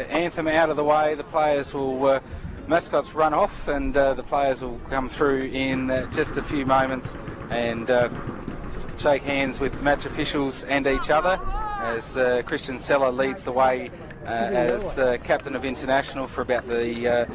anthem out of the way, the players will, mascots run off, and the players will come through in just a few moments and shake hands with match officials and each other as Christian Seller leads the way as captain of International for about the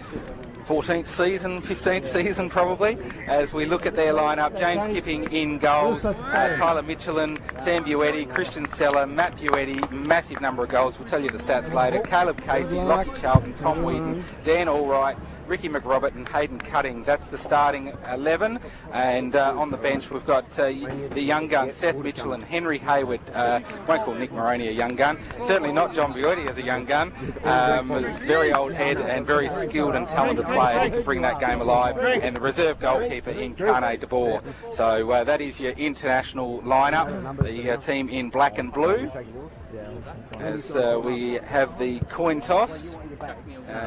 14th season, 15th season probably, as we look at their lineup. James Kipping in goals, Tyler Michelin, Sam Buetti, Christian Seller, Matt Buetti, massive number of goals, we'll tell you the stats later, Caleb Casey, Lockie Charlton, Tom Wheaton, Dan Allwright, Ricky McRobert and Hayden Cutting. That's the starting 11, and on the bench we've got the young gun Seth Mitchell and Henry Hayward. Won't call Nick Moroney a young gun, certainly not John Buetti as a young gun. Very old head and very skilled and talented player who can bring that game alive, and the reserve goalkeeper in Carne de Boer. So that is your international lineup, the team in black and blue. As we have the coin toss,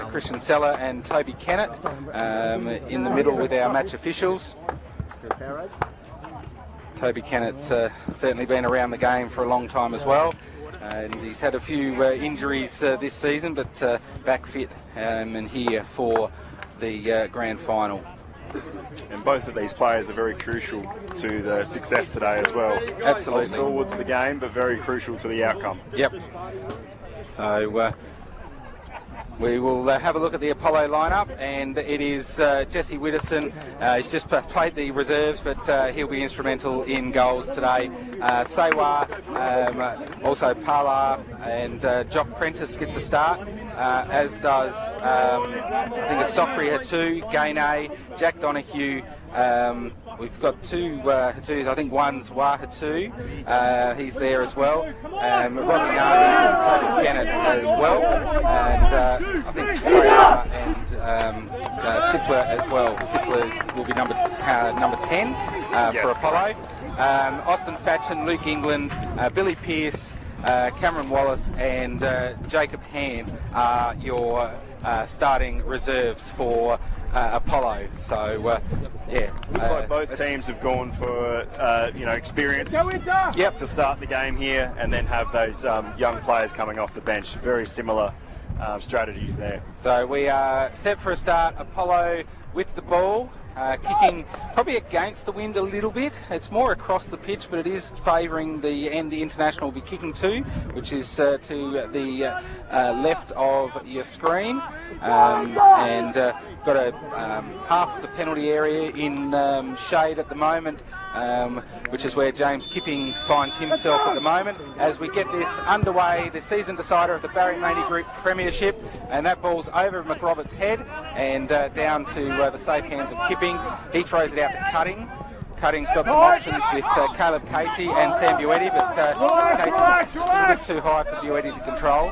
Christian Seller and Toby Kennett in the middle with our match officials. Toby Kennett's certainly been around the game for a long time as well, and he's had a few injuries this season, but back fit and here for the grand final. And both of these players are very crucial to the success today as well. Absolutely. Stalwarts of the game, but very crucial to the outcome. Yep. So we will have a look at the Apollo lineup, and it is Jesse Widdowson. He's just played the reserves, but he'll be instrumental in goals today. Sewa, also Parlar, and Jock Prentice gets a start, as does I think it's Socria too, Gaynay, Jack Donahue. We've got two, I think one's Wahatu, he's there as well. Robbie Nardi and Toby Kennett as well, and I think Sayar and Sipler as well. Sipler will be number 10 for Apollo. Austin Fatchin, Luke England, Billy Pearce, Cameron Wallace and Jacob Hand are your starting reserves for Apollo. So yeah, looks like both teams have gone for experience to start the game here, and then have those young players coming off the bench. Very similar strategies there. So we are set for a start. Apollo with the ball, kicking probably against the wind a little bit. It's more across the pitch, but it is favouring the end. The International will be kicking to, which is to the left of your screen, and got a half of the penalty area in shade at the moment, which is where James Kipping finds himself at the moment. As we get this underway, the season decider of the Barry Maney Group Premiership, and that ball's over McRobert's head and down to the safe hands of Kipping. He throws it out to Cutting. Cutting's got some options with Caleb Casey and Sam Buetti, but Casey a little bit too high for Buetti to control.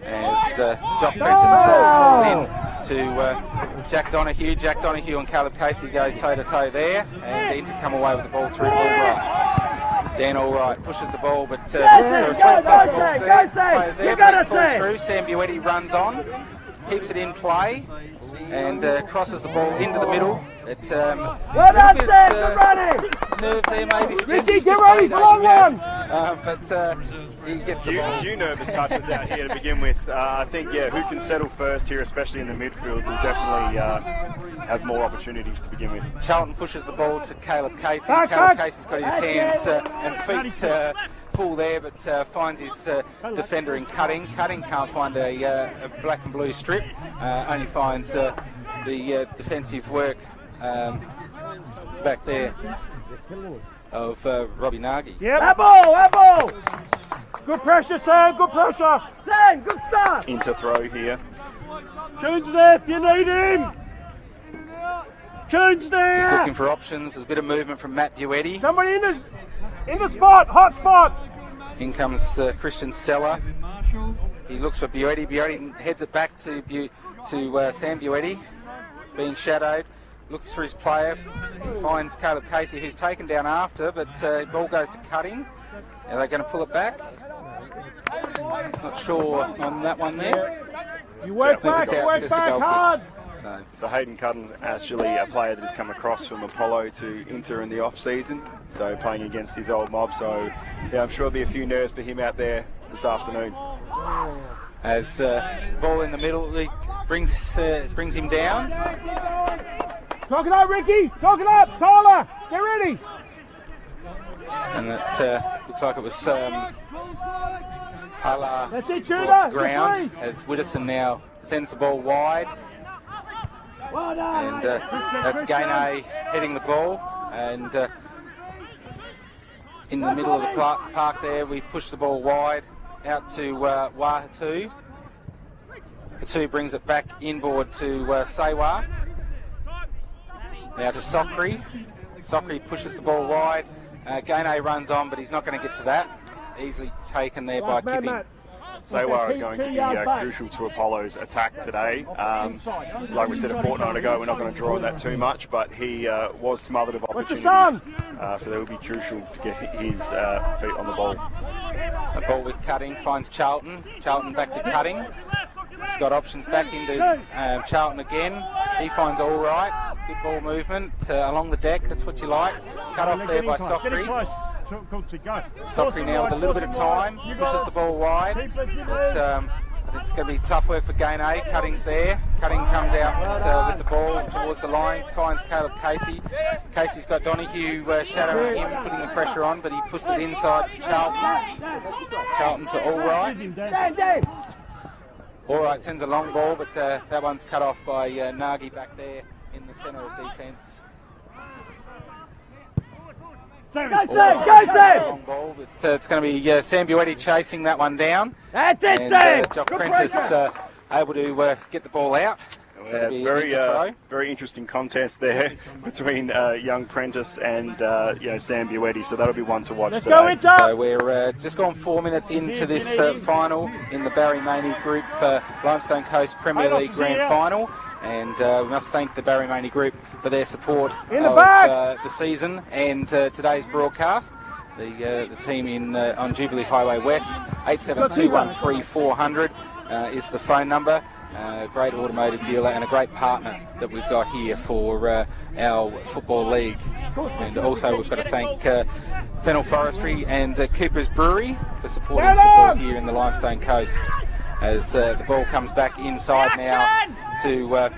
As Jock Prentice throws the ball in to Jack Donahue. Jack Donahue and Caleb Casey go toe-to-toe there, and Dean to come away with the ball through Allwright. Dan Allwright pushes the ball, but there are three players there, but it falls through. Sam Buetti runs on, keeps it in play, and crosses the ball into the middle. It's a little bit nerves there maybe for Jesse, but he gets the ball. A few nervous touches out here to begin with. I think, who can settle first here, especially in the midfield, will definitely have more opportunities to begin with. Charlton pushes the ball to Caleb Casey. Caleb Casey's got his hands and feet full there, but finds his defender in Cutting. Cutting can't find a black and blue strip, only finds the defensive work back there of Robbie Nagy. Yep. That ball! Good pressure, Sam, good pressure! Sam, good start! Into throw here. Change there if you need him! Change there! Just looking for options. There's a bit of movement from Matt Buetti. Somebody in the spot, hot spot! In comes Christian Seller. He looks for Buetti. Buetti heads it back to Sam Buetti, being shadowed. Looks for his player, finds Caleb Casey, who's taken down after, but ball goes to Cutting. Are they going to pull it back? Not sure on that one there. You work back hard. So Hayden Cutting's actually a player that has come across from Apollo to Inter in the off-season, so playing against his old mob. So yeah, I'm sure there'll be a few nerves for him out there this afternoon. As ball in the middle, he brings him down. Talk it up, Ricky! Talk it up! Tyler! Get ready! And it looks like it was Hala That's it, Tudor! brought to ground as Widdowson now sends the ball wide. Well done! And that's Gambier heading the ball. And in the middle of the park there, we push the ball wide out to Wahatu. Hatu brings it back inboard to Sewa. Now to Sokri. Sokri pushes the ball wide. Gambier runs on, but he's not going to get to that. Easily taken there by Kipping. Sewa is going to be crucial to Apollo's attack today. Like we said a fortnight ago, we're not going to draw on that too much, but he was smothered of opportunities, so that will be crucial to get his feet on the ball. The ball with Cutting finds Charlton. Charlton back to Cutting. He's got options back into Charlton again. He finds all right. Good ball movement along the deck. That's what you like. Cut off there by Sokri. Sokri now with a little bit of time. Pushes the ball wide. But, I think it's going to be tough work for Gambier. Cutting's there. Cutting comes out with the ball towards the line. Finds Caleb Casey. Casey's got Donahue shadowing him, putting the pressure on, but he puts it inside to Charlton. Charlton to Allright. Allright sends a long ball, but that one's cut off by Nagy back there in the centre of defence. Go Sam! Long ball, but it's going to be Sam Buetti chasing that one down. That's it, and, Sam! Jock Prentice able to get the ball out. Very interesting contest there between young Prentice and Sam Buetti, so that'll be one to watch today. So we're just gone 4 minutes into this final in the Barry Maney Group Limestone Coast Premier League Grand Final. And we must thank the Barry Maney Group for their support of the season and today's broadcast. The team on Jubilee Highway West, 87213400 is the phone number. Great automotive dealer and a great partner that we've got here for our Football League. And also we've got to thank Fennel Forestry and Cooper's Brewery for supporting football here in the Limestone Coast. As the ball comes back inside now to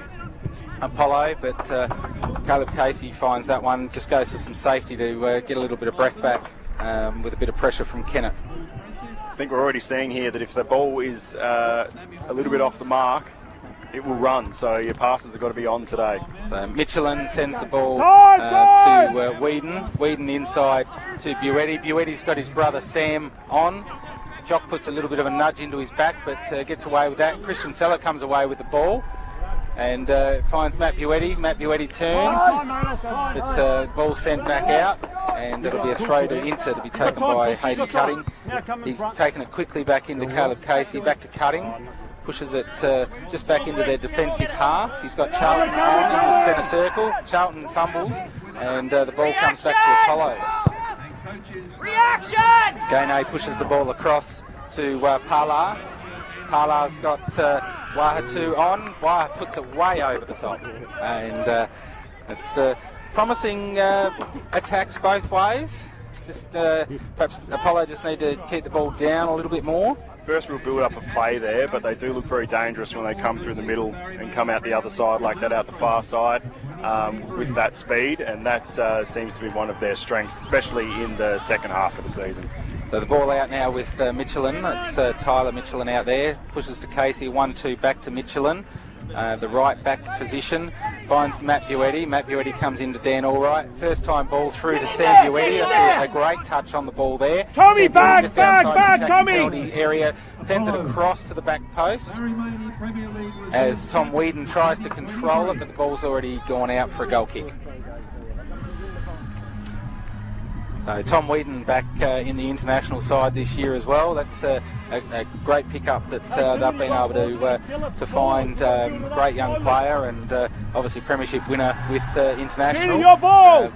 Apollo, but Caleb Casey finds that one, just goes for some safety to get a little bit of breath back with a bit of pressure from Kennett. I think we're already seeing here that if the ball is a little bit off the mark, it will run, so your passes have got to be on today. So Michelin sends the ball to Whedon. Whedon inside to Buetti. Buetti's got his brother Sam on. Jock puts a little bit of a nudge into his back, but gets away with that. Christian Seller comes away with the ball and finds Matt Buetti. Matt Buetti turns, but ball sent back out, and it'll be a throw to Inter to be taken by Hayden Cutting. He's taken it quickly back into Caleb Casey, back to Cutting. Pushes it just back into their defensive half. He's got Charlton on in the centre circle. Charlton fumbles, and the ball comes back to Apollo. Reaction! Gambier pushes the ball across to Parlar. Parlar's got Wahatu on. Wah puts it way over the top. And it's promising attacks both ways. Just perhaps Apollo just need to keep the ball down a little bit more. First real build up of play there, but they do look very dangerous when they come through the middle and come out the other side like that, out the far side, with that speed, and that seems to be one of their strengths, especially in the second half of the season. So the ball out now with Michelin. That's Tyler Michelin out there. Pushes to Casey, 1-2 back to Michelin. The right back position finds Matt Buetti. Matt Buetti comes into Dan Allright. First time ball through to Sam Buetti. That's a great touch on the ball there. Tommy, back, Tommy! Tommy! Area, sends it across to the back post as Tom Whedon tries to control it, but the ball's already gone out for a goal kick. So Tom Whedon back in the international side this year as well. That's a great pickup that they've been able to find. Great young player and obviously premiership winner with international.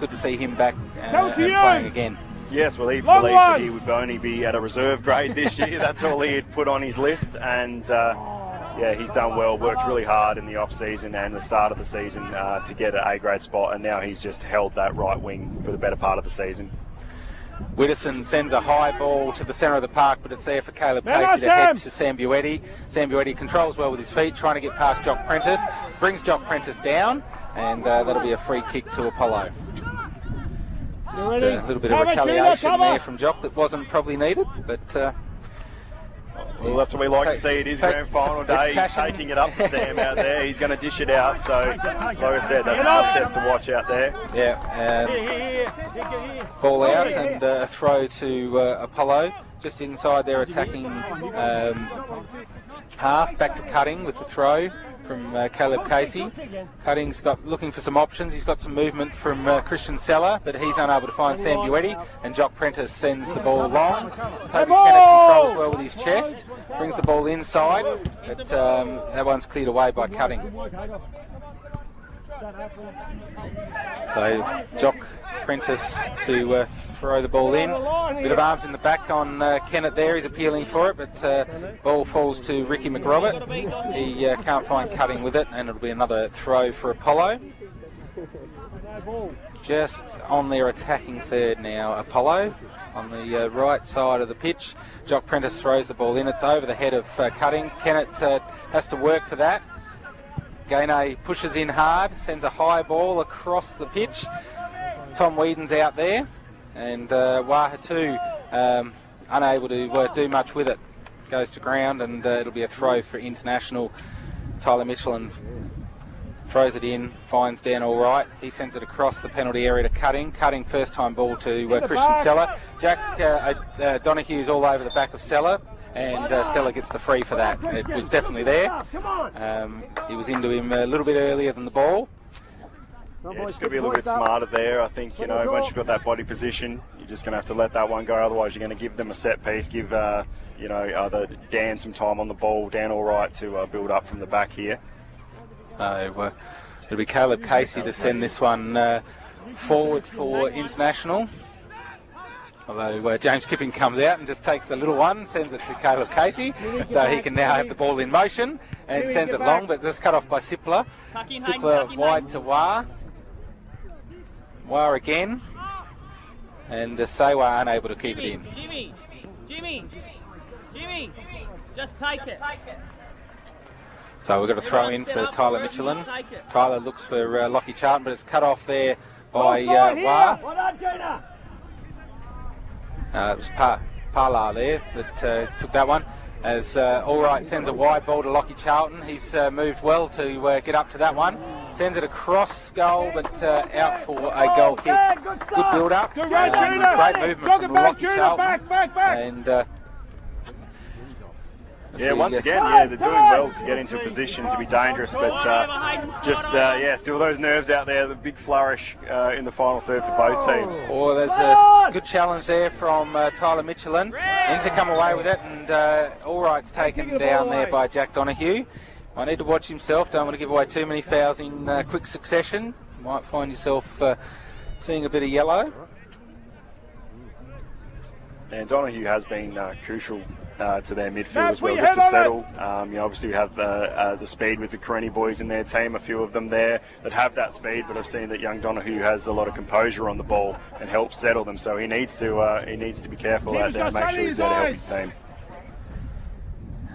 Good to see him back and playing again. Yes, well, he believed that he would only be at a reserve grade this year. That's all he had put on his list, and yeah, he's done well. Worked really hard in the off-season and the start of the season to get an A-grade spot, and now he's just held that right wing for the better part of the season. Widdowson sends a high ball to the centre of the park, but it's there for Caleb Casey to head to Sam Buetti. Sam Buetti controls well with his feet, trying to get past Jock Prentice, brings Jock Prentice down, and that'll be a free kick to Apollo. Just a little bit of retaliation there from Jock that wasn't probably needed, but... well, that's what we like to see. It is grand final day. He's taking it up to Sam out there. He's going to dish it out. So, like I said, that's a contest to watch out there. Yeah. Ball out and a throw to Apollo. Just inside their attacking half. Back to Cutting with the throw from Caleb Casey. Cutting's looking for some options. He's got some movement from Christian Seller, but he's unable to find Sam Buetti, and Jock Prentice sends the ball long. Toby Kennett controls well with his chest, brings the ball inside, but that one's cleared away by Cutting. So Jock Prentice to throw the ball in. Bit of arms in the back on Kennett there. He's appealing for it, but ball falls to Ricky McRobert. He can't find Cutting with it, and it'll be another throw for Apollo. Just on their attacking third now, Apollo on the right side of the pitch. Jock Prentice throws the ball in. It's over the head of Cutting. Kennett has to work for that. Gainey pushes in hard, sends a high ball across the pitch. Tom Whedon's out there, and Wahatu unable to do much with it. Goes to ground, and it'll be a throw for International. Tyler Michelin throws it in, finds Dan all right. He sends it across the penalty area to Cutting. Cutting first time ball to Christian Seller. Jack Donohue's all over the back of Seller, and Seller gets the free for that. It was definitely there. He was into him a little bit earlier than the ball. Yeah, just got to be a little bit smarter there. I think, once you've got that body position, you're just going to have to let that one go. Otherwise, you're going to give them a set piece, give, either Dan some time on the ball, Dan all right to build up from the back here. So it'll be Caleb Casey to send this one forward for International. Although James Kipping comes out and just takes the little one, sends it to Caleb Casey, so he can now have the ball in motion and sends it long, but that's cut off by Sipler. Sipler wide to Wah. Wah again, and Sewa unable to keep it in. Jimmy, just take it. So we've got a throw in for Tyler Michelin. Tyler looks for Lockie Charlton, but it's cut off there by Wah. It was Parla there that took that one. As Allright sends a wide ball to Lockie Charlton. He's moved well to get up to that one. Sends it across goal, but out for a goal kick. Good build-up. Great movement from Lockie Charlton. And once again, they're doing well to get into a position to be dangerous, but still those nerves out there. The big flourish in the final third for both teams. Oh, there's a good challenge there from Tyler Michelin. Needs to come away with it, and Allright's taken down there by Jack Donohue. Might need to watch himself. Don't want to give away too many fouls in quick succession. Might find yourself seeing a bit of yellow. And Donohue has been crucial to their midfield as well, just to settle. Obviously we have the speed with the Karenni boys in their team, a few of them there that have that speed, but I've seen that young Donohue has a lot of composure on the ball and helps settle them, so he needs to be careful out there and make sure he's there to help his team.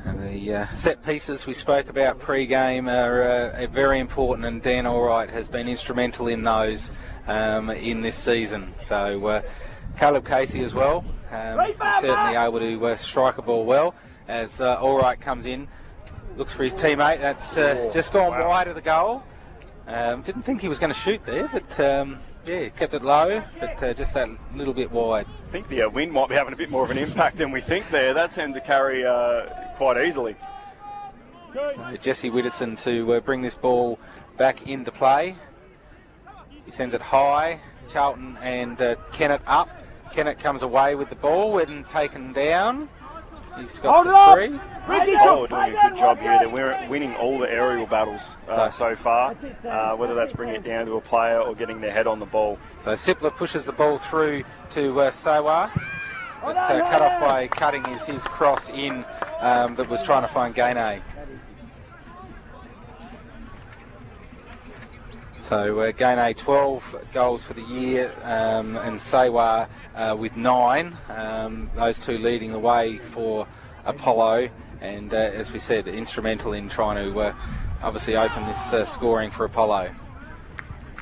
And the set pieces we spoke about pre-game are very important, and Dan Allright has been instrumental in those in this season. So Caleb Casey as well, certainly able to strike a ball well as Allright comes in, looks for his teammate. That's just gone wide of the goal. Didn't think he was going to shoot there, but kept it low, but just that little bit wide. I think the wind might be having a bit more of an impact than we think there. That seemed to carry quite easily. So Jesse Widdowson to bring this ball back into play. He sends it high. Charlton and Kennett up. Kennett comes away with the ball and taken down. He's got the free. Apollo doing a good job here. They're winning all the aerial battles so far, whether that's bringing it down to a player or getting their head on the ball. So Sipler pushes the ball through to Sewa. But cut off by Cutting is his cross in that was trying to find Gainey. So Gambier 12 goals for the year, and Sewa with 9. Those two leading the way for Apollo, and as we said, instrumental in trying to obviously open this scoring for Apollo.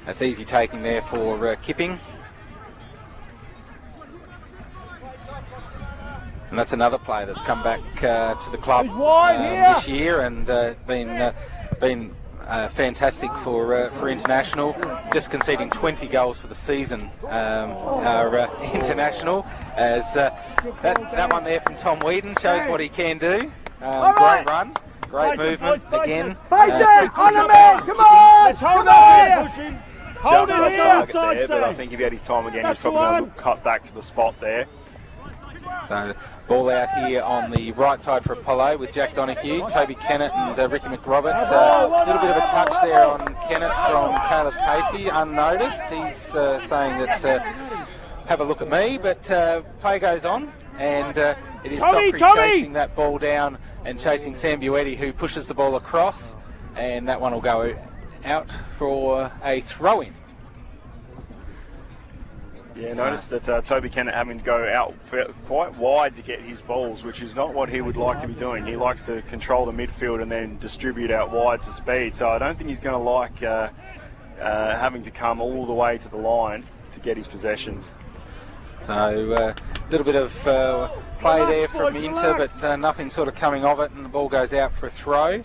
That's easy taking there for Kipping. And that's another player that's come back to the club this year and been fantastic for international, just conceding 20 goals for the season. Our international, as that one there from Tom Whedon shows what he can do. Great run, great movement again. Come on! Hold it here! Outside there, but I think if he had his time again, he's probably going to cut back to the spot there. So ball out here on the right side for Apollo with Jack Donahue, Toby Kennett and Ricky McRobert. A little bit of a touch there on Kennett from Kalis Casey, unnoticed. He's saying that have a look at me, but play goes on, and it is Socrates chasing that ball down and chasing Sam Buetti, who pushes the ball across, and that one will go out for a throw-in. Yeah, notice that Toby Kennett having to go out quite wide to get his balls, which is not what he would like to be doing. He likes to control the midfield and then distribute out wide to speed. So I don't think he's going to like having to come all the way to the line to get his possessions. So a little bit of play there from Inter, but nothing sort of coming of it, and the ball goes out for a throw.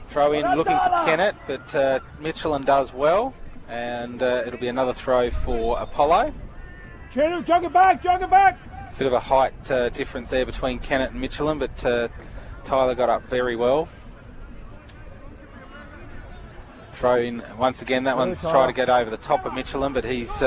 Throw in looking for Kennett, but Michelin does well. And it'll be another throw for Apollo. Jog it back! Bit of a height difference there between Kennett and Michelin, but Tyler got up very well. Throw in once again. That one's trying to get over the top of Michelin, but he's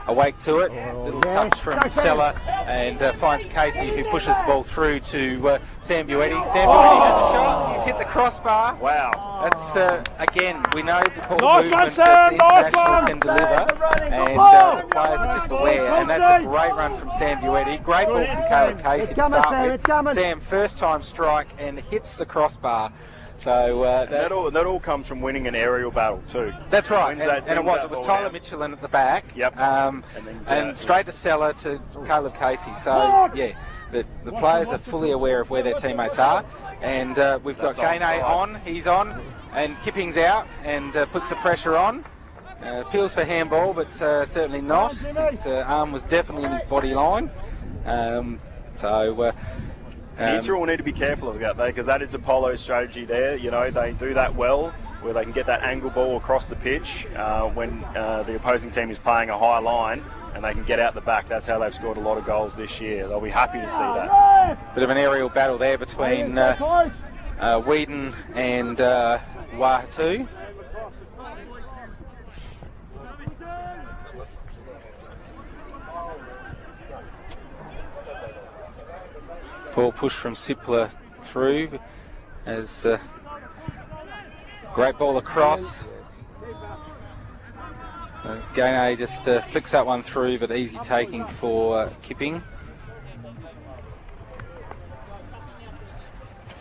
awake to it. Little touch from Sella, and finds Casey, who pushes the ball through to Sam Buetti. Sam Buetti has a shot. He's hit the crossbar. Wow. That's again, we know the ball movement that the international can deliver, and the players are just aware. And that's a great run from Sam Buetti. Great ball from Caleb Casey to start with. Sam, first time strike and hits the crossbar. So that all comes from winning an aerial battle too. That's right, and it was Tyler Michelin at the back. Yep. And straight to Sella to Caleb Casey. So yeah, the players are fully aware of where their teammates are, and we've got Gambier on. He's on, and Kipping's out, and puts the pressure on. Appeals for handball, but certainly not. His arm was definitely in his body line. Inter will need to be careful of that, because that is Apollo's strategy there. You know, they do that well, where they can get that angle ball across the pitch when the opposing team is playing a high line, and they can get out the back. That's how they've scored a lot of goals this year. They'll be happy to see that. Bit of an aerial battle there between Whedon and Wahatu. Ball push from Sipler through as great ball across. Gambier just flicks that one through, but easy taking for Kipping.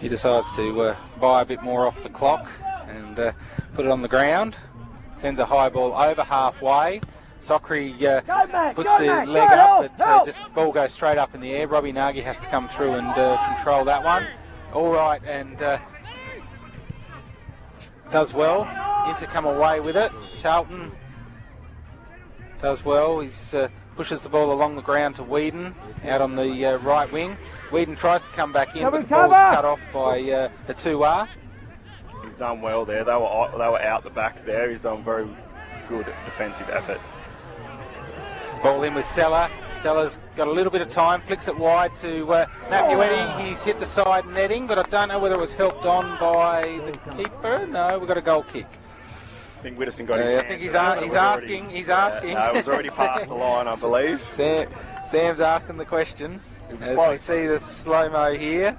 He decides to buy a bit more off the clock and put it on the ground. Sends a high ball over halfway. Socrates puts the leg up, but just ball goes straight up in the air. Robbie Nagy has to come through and control that one. All right, and does well. Inter come away with it. Charlton does well. He pushes the ball along the ground to Whedon out on the right wing. Whedon tries to come back in, but the ball's cut off by the 2R. He's done well there. They were out the back there. He's done very good defensive effort. Ball in with Sella. Sella's got a little bit of time, flicks it wide to Matt Buetti. He's hit the side netting, but I don't know whether it was helped on by the keeper. No, we've got a goal kick. I think Widdowson got his hands. I think he's asking. No, it was already past the line, I believe. Sam's asking the question as we see the slow-mo here,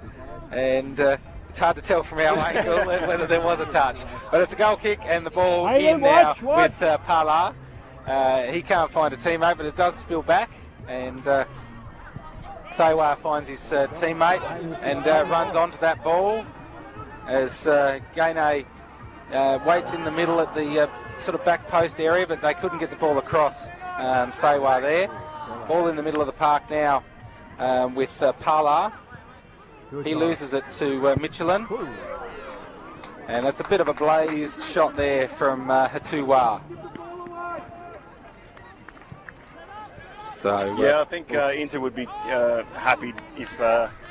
and it's hard to tell from our angle whether there was a touch. But it's a goal kick, and the ball in now with Parlar. He can't find a teammate, but it does spill back, and Sewa finds his teammate and runs onto that ball as Gambier waits in the middle at the sort of back post area, but they couldn't get the ball across. Sewa there. Ball in the middle of the park now with Parla. He loses it to Michelin. And that's a bit of a blazed shot there from Hatuwa. So yeah, I think Inter would be happy if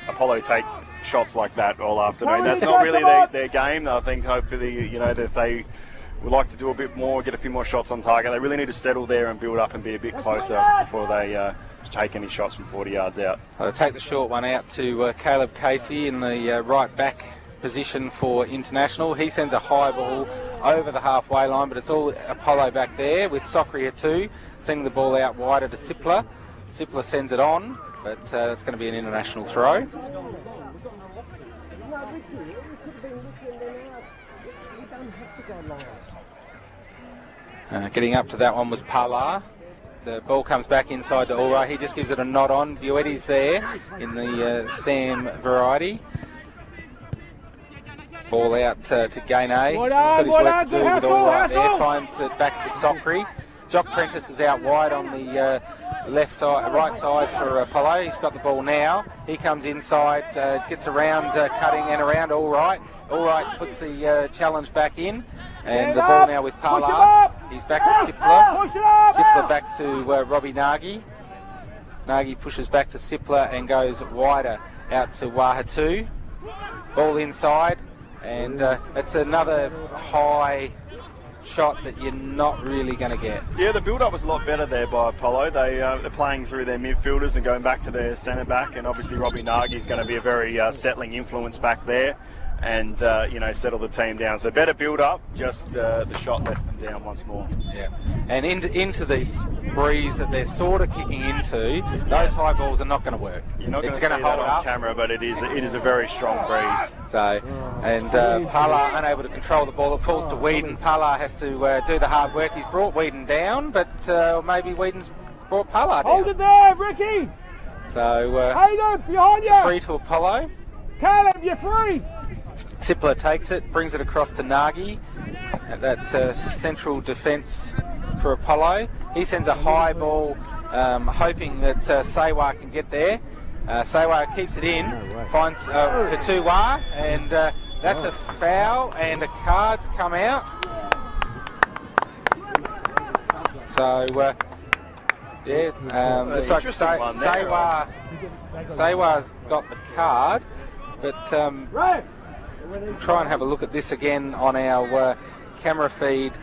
Apollo take shots like that all afternoon. That's not really their game. I think hopefully, that they would like to do a bit more, get a few more shots on target. They really need to settle there and build up and be a bit closer before they take any shots from 40 yards out. They'll take the short one out to Caleb Casey in the right back position for International. He sends a high ball over the halfway line, but it's all Apollo back there with Soccer too, sending the ball out wider to Sipler. Sipler sends it on, but it's going to be an international throw. Getting up to that one was Parla. The ball comes back inside to Ulra. He just gives it a nod on. Buetti's there in the Sam variety. Ball out to Gainey. He's got his work to do with Ulra there. Finds it back to Sockery. Jock Prentice is out wide on the right side for Apollo. He's got the ball now. He comes inside, gets around, cutting and around. All right puts the challenge back in. And the ball now with Parla. He's back to Sipler. Sipler back to Robbie Nagy. Nagy pushes back to Sipler and goes wider out to Wahatu. Ball inside. And it's another high shot that you're not really going to get. Yeah, the build-up was a lot better there by Apollo. They're playing through their midfielders and going back to their centre-back, and obviously Robbie Nagy is going to be a very settling influence back there and, settle the team down. So better build-up, just the shot lets them down once more. Yeah, and into these breeze that they're sort of kicking into, those high balls are not going to work. You're not going to see that on camera, but it is a very strong breeze. So, and Parla unable to control the ball. It falls to Whedon. Parla has to do the hard work. He's brought Whedon down, but maybe Whedon's brought Parla down. Hold it there, Ricky. So, Hayden, behind you. Free to Apollo. Caleb, you're free. Sipler takes it, brings it across to Nagy at that central defence for Apollo. He sends a high ball, hoping that Sewa can get there. Sewa keeps it in, finds Hatuwa, and that's a foul, and the cards come out. So, looks like Sewa's got the card, but try and have a look at this again on our camera feed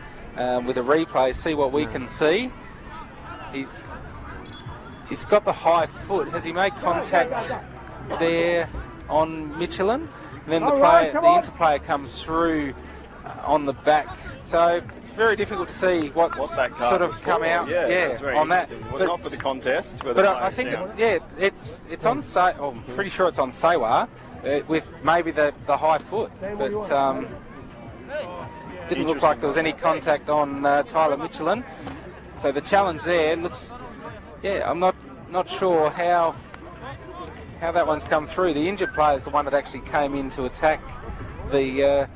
with a replay, see what we can see. He's got the high foot. Has he made contact there on Michelin? And then the interplayer comes through on the back. So it's very difficult to see what's that card sort of come out. Yeah, that's very on that. It was not for the contest. But I think it's on. I'm pretty sure it's on Sewa. With maybe the high foot, but didn't look like there was any contact on Tyler Michelin. So the challenge there looks, I'm not sure how that one's come through. The injured player is the one that actually came in to attack the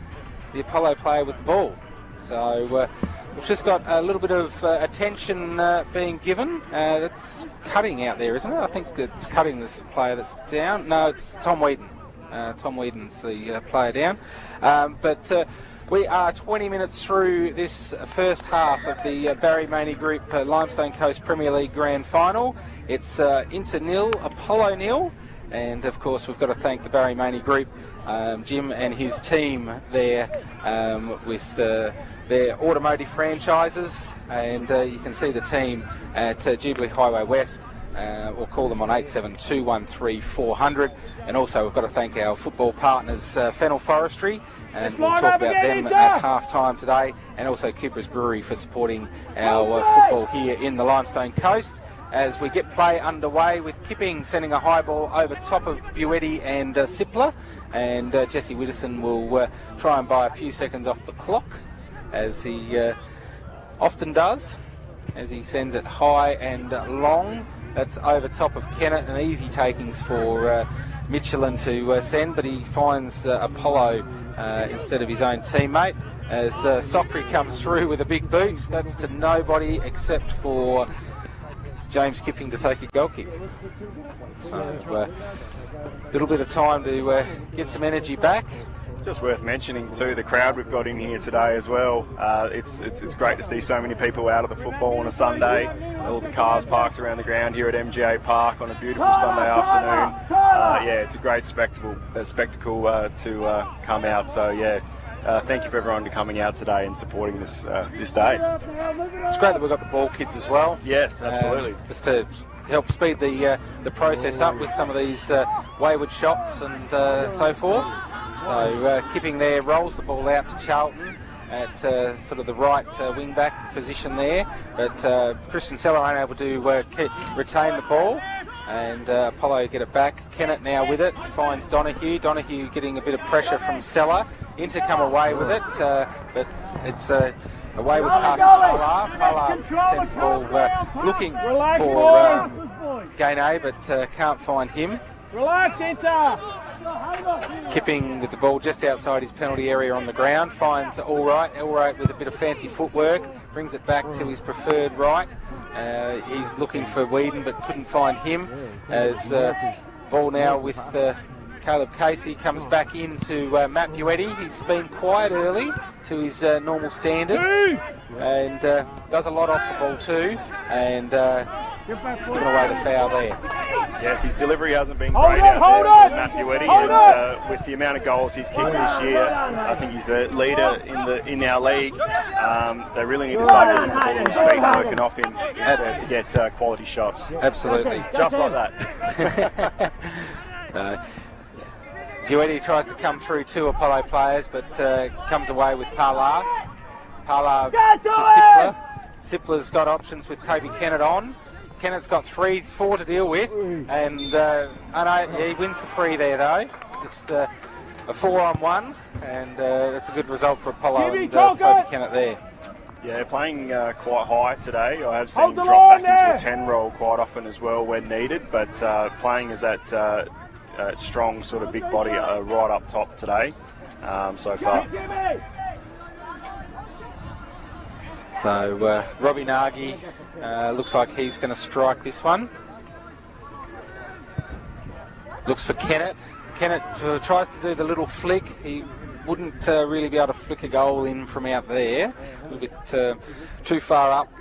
Apollo player with the ball. So we've just got a little bit of attention being given. That's cutting out there, isn't it? I think it's cutting this player that's down. No, it's Tom Whedon. Tom Whedon's the player down. But we are 20 minutes through this first half of the Barry Maney Group Limestone Coast Premier League Grand Final. It's Inter 0, Apollo 0. And of course we've got to thank the Barry Maney Group, Jim and his team there with their automotive franchises. And you can see the team at Jubilee Highway West. Or call them on 87213400, and also we've got to thank our football partners Fennel Forestry, and we'll talk about them at half time today, and also Cooper's Brewery for supporting our football here in the Limestone Coast as we get play underway with Kipping sending a high ball over top of Buetti and Sipler, and Jesse Widdowson will try and buy a few seconds off the clock as he often does, as he sends it high and long. That's over top of Kennett, and easy takings for Michelin to send, but he finds Apollo instead of his own teammate as Sockery comes through with a big boot. That's to nobody except for James Kipping to take a goal kick. So a little bit of time to get some energy back. Just worth mentioning too, the crowd we've got in here today as well. It's great to see so many people out of the football on a Sunday. All the cars parked around the ground here at MGA Park on a beautiful Sunday afternoon. Yeah, it's a great spectacle to come out. So yeah, thank you for everyone for coming out today and supporting this this day. It's great that we've got the ball kids as well. Yes, absolutely. Just to help speed the process up with some of these wayward shots and so forth. So Kipping there rolls the ball out to Charlton at sort of the right wing back position there, but Christian Seller unable to retain the ball, and Apollo get it back. Kennett now with it, finds Donahue. Donahue getting a bit of pressure from Seller, Inter come away with it, but it's away with pass to Pollard. Pollard sends the ball looking for Gainey, but can't find him. Relax, Inter. Kipping with the ball just outside his penalty area on the ground, finds Allright. Allright with a bit of fancy footwork, brings it back to his preferred right. He's looking for Whedon but couldn't find him. As ball now with Caleb Casey comes back into Matt Buetti. He's been quiet early to his normal standard and does a lot off the ball too, and he's given away the foul there. Yes, his delivery hasn't been great out there for Matt Buetti, and with the amount of goals he's kicked this year, I think he's the leader in our league. They really need to start getting the ball to his feet and working off him to get quality shots. Absolutely. Just like that. Buetti tries to come through two Apollo players, but comes away with Pollard. Pollard to Sippler. Sippler's got options with Toby Kennett on. Kennett's got 3-4 to deal with, and he wins the free there though. Just a 4-on-1, and it's a good result for Apollo and Toby Kennett there. Yeah, playing quite high today. I have seen him drop back into a 10 roll quite often as well when needed, but playing as that strong sort of big body right up top today so far. So Robbie Nagy looks like he's going to strike this one. Looks for Kennett. Kennett tries to do the little flick. He wouldn't really be able to flick a goal in from out there. A little bit too far up.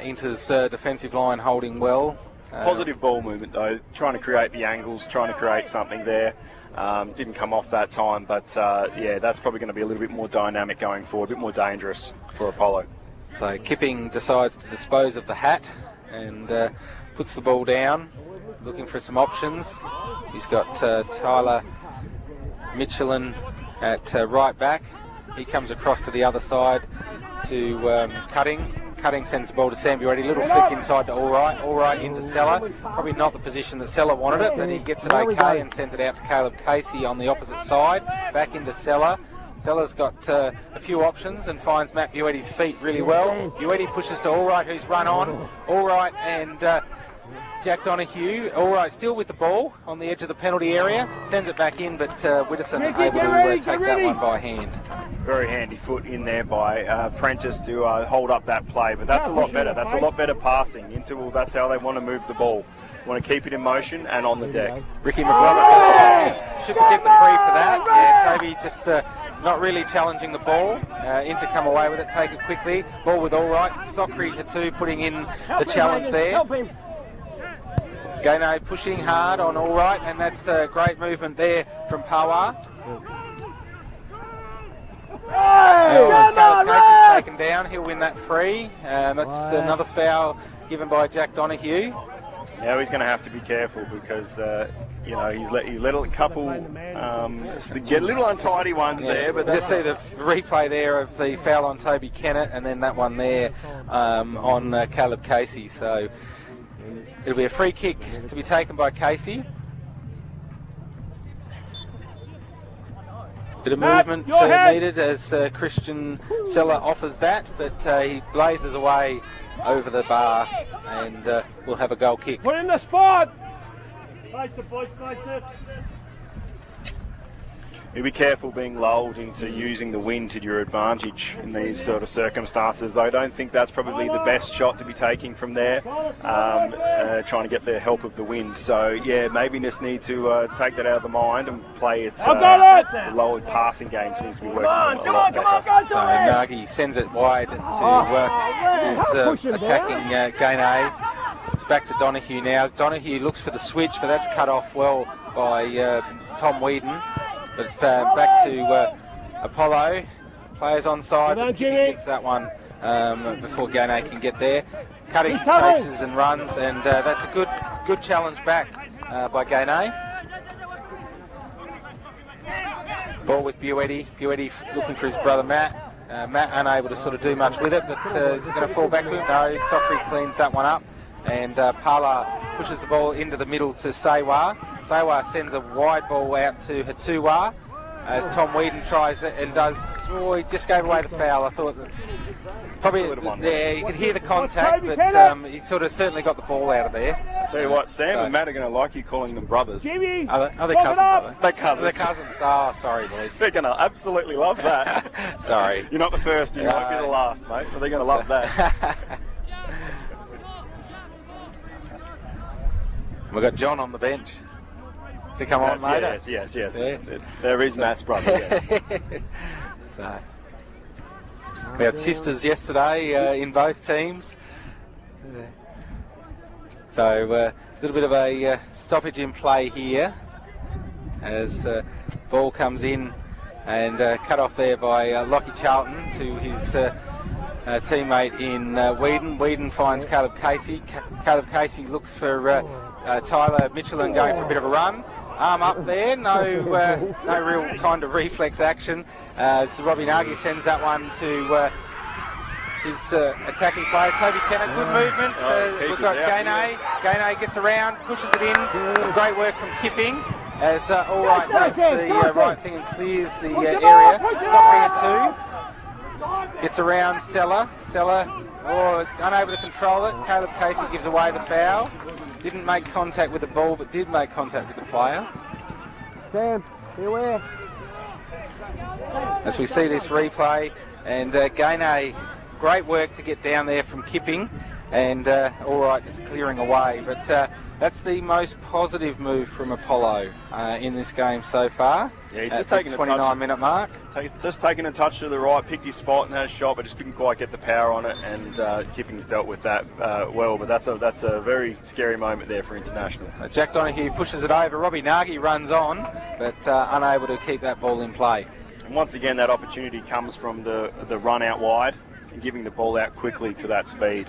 Inter's defensive line holding well. Positive ball movement though, trying to create the angles, trying to create something there. Didn't come off that time, but yeah, that's probably going to be a little bit more dynamic going forward, a bit more dangerous for Apollo. So Kipping decides to dispose of the hat and puts the ball down, looking for some options. He's got Tyler Michelin at right back. He comes across to the other side to Cutting. Cutting sends the ball to Sam Buetti. Little flick inside to Allright. Allright into Seller. Probably not the position that Seller wanted it, but he gets it okay and sends it out to Caleb Casey on the opposite side. Back into Seller. Seller's got a few options and finds Matt Buetti's feet really well. Buetti pushes to Allright, who's run on. Allright and Jack Donahue. Allright still with the ball on the edge of the penalty area. Sends it back in, but Widdowson able to take that one by hand. Very handy foot in there by Prentice to hold up that play, but that's a lot better. That's a lot better passing. Interval, that's how they want to move the ball. Want to keep it in motion and on the deck. Ricky McGovern should get the free for that. Yeah, Toby just not really challenging the ball. Inter come away with it, take it quickly. Ball with Allright. Sockery too putting in the challenge there. Gainey pushing hard on Allright, and that's a great movement there from Power. Caleb Casey's taken down. He'll win that free. That's another foul given by Jack Donahue. Now he's going to have to be careful because you know he let a couple get little untidy ones there. But just see the replay there of the foul on Toby Kennett and then that one there on Caleb Casey. So it'll be a free kick to be taken by Casey. Bit of movement needed as Christian Seller offers that, but he blazes away over the bar and we'll have a goal kick. Put in the spot! Face it, boys, face it. You be careful being lulled into using the wind to your advantage in these sort of circumstances. I don't think that's probably the best shot to be taking from there, trying to get the help of the wind. So, yeah, maybe just need to take that out of the mind and play it. The lowered passing game seems to be working a lot better. Nagy sends it wide to his attacking Gainey. It's back to Donahue now. Donahue looks for the switch, but that's cut off well by Tom Whedon. But back to Apollo. Players on side. He gets that one before Gainey can get there. Cutting chases and runs, and that's a good challenge back by Gainey. Ball with Buetti. Buetti looking for his brother Matt. Matt unable to sort of do much with it, but is it going to fall back to him? No, Sockery cleans that one up. And Pala pushes the ball into the middle to Sewa. Sewa sends a wide ball out to Hatuwa as Tom Whedon tries it and does. Oh, he just gave away the foul. I thought that probably, yeah, you could hear the contact, but he sort of certainly got the ball out of there. Tell you what, Sam and Matt are going to like you calling them brothers. Are they cousins? They're cousins. They're cousins. Oh, sorry, boys. They're going to absolutely love that. Sorry. You're not the first, you might be the last, mate, but they're going to love that. We've got John on the bench to come on later. Yes. There is Matt's brother, yes. So, we had sisters yesterday in both teams. So, a little bit of a stoppage in play here as ball comes in and cut off there by Lockie Charlton to his teammate in Whedon. Whedon finds Caleb Casey. Caleb Casey looks for Tyler Michelin going for a bit of a run. Arm up there, no real time to reflex action. So Robbie Nagy sends that one to his attacking player, Toby Kennett. Good movement. We've got Gainey. Gainey gets around, pushes it in. Great work from Kipping as All Right does the right thing and clears the area. Soccer 2. Gets around Sella, unable to control it. Caleb Casey gives away the foul. Didn't make contact with the ball, but did make contact with the player. Sam, beware. As we see this replay, and Gainey, great work to get down there from Kipping, and All Right just clearing away. But that's the most positive move from Apollo in this game so far. Yeah, he's just taking the 29-minute mark. Just taking a touch to the right, picked his spot and had a shot, but just couldn't quite get the power on it. And Kipping's dealt with that well. But that's a very scary moment there for international. Jack Donahue pushes it over. Robbie Nagy runs on, but unable to keep that ball in play. And once again, that opportunity comes from the run out wide and giving the ball out quickly to that speed.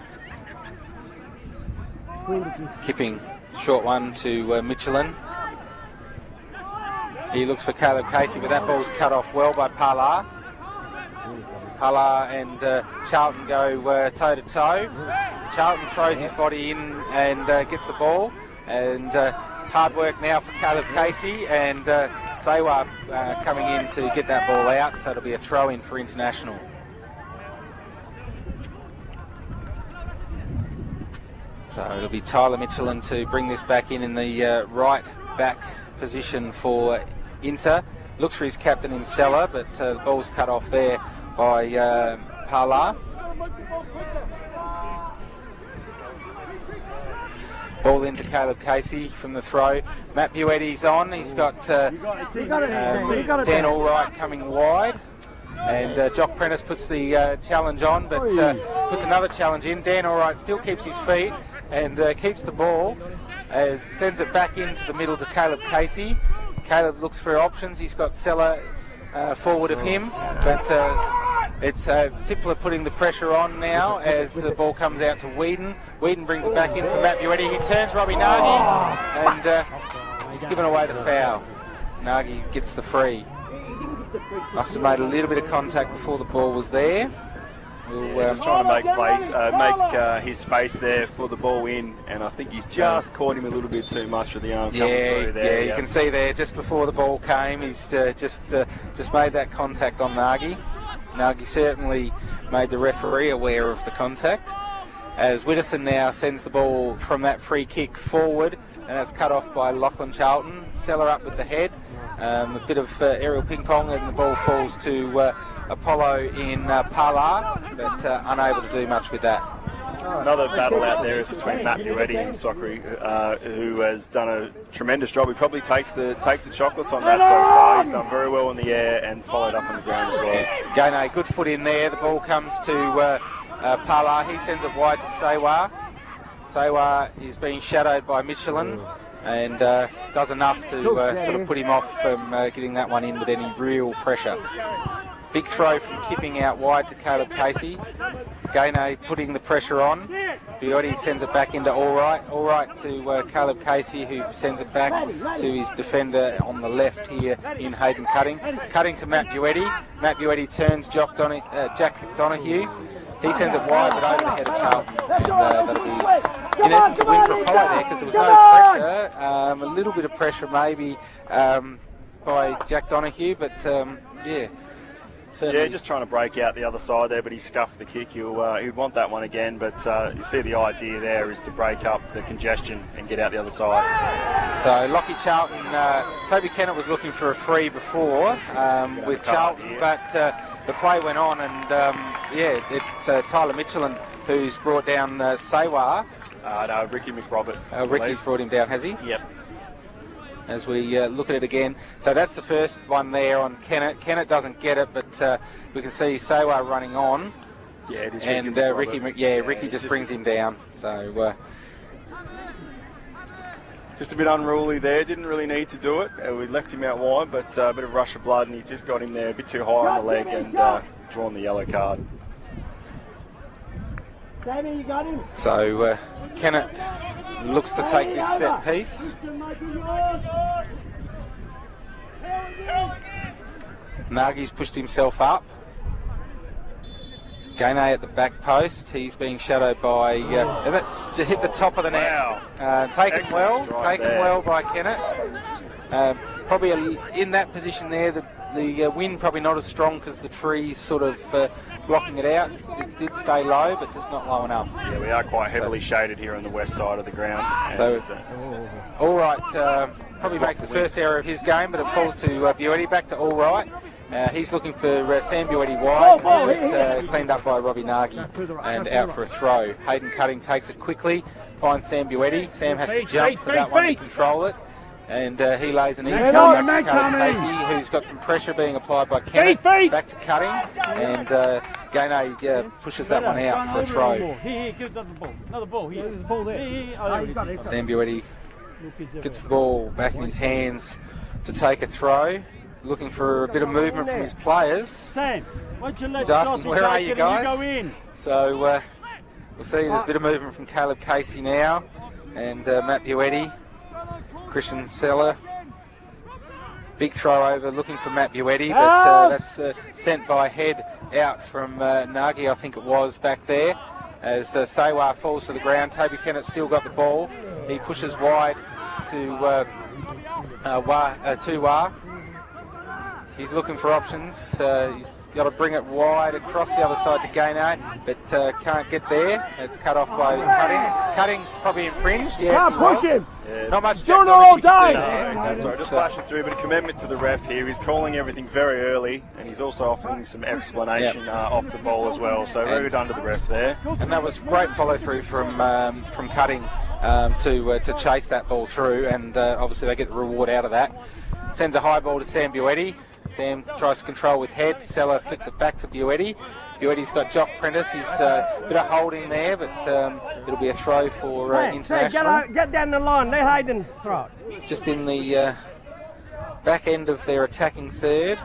Kipping, short one to Michelin. He looks for Caleb Casey, but that ball's cut off well by Pala. Pala and Charlton go toe-to-toe. Charlton throws his body in and gets the ball. And hard work now for Caleb Casey, and Sewa coming in to get that ball out, so it'll be a throw-in for international. So it'll be Tyler Michelin to bring this back in the right back position for Inter. Looks for his captain in Sella, but the ball's cut off there by Pala. Ball into Caleb Casey from the throw. Matt Buetti's on. He's got Dan Allwright coming wide. And Jock Prentice puts the challenge on, but puts another challenge in. Dan Allwright still keeps his feet and keeps the ball. Sends it back into the middle to Caleb Casey. Caleb looks for options. He's got Sella forward of him, but it's Sippler putting the pressure on now as the ball comes out to Whedon. Whedon brings it back in for Matt Buetti. He turns Robbie Nagy, and he's given away the foul. Nagy gets the free. Must have made a little bit of contact before the ball was there. Just trying to make his space there for the ball in, and I think he's just caught him a little bit too much with the arm coming through there. Yeah, you can see there just before the ball came, he's just made that contact on Nagy. Nagy certainly made the referee aware of the contact. As Widdowson now sends the ball from that free kick forward and that's cut off by Lachlan Charlton. Seller up with the head. A bit of aerial ping pong, and the ball falls to Apollo in Parlar, but unable to do much with that. Another battle out there is between Matt Buetti and Sockery, who has done a tremendous job. He probably takes the chocolates on that so far. He's done very well in the air and followed up on the ground as well. Gane, good foot in there. The ball comes to Parlar. He sends it wide to Sewa. Sewa is being shadowed by Michelin and does enough to sort of put him off from getting that one in with any real pressure. Big throw from Kipping out wide to Caleb Casey. Gane putting the pressure on. Buetti sends it back into Allright. Allright to Caleb Casey, who sends it back to his defender on the left here in Hayden Cutting. Cutting to Matt Buetti. Matt Buetti turns Jack Donahue. He sends it wide, but over the head of Charlton. And that'll be, in essence, a win for Apollo there, because there was no pressure. A little bit of pressure maybe by Jack Donahue, but yeah. Certainly. Yeah, just trying to break out the other side there, but he scuffed the kick. He'd want that one again, but you see the idea there is to break up the congestion and get out the other side. So Lockie Charlton, Toby Kennett was looking for a free before with Charlton, but the play went on, and yeah, it's Tyler Michelin who's brought down Sewa. No, Ricky McRobert. Ricky's brought him down, has he? Yep. As we look at it again. So that's the first one there on Kennett. Kennett doesn't get it, but we can see Sewa running on. Yeah, it is. And Ricky just brings him down. So just a bit unruly there. Didn't really need to do it. We left him out wide, but a bit of rush of blood, and he's just got him there a bit too high on the leg and drawn the yellow card. So Kennett looks to take this set piece. Nagi's pushed himself up. Gane at the back post. He's being shadowed by... and that's hit the top of the net. Taken well by Kennett. Probably in that position there, the wind probably not as strong because the trees sort of blocking it out. It did stay low, but just not low enough. Yeah, we are quite heavily shaded here on the west side of the ground. So it's Allright probably makes the first error of his game, but it falls to Buetti. Back to Allright. He's looking for Sam Buetti wide, but cleaned up by Robbie Nagy and out for a throw. Hayden Cutting takes it quickly, finds Sam Buetti. Sam has to jump for that one to control it. And he lays an easy ball back to Caleb Casey, who's got some pressure being applied by Kennett. Back to Cutting, and Gane pushes that one out for a throw. Another ball. There's the ball there. Sam Buetti gets the ball back in his hands to take a throw, looking for a bit of movement from his players. He's asking, where are you guys? So we'll see there's a bit of movement from Caleb Casey now, and Matt Buetti. Christian Seller, big throw over, looking for Matt Buetti, but that's sent by head out from Nagy, I think it was, back there, as Sewa falls to the ground. Toby Kennett still got the ball. He pushes wide to Wah. He's looking for options. He's got to bring it wide across the other side to Gane, but can't get there. It's cut off by Cutting. Cutting's probably infringed. Yes, he was. Yeah. Not much. Doing it all day. That's right. Just flashing through, but a commitment to the ref here. He's calling everything very early, and he's also offering some explanation off the ball as well. So very good under the ref there. And that was great follow through from Cutting to chase that ball through, and obviously they get the reward out of that. Sends a high ball to Sam Buetti. Sam tries to control with head. Seller flicks it back to Buetti. Buetti's got Jock Prentice. He's a bit of holding there, but it'll be a throw for international. Get down the line. Let Hayden throw it. Just in the back end of their attacking third.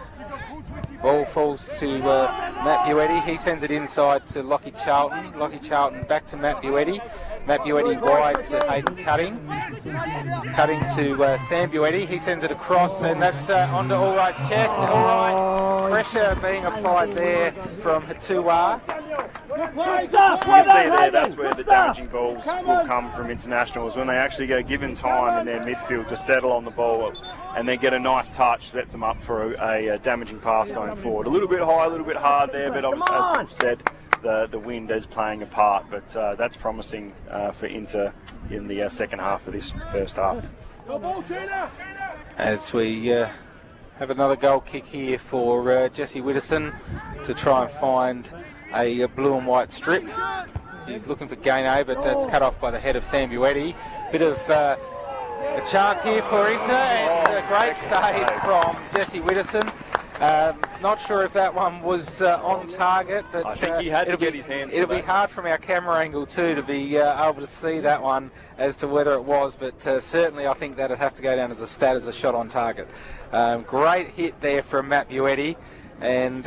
Ball falls to Matt Buetti. He sends it inside to Lockie Charlton. Lockie Charlton back to Matt Buetti. Matt Buetti wide to Hayden Cutting. Cutting to Sam Buetti. He sends it across, and that's onto Allright's chest. Allright, pressure being applied there from Hatua. You can see there, that's where the damaging balls will come from internationals, when they actually get given time in their midfield to settle on the ball and then get a nice touch, sets them up for a damaging pass going forward. A little bit high, a little bit hard there, but as I've said, the wind is playing a part, but that's promising for Inter in the second half of this first half. As we have another goal kick here for Jesse Widdowson to try and find a blue and white strip. He's looking for Gambier, but that's cut off by the head of Sam Buetti. Bit of a chance here for Inter, and a great save from Jesse Widdowson. Not sure if that one was on target, but I think he had to get his hands. It'll be hard from our camera angle too to be able to see that one as to whether it was, but certainly I think that'd have to go down as a stat as a shot on target. Great hit there from Matt Buetti, and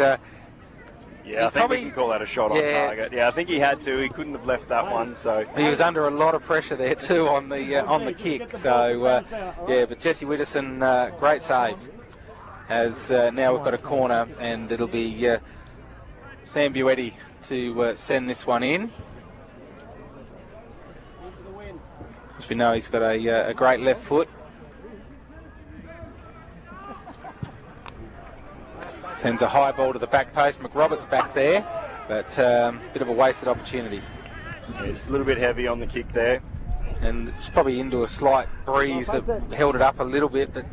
yeah, I think we can call that a shot on target. Yeah, I think he had to. He couldn't have left that one. So he was under a lot of pressure there too on the kick. So yeah, but Jesse Widdowson, great save. As now we've got a corner, and it'll be Sam Buetti to send this one in. As we know, he's got a great left foot. Sends a high ball to the back post. McRoberts back there, but bit of a wasted opportunity. Yeah, just a little bit heavy on the kick there. And it's probably into a slight breeze that held it up a little bit, but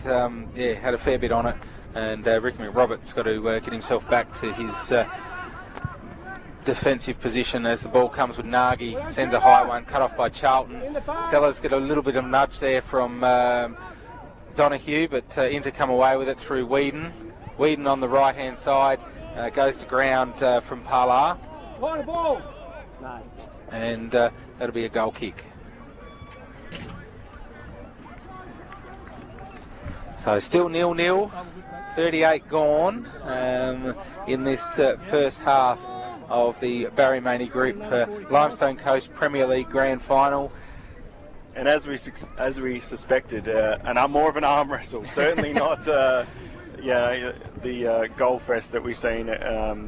yeah, had a fair bit on it. And Rick McRoberts got to get himself back to his defensive position as the ball comes with Nagy. Sends a high one, cut off by Charlton. Sellers get a little bit of nudge there from Donahue, but Inter come away with it through Whedon. Whedon on the right-hand side goes to ground from Parlar. And that'll be a goal kick. So still 0-0, 38 gone in this first half of the Barry Maney Group Limestone Coast Premier League Grand Final. And as we suspected, more of an arm wrestle. Certainly not the goal fest that we've seen a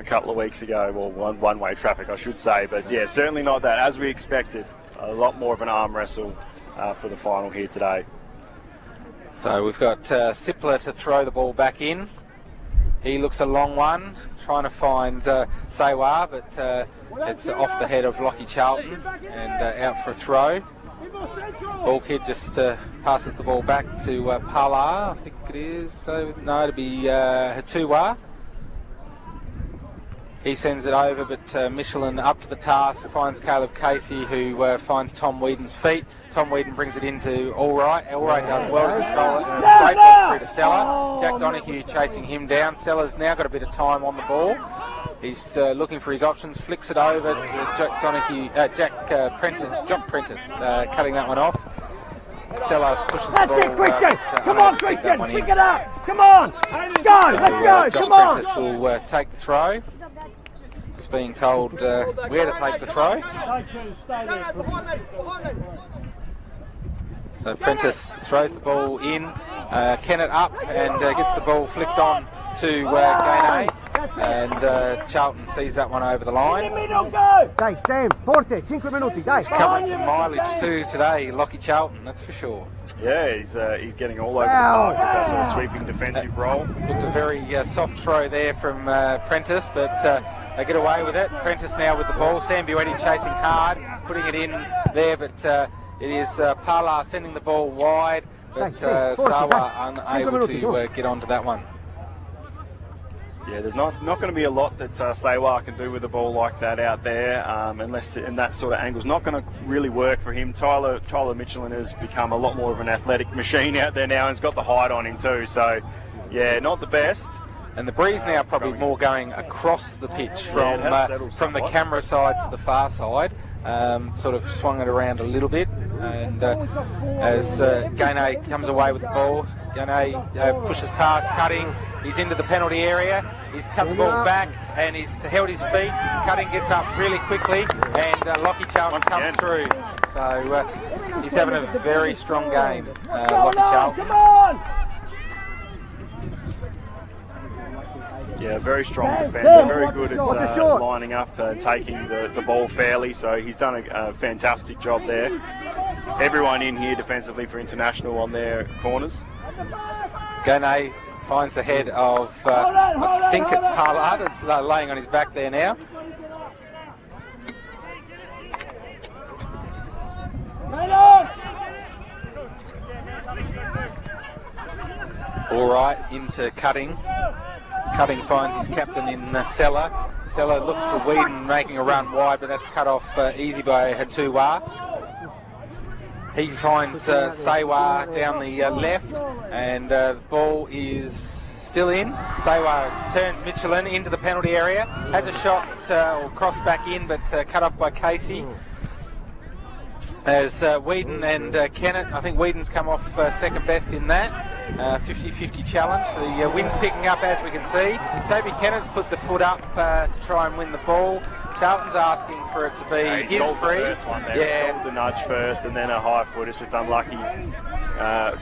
couple of weeks ago. Well, one-way traffic, I should say. But yeah, certainly not that. As we expected, a lot more of an arm wrestle for the final here today. So we've got Sipler to throw the ball back in. He looks a long one, trying to find Sewa, but it's off the head of Lockie Charlton and out for a throw. Ball kid just passes the ball back to Parlar, I think it is. So no, it'll be Hatua. He sends it over, but Michelin up to the task, finds Caleb Casey, who finds Tom Whedon's feet. Tom Whedon brings it into Allright. Allright does well to control it, and a great ball through to Seller. Jack Donahue chasing him down. Seller's now got a bit of time on the ball. He's looking for his options, flicks it over. Jock Prentice, cutting that one off. Seller pushes the ball. That's it, Christian! Come on, Christian! Pick it up! Come on! Let's go! Let's go! Come on! Jock Prentice will take the throw. Just being told where to take the throw. So Prentice throws the ball in, Kennett up, and gets the ball flicked on to Gambier, and Charlton sees that one over the line. Dai, Sam, forte, 5 minuti, dai. He's covered some mileage too today, Lockie Charlton, that's for sure. Yeah, he's getting all over the park with that sort of sweeping defensive role. Looked a very soft throw there from Prentice, but they get away with it. Prentice now with the ball, Sam Buetti chasing hard, putting it in there, but it is Parlar sending the ball wide, but Sawa unable to get onto that one. Yeah, there's not going to be a lot that Sewa can do with a ball like that out there, unless in that sort of angle is not going to really work for him. Tyler Michelin has become a lot more of an athletic machine out there now, and he's got the height on him too. So, yeah, not the best. And the breeze now probably more going across the pitch from the camera side to the far side. Sort of swung it around a little bit, and as Gambier comes away with the ball, Gambier pushes past, cutting. He's into the penalty area. He's cut the ball back, and he's held his feet. Cutting gets up really quickly, and Lockie Charlton comes through. So he's having a very strong game, Lockie Charlton. Come on! Yeah, very strong defender, very good at lining up, taking the ball fairly, so he's done a fantastic job there. Everyone in here defensively for International on their corners. Gambier finds the head of, I think it's Parlar that's laying on his back there now. All right, into Cutting. Cutting finds his captain in Seller. Seller looks for Whedon making a run wide, but that's cut off easy by Hatuwa. He finds Sewa down the left, and the ball is still in. Sewa turns Michelin into the penalty area, has a shot or cross back in, but cut off by Casey. As Whedon and Kennett, I think Whedon's come off second best in that. 50-50 challenge. The wind's picking up, as we can see. Toby Kennett's put the foot up to try and win the ball. Charlton's asking for it to be his free. The first one there. Yeah. He called the nudge first and then a high foot. It's just unlucky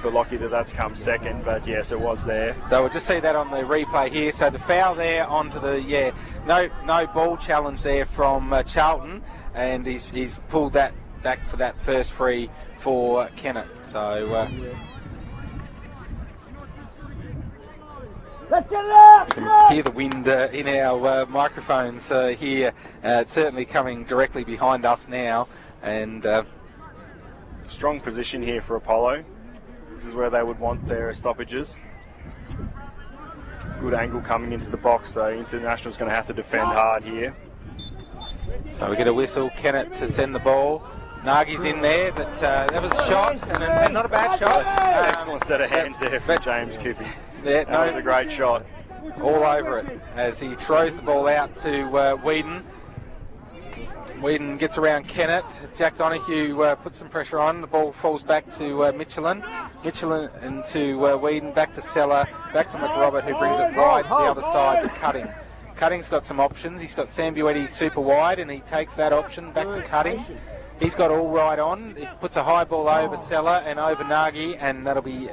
for Lockie that's come second, but yes, it was there. So we'll just see that on the replay here. So the foul there onto the, no ball challenge there from Charlton, and he's pulled that back for that first free for Kennett. So let's get it out! you can hear the wind in our microphones here. It's certainly coming directly behind us now, and strong position here for Apollo. This is where they would want their stoppages. Good angle coming into the box, so International's going to have to defend hard here. So we get a whistle. Kennett to send the ball. Nagi's in there, but that was a shot, and not a bad shot. Excellent set of hands there from James Kippy. Yeah, that was a great shot. All over it as he throws the ball out to Whedon. Whedon gets around Kennett. Jack Donoghue puts some pressure on. The ball falls back to Michelin. Michelin into Whedon, back to Seller, back to McRobert, who brings it wide to the other side to Cutting. Cutting's got some options. He's got Sam Buetti super wide, and he takes that option back to Cutting. He's got all right on. He puts a high ball over Seller and over Nagy, and that'll be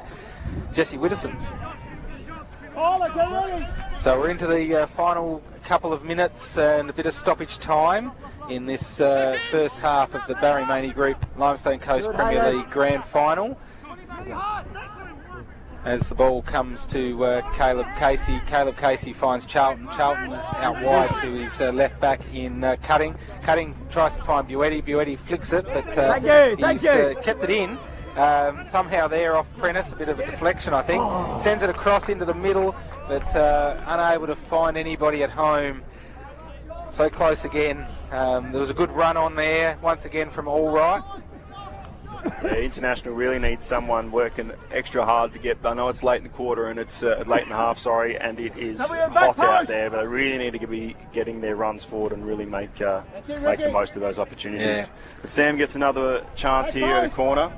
Jesse Witterson's. So we're into the final couple of minutes and a bit of stoppage time in this first half of the Barry Maney Group Limestone Coast Premier League Grand Final. As the ball comes to Caleb Casey. Caleb Casey finds Charlton. Charlton out wide to his left back in Cutting. Cutting tries to find Buetti. Buetti flicks it, but he's kept it in. Somehow there off Prentice, a bit of a deflection, I think. Sends it across into the middle, but unable to find anybody at home. So close again. There was a good run on there, once again from Allwright. Yeah, International really needs someone working extra hard to get. I know it's late in the quarter and it's late in the half, and it is hot out there, but they really need to be getting their runs forward and really make the most of those opportunities. Yeah. But Sam gets another chance here at the corner.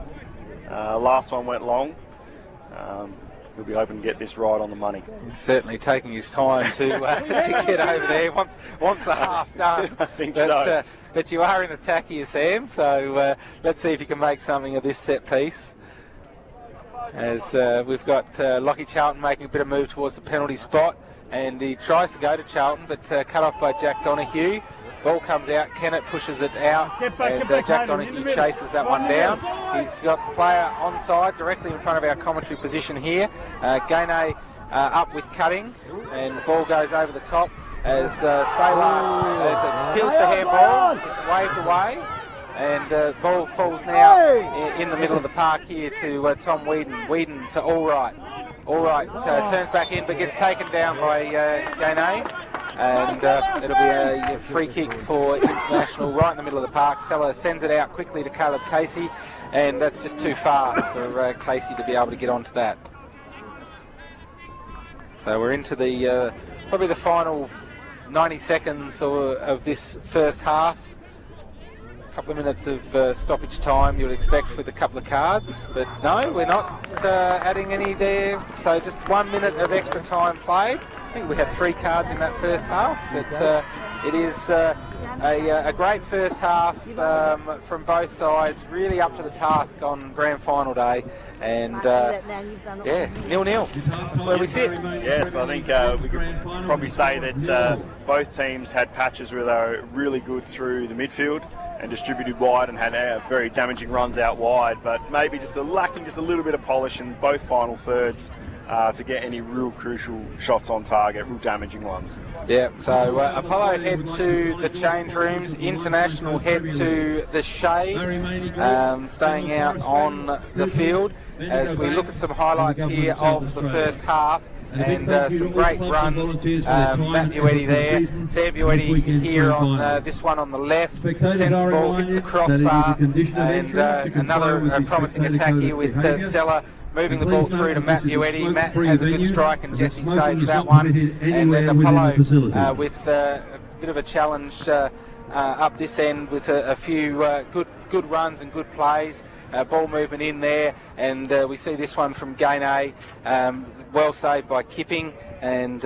Last one went long. He'll be hoping to get this right on the money. He's certainly taking his time to get over there. Wants the half done. I think so. But you are in attack here, Sam, so let's see if you can make something of this set piece. As we've got Lockie Charlton making a bit of move towards the penalty spot, and he tries to go to Charlton, but cut off by Jack Donoghue. Ball comes out, Kennett pushes it out, and Jack Donoghue chases that one down. He's got the player onside directly in front of our commentary position here. Gainey up with Cutting, and the ball goes over the top as Sewa appeals for handball, just waved away, and the ball falls now in the middle of the park here to Tom Whedon. Whedon to Allwright. Allwright turns back in but gets taken down by Gainey, and it'll be a free kick for International right in the middle of the park. Seller sends it out quickly to Caleb Casey, and that's just too far for Casey to be able to get onto that. So we're into the probably the final 90 seconds of this first half. A couple of minutes of stoppage time you'd expect with a couple of cards, but no, we're not adding any there, so just 1 minute of extra time played. I think we had 3 cards in that first half, but it is a great first half from both sides, really up to the task on grand final day, and 0-0. That's where we sit. Yes, I think we could probably say that both teams had patches where they were really good through the midfield and distributed wide and had very damaging runs out wide, but maybe just lacking just a little bit of polish in both final thirds. to get any real crucial shots on target, real damaging ones. Yeah, so Apollo head to the change rooms, International head to the shade, staying out on the field as we look at some highlights here of the first half. And some great runs. Matt Buetti there, Sam Buetti here on this one on the left, sends the ball, hits the crossbar, and another promising attack here with Sella moving the ball through to Matt Buetti. Matt has a good strike and Jesse saves that one. And then Apollo with a bit of a challenge up this end with a few good runs and good plays. Ball movement in there, and we see this one from Gambier, well saved by Kipping, and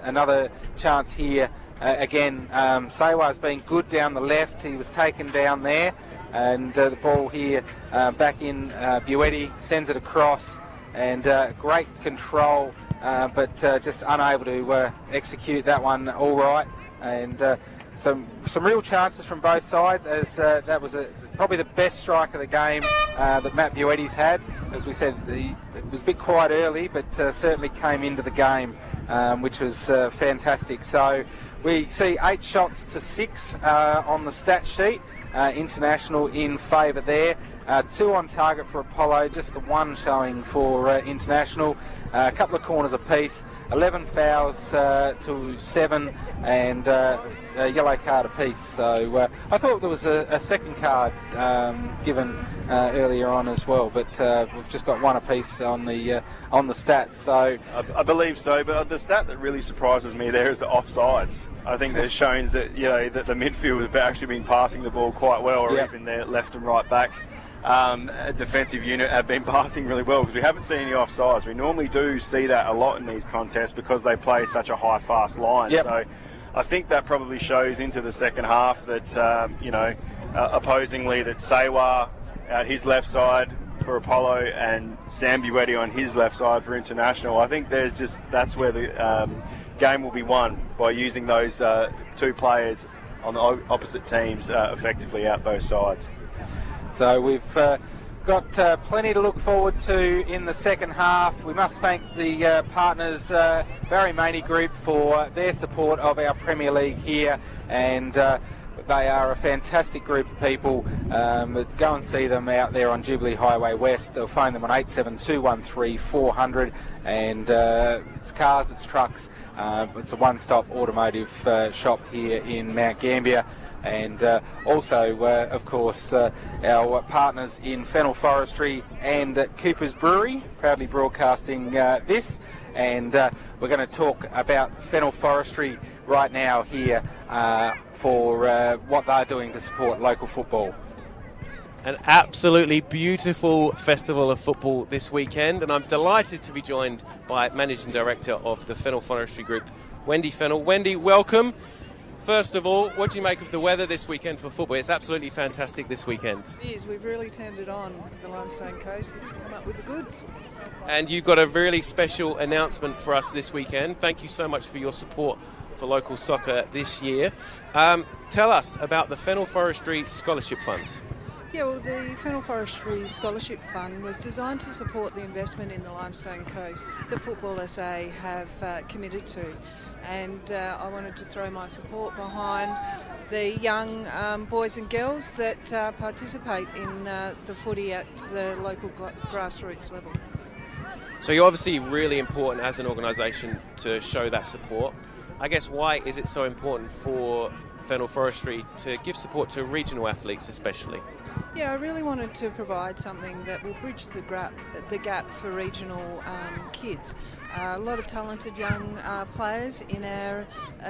another chance here. Again, Sewa's been good down the left. He was taken down there, and the ball here back in. Buetti sends it across, and great control, but just unable to execute that one all right. And some real chances from both sides, as that was probably the best strike of the game that Matt Buetti's had. As we said, it was a bit quiet early, but certainly came into the game, which was fantastic. So we see 8 shots to 6 on the stat sheet. International in favour there. 2 on target for Apollo, just the 1 showing for International. A couple of corners apiece, 11 fouls to 7, and a yellow card apiece. So I thought there was a second card given earlier on as well, but we've just got 1 apiece on the stats. So I believe so, but the stat that really surprises me there is the offsides. I think that shows that that the midfield have actually been passing the ball quite well, or even their left and right backs. A defensive unit have been passing really well, because we haven't seen any offsides. We normally do see that a lot in these contests because they play such a high, fast line. So I think that probably shows into the second half that, opposingly, that Sewa at his left side for Apollo and Sam Buetti on his left side for International. I think that's where the game will be won, by using those 2 players on the opposite teams effectively out both sides. So we've got plenty to look forward to in the second half. We must thank the partners, Barry Maney Group, for their support of our Premier League here, and they are a fantastic group of people. Go and see them out there on Jubilee Highway West, or phone them on 87213 400, and it's cars, it's trucks. It's a one-stop automotive shop here in Mount Gambier. And also, of course, our partners in Fennel Forestry and Cooper's Brewery, proudly broadcasting this. And we're going to talk about Fennel Forestry right now here for what they're doing to support local football. An absolutely beautiful festival of football this weekend, and I'm delighted to be joined by Managing Director of the Fennel Forestry Group, Wendy Fennel. Wendy, welcome. First of all, what do you make of the weather this weekend for football? It's absolutely fantastic this weekend. It is. We've really turned it on. The Limestone Coast has come up with the goods. And you've got a really special announcement for us this weekend. Thank you so much for your support for local soccer this year. Tell us about the Fennel Forestry Scholarship Fund. Yeah, well, the Fennel Forestry Scholarship Fund was designed to support the investment in the Limestone Coast that Football SA have committed to. And I wanted to throw my support behind the young boys and girls that participate in the footy at the local grassroots level. So you're obviously really important as an organisation to show that support. I guess, why is it so important for Fennel Forestry to give support to regional athletes especially? Yeah, I really wanted to provide something that will bridge the gap for regional kids. A lot of talented young players in our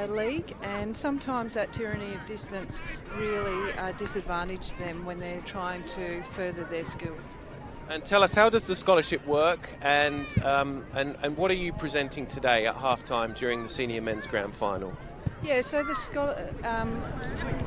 league, and sometimes that tyranny of distance really disadvantages them when they're trying to further their skills. And tell us, how does the scholarship work, and what are you presenting today at half-time during the Senior Men's Grand Final? Yeah, so the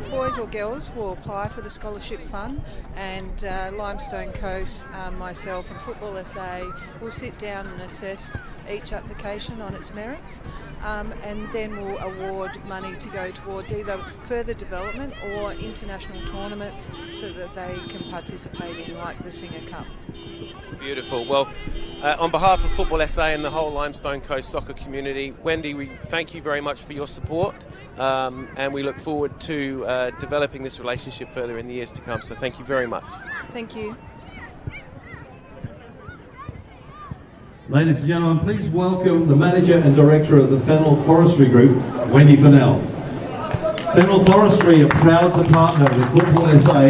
boys or girls will apply for the scholarship fund, and Limestone Coast, myself and Football SA will sit down and assess each application on its merits, and then we'll award money to go towards either further development or international tournaments so that they can participate in, like the Singer Cup. Beautiful. Well, on behalf of Football SA and the whole Limestone Coast soccer community, Wendy, we thank you very much for your support, and we look forward to developing this relationship further in the years to come. So thank you very much. Thank you. Ladies and gentlemen, please welcome the Manager and Director of the Fennell Forestry Group, Wendy Fennell. Fennell Forestry are proud to partner with Football SA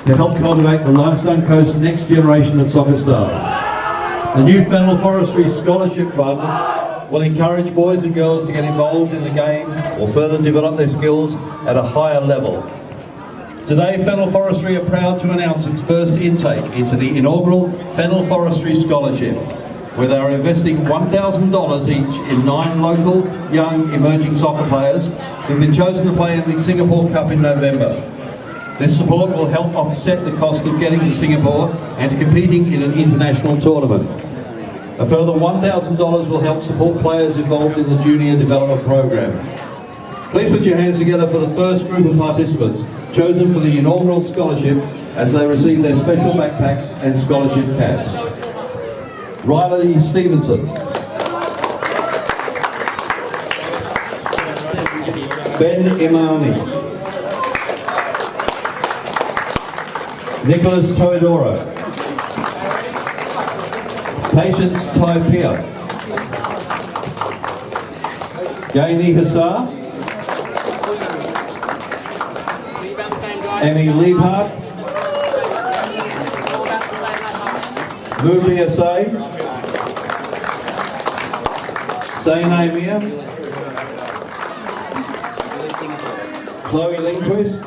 to help cultivate the Limestone Coast's next generation of soccer stars. The new Fennell Forestry Scholarship Fund will encourage boys and girls to get involved in the game or further develop their skills at a higher level. Today, Fennell Forestry are proud to announce its first intake into the inaugural Fennell Forestry Scholarship, where they are investing $1,000 each in 9 local, young, emerging soccer players who've been chosen to play in the Singapore Cup in November. This support will help offset the cost of getting to Singapore and competing in an international tournament. A further $1,000 will help support players involved in the Junior Development Program. Please put your hands together for the first group of participants chosen for the inaugural scholarship as they receive their special backpacks and scholarship caps. Riley Stevenson, Ben Imani, Nicholas Toedoro, Patience Taipia, Gaini Hassar, Emmy Liebhardt, Mubli Asay, Zainay Mia, Chloe Lindquist,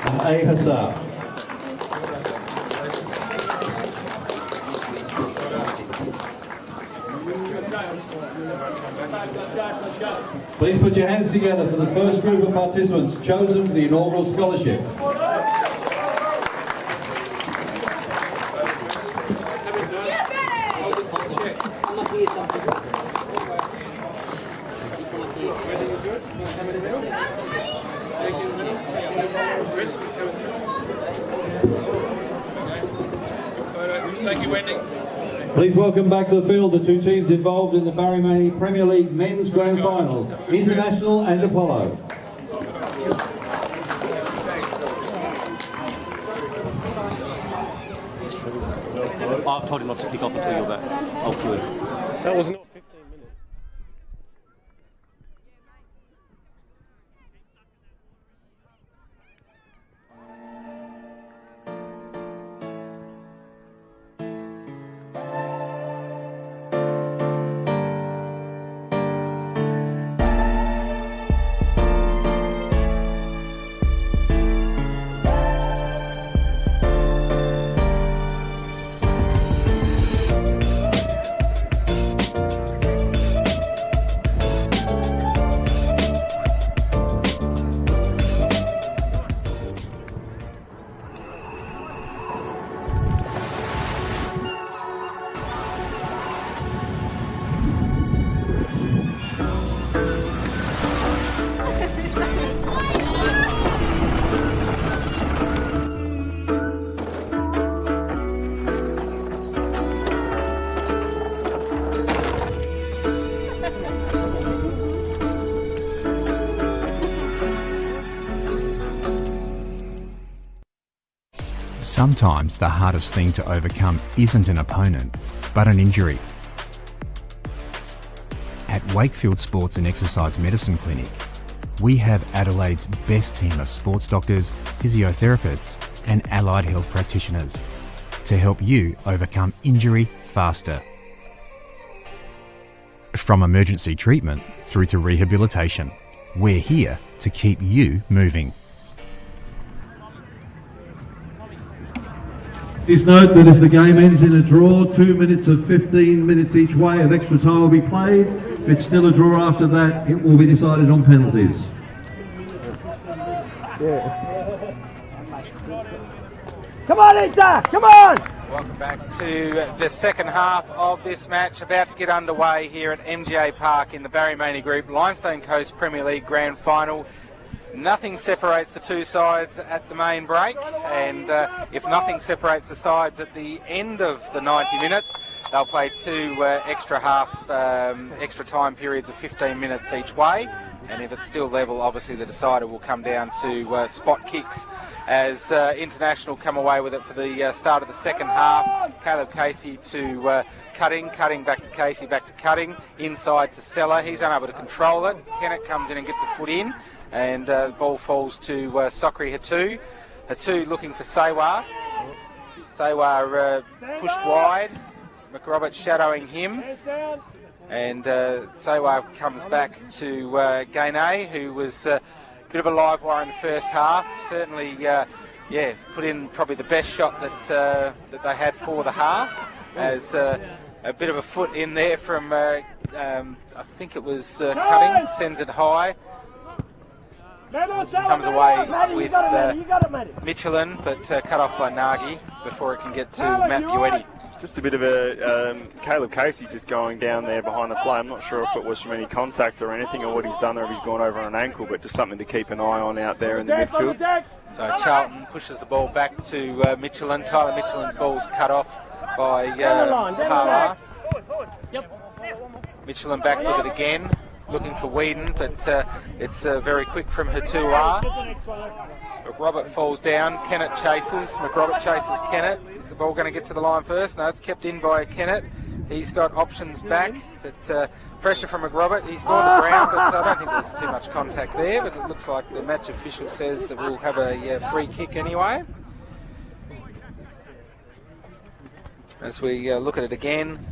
and A. Hassar. Please put your hands together for the first group of participants chosen for the inaugural scholarship. Thank you, Wendy. Please welcome back to the field the 2 teams involved in the Maney Premier League Men's Grand Final, International and Apollo. I told him not to kick off until you're back. I'll do it. That was not 15 minutes. Sometimes the hardest thing to overcome isn't an opponent, but an injury. At Wakefield Sports and Exercise Medicine Clinic, we have Adelaide's best team of sports doctors, physiotherapists and allied health practitioners to help you overcome injury faster. From emergency treatment through to rehabilitation, we're here to keep you moving. Please note that if the game ends in a draw, 2 minutes of 15 minutes each way of extra time will be played, If it's still a draw after that, it will be decided on penalties. Come on, Inter! Come on! Welcome back to the second half of this match, about to get underway here at MGA Park in the Barry Maney Group Limestone Coast Premier League Grand Final. Nothing separates the two sides at the main break, and if nothing separates the sides at the end of the 90 minutes, they'll play two extra time periods of 15 minutes each way. And if it's still level, obviously the decider will come down to spot kicks as International come away with it for the start of the second half. Caleb Casey to Cutting back to Casey, back to Cutting, inside to Seller. He's unable to control it. Kennett comes in and gets a foot in, and the ball falls to Sokri Hatu. Hatu looking for Sewar. Sewar pushed wide. McRobert shadowing him. And Sewar comes back to Gainey, who was a bit of a live wire in the first half. Certainly, put in probably the best shot that they had for the half. As a bit of a foot in there from, I think it was Cutting, sends it high. Comes away with Michelin, but cut off by Nagy before it can get to Matt Buetti. Just a bit of a Caleb Casey just going down there behind the play. I'm not sure if it was from any contact or anything, or what he's done there, if he's gone over on an ankle, but just something to keep an eye on out there in the midfield. So Charlton pushes the ball back to Michelin. Tyler Michelin's ball's cut off by Parlar. Michelin back with it again, looking for Whedon, but it's very quick from Hatua. McRobert falls down, Kennett chases, McRobert chases Kennett. Is the ball going to get to the line first? No, it's kept in by Kennett. He's got options back, but pressure from McRobert. He's gone to ground, but I don't think there's too much contact there, but it looks like the match official says that we'll have a free kick anyway. As we look at it again,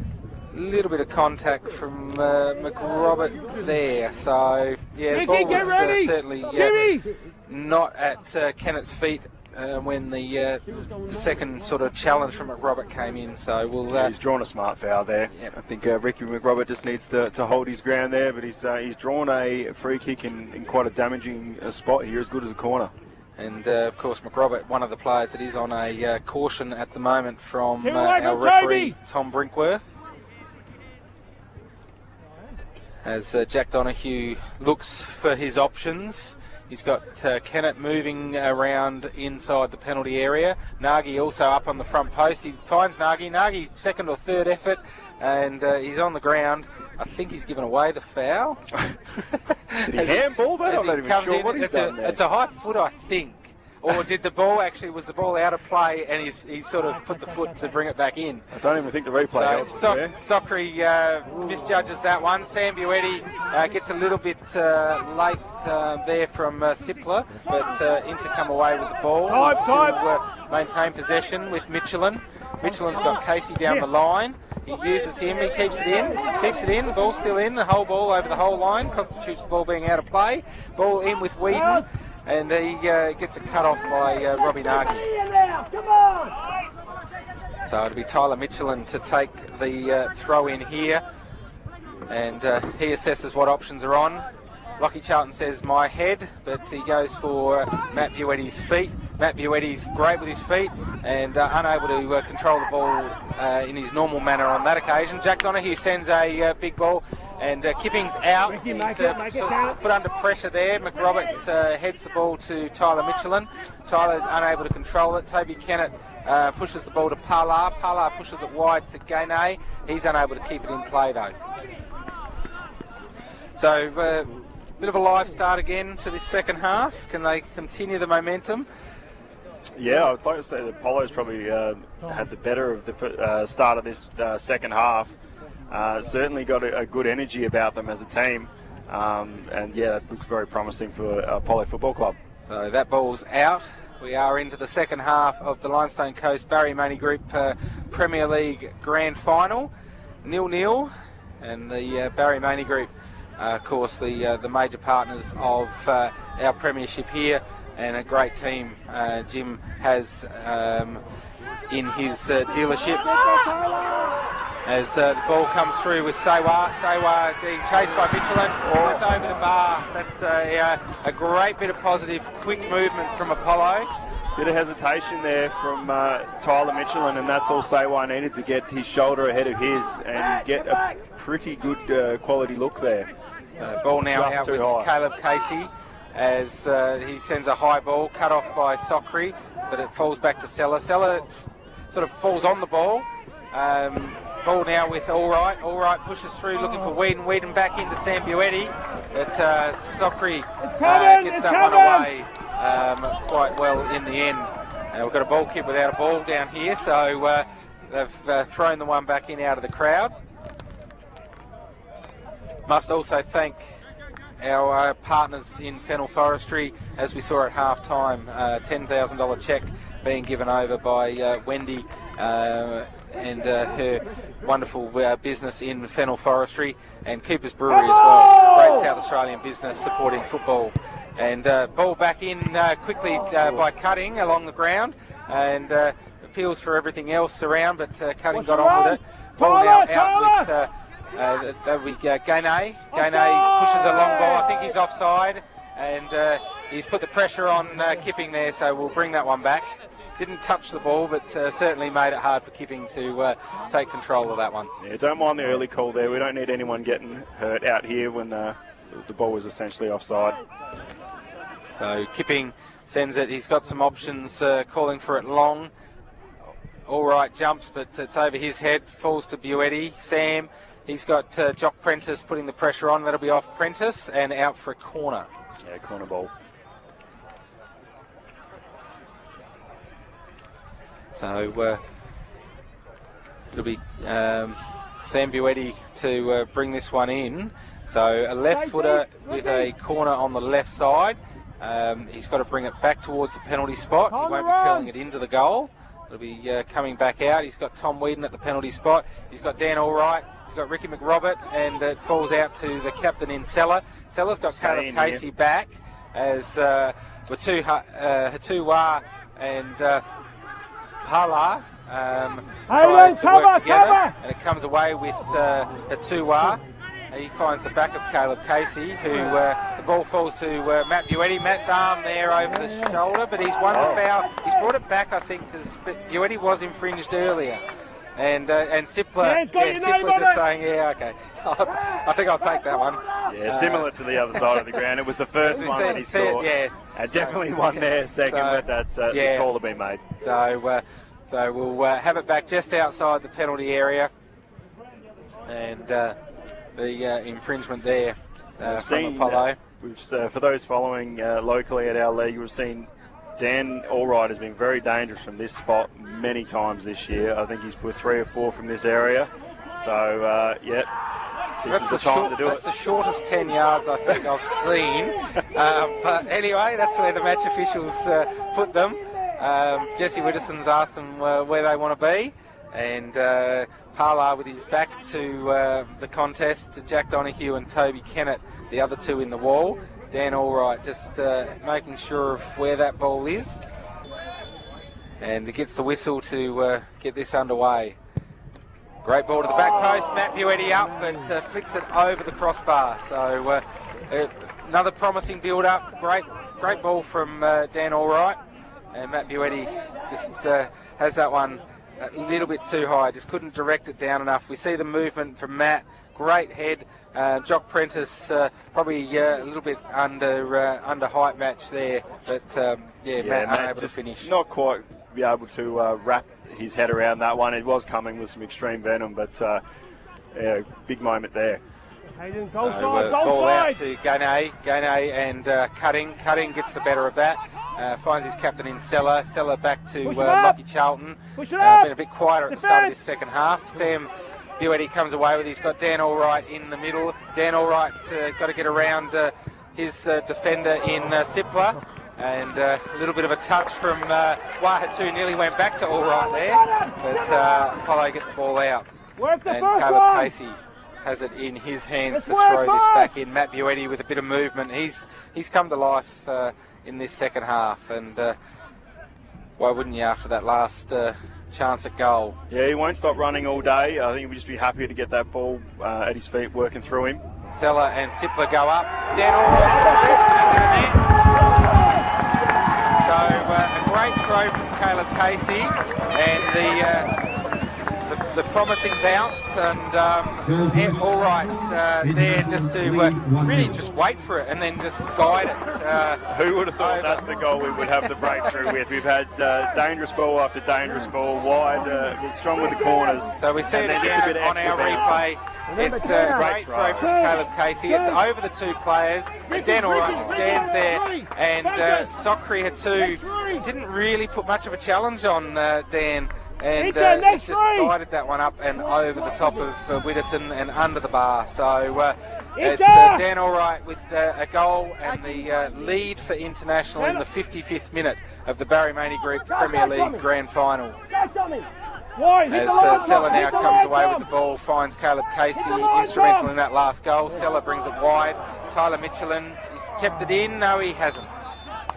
a little bit of contact from McRobert there. So, yeah, the ball was certainly not at Kennett's feet when the second sort of challenge from McRobert came in. So we'll. He's drawn a smart foul there. Yep. I think Ricky McRobert just needs to hold his ground there, but he's drawn a free kick in quite a damaging spot here, as good as a corner. And of course, McRobert, one of the players that is on a caution at the moment from our referee Tom Brinkworth. As Jack Donoghue looks for his options. He's got Kennett moving around inside the penalty area. Nagy also up on the front post. He finds Nagy. Nagy, second or third effort, and he's on the ground. I think he's given away the foul. Did he handball that? I'm not even sure what he's done there. It's a high foot, I think. Or did the ball actually, was the ball out of play and he sort of put the foot to bring it back in? I don't even think the replay helps. Sokri misjudges that one. Sam Buetti gets a little bit late there from Sipler, but Inter come away with the ball to maintain possession with Michelin. Michelin's got Casey down the line. He uses him, he keeps it in, the ball's still in, the whole ball over the whole line, constitutes the ball being out of play. Ball in with Whedon. And he gets a cut off by Robbie Nagy. So it'll be Tyler Michelin to take the throw in here. And he assesses what options are on. Lockie Charlton says my head, but he goes for Matt Buetti's feet. Matt Buetti's great with his feet and unable to control the ball in his normal manner on that occasion. Jack Donoghue sends a big ball. And Kipping's out. He's put under pressure there. McRobert heads the ball to Tyler Michelin. Tyler unable to control it. Toby Kennett pushes the ball to Parlar. Parlar pushes it wide to Gainey. He's unable to keep it in play though. So bit of a live start again to this second half. Can they continue the momentum? Yeah, I'd like to say that Apollo's probably had the better of the start of this second half. Certainly got a good energy about them as a team, and yeah, that looks very promising for Apollo Football Club. So that ball's out. We are into the second half of the Limestone Coast Barry Maney Group Premier League Grand Final, 0-0, and the Barry Maney Group, of course, the major partners of our premiership here, and a great team Jim has in his dealership. as the ball comes through with Sewa. Sewa being chased by Michelin. That's over the bar. That's a great bit of positive, quick movement from Apollo. Bit of hesitation there from Tyler Michelin, and that's all Sewa needed to get his shoulder ahead of his and get a pretty good quality look there. Ball now out with Caleb Casey as he sends a high ball, cut off by Sockery, but it falls back to Sella. Sella sort of falls on the ball. Ball now with Allright. Allright pushes through looking for Whedon. Whedon back into Sam Buetti. But Sockery gets that one away quite well in the end. We've got a ball kick without a ball down here, so they've thrown the one back in out of the crowd. Must also thank our partners in Fennel Forestry, as we saw at half-time, $10,000 cheque being given over by Wendy and her wonderful business in Fennel Forestry, and Cooper's Brewery as well. Great South Australian business supporting football. And ball back in quickly by Cutting along the ground, and appeals for everything else around, but Cutting got on with it. Ball now out with Gainey. Gainey pushes a long ball. I think he's offside, and he's put the pressure on Kipping there, so we'll bring that one back. Didn't touch the ball, but certainly made it hard for Kipping to take control of that one. Yeah, don't mind the early call there. We don't need anyone getting hurt out here when the ball was essentially offside. So Kipping sends it. He's got some options, calling for it long. Allright jumps, but it's over his head. Falls to Buetti. Sam, he's got Jock Prentice putting the pressure on. That'll be off Prentice and out for a corner. Yeah, corner ball. So it'll be Sam Buetti to bring this one in. So a left footer with a corner on the left side. He's got to bring it back towards the penalty spot. He won't be curling it into the goal. It'll be coming back out. He's got Tom Whedon at the penalty spot. He's got Dan Allright. He's got Ricky McRobert, and it falls out to the captain in Sella. Sella's got Caleb Casey back as Hatuwa and Hala try to work together, and it comes away with Hatuwa. He finds the back of Caleb Casey, who the ball falls to Matt Buetti. Matt's arm there over the shoulder, but he's won the foul. He's brought it back, I think, because Buetti was infringed earlier. And Sipler, Sipler just saying, yeah, okay. So I think I'll take that one. Yeah, similar to the other side of the ground. It was the first one that he saw. Yeah. And definitely one there second, but that's the call to be made. So we'll have it back just outside the penalty area. And the infringement there from Apollo. For those following locally at our league, we've seen Dan Allright has been very dangerous from this spot many times this year. I think he's put 3 or 4 from this area. So, this is the time to do it. That's the shortest 10 yards I think I've seen. But anyway, that's where the match officials put them. Jesse Widdowson's asked them where they want to be. And Parlar with his back to the contest, to Jack Donoghue and Toby Kennett, the other two in the wall. Dan Allright just making sure of where that ball is. And it gets the whistle to get this underway. Great ball to the back post. Matt Buetti up, but flicks it over the crossbar. So another promising build-up. Great ball from Dan Allright. And Matt Buetti just has that one a little bit too high, just couldn't direct it down enough. We see the movement from Matt, great head. Jock Prentice probably a little bit under height match there, but Matt unable to finish. Not quite be able to wrap his head around that one. It was coming with some extreme venom, but big moment there. Ball out to Gainey and Cutting. Cutting gets the better of that. Finds his captain in Sella. Sella back to Lockie Charlton. Been a bit quieter at the start of this second half. Sam Buetti comes away with it. He's got Dan Allright in the middle. Dan Allright's got to get around his defender in Sipler. And a little bit of a touch from Wahatu. Nearly went back to Allright there. But Apollo get the ball out. And Caleb Casey has it in his hands to throw this back in. Matt Buetti with a bit of movement. He's come to life in this second half, and why wouldn't you after that last chance at goal. Yeah, he won't stop running all day. I think he'll just be happy to get that ball at his feet, working through him. Seller and Sipler go up. Then so a great throw from Caleb Casey, and the promising bounce, and all right there, just to really just wait for it and then just guide it. Who would have thought that's the goal we would have the breakthrough with? We've had dangerous ball after dangerous ball, wide, strong with the corners. So we see it again on our replay. It's a great throw from Caleb Casey. It's over the two players, and Dan Allwright just stands there, and Sockrey didn't really put much of a challenge on Dan. And just guided that one up and over the top of Widdowson and under the bar. So it's Dan Allwright with a goal and the lead for International in the 55th minute of the Barry Maney Group Premier League Grand Final. As Seller now comes away with the ball, finds Caleb Casey instrumental in that last goal. Seller brings it wide. Tyler Michelin, he's kept it in. No, he hasn't.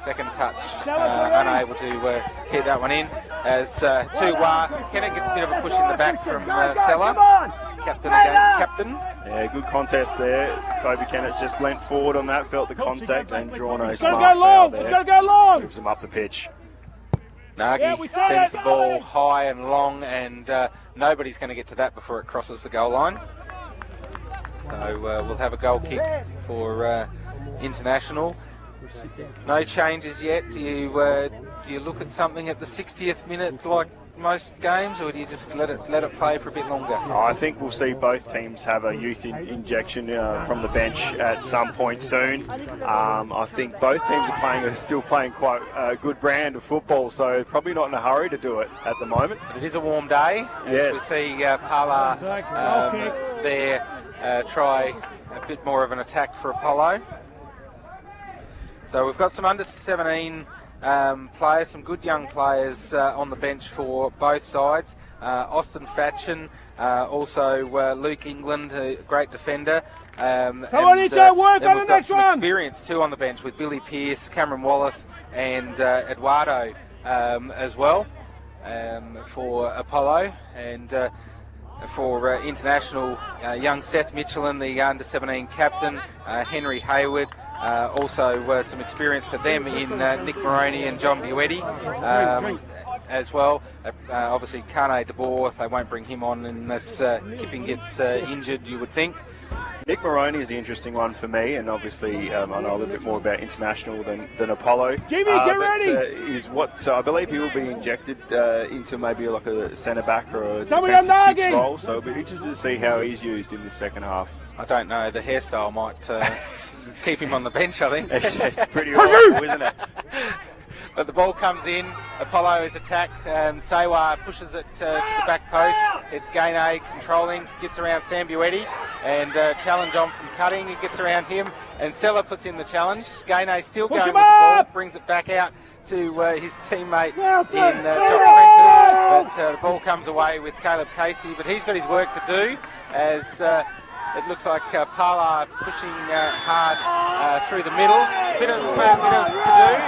Second touch, unable to keep that one in. As Kennett gets a bit of a push in the back from Seller. Captain against captain. Yeah, good contest there. Toby Kennett's just leant forward on that, felt the contact, and drawn a smart foul there. Moves him up the pitch. Nagy sends the ball high and long, and nobody's going to get to that before it crosses the goal line. So we'll have a goal kick for International. No changes yet. Do you look at something at the 60th minute like most games, or do you just let it play for a bit longer? I think we'll see both teams have a youth injection from the bench at some point soon. I think both teams are still playing quite a good brand of football, so probably not in a hurry to do it at the moment. But it is a warm day. Yes. We see Parla there try a bit more of an attack for Apollo. So we've got some under-17 players, some good young players on the bench for both sides. Austin Fatchin, also Luke England, a great defender. Come on, Icho, work on the next one! Some experience too on the bench with Billy Pearce, Cameron Wallace and Eduardo as well for Apollo. And for International, young Seth Michelin, the under-17 captain, Henry Hayward. Also some experience for them in Nick Moroney and John Buetti as well. Obviously Carne de Boer, they won't bring him on unless Kipping gets injured, you would think. Nick Moroney is the interesting one for me, and obviously I know a little bit more about International than Apollo. Jimmy, get ready! Is what I believe he will be injected into maybe like a centre back or a defensive six role. So it'll be interesting to see how he's used in this second half. I don't know. The hairstyle might keep him on the bench, I think. It's pretty horrible, isn't it? But the ball comes in. Apollo is attacked. Sewa pushes it to the back post. It's Gainey controlling, gets around Sam Buetti, and challenge on from Cutting. He gets around him, and Seller puts in the challenge. Gainey still going with the ball, brings it back out to his teammate in Jock Prentice. But the ball comes away with Caleb Casey, but he's got his work to do as it looks like Parla pushing hard through the middle. A bit of to do,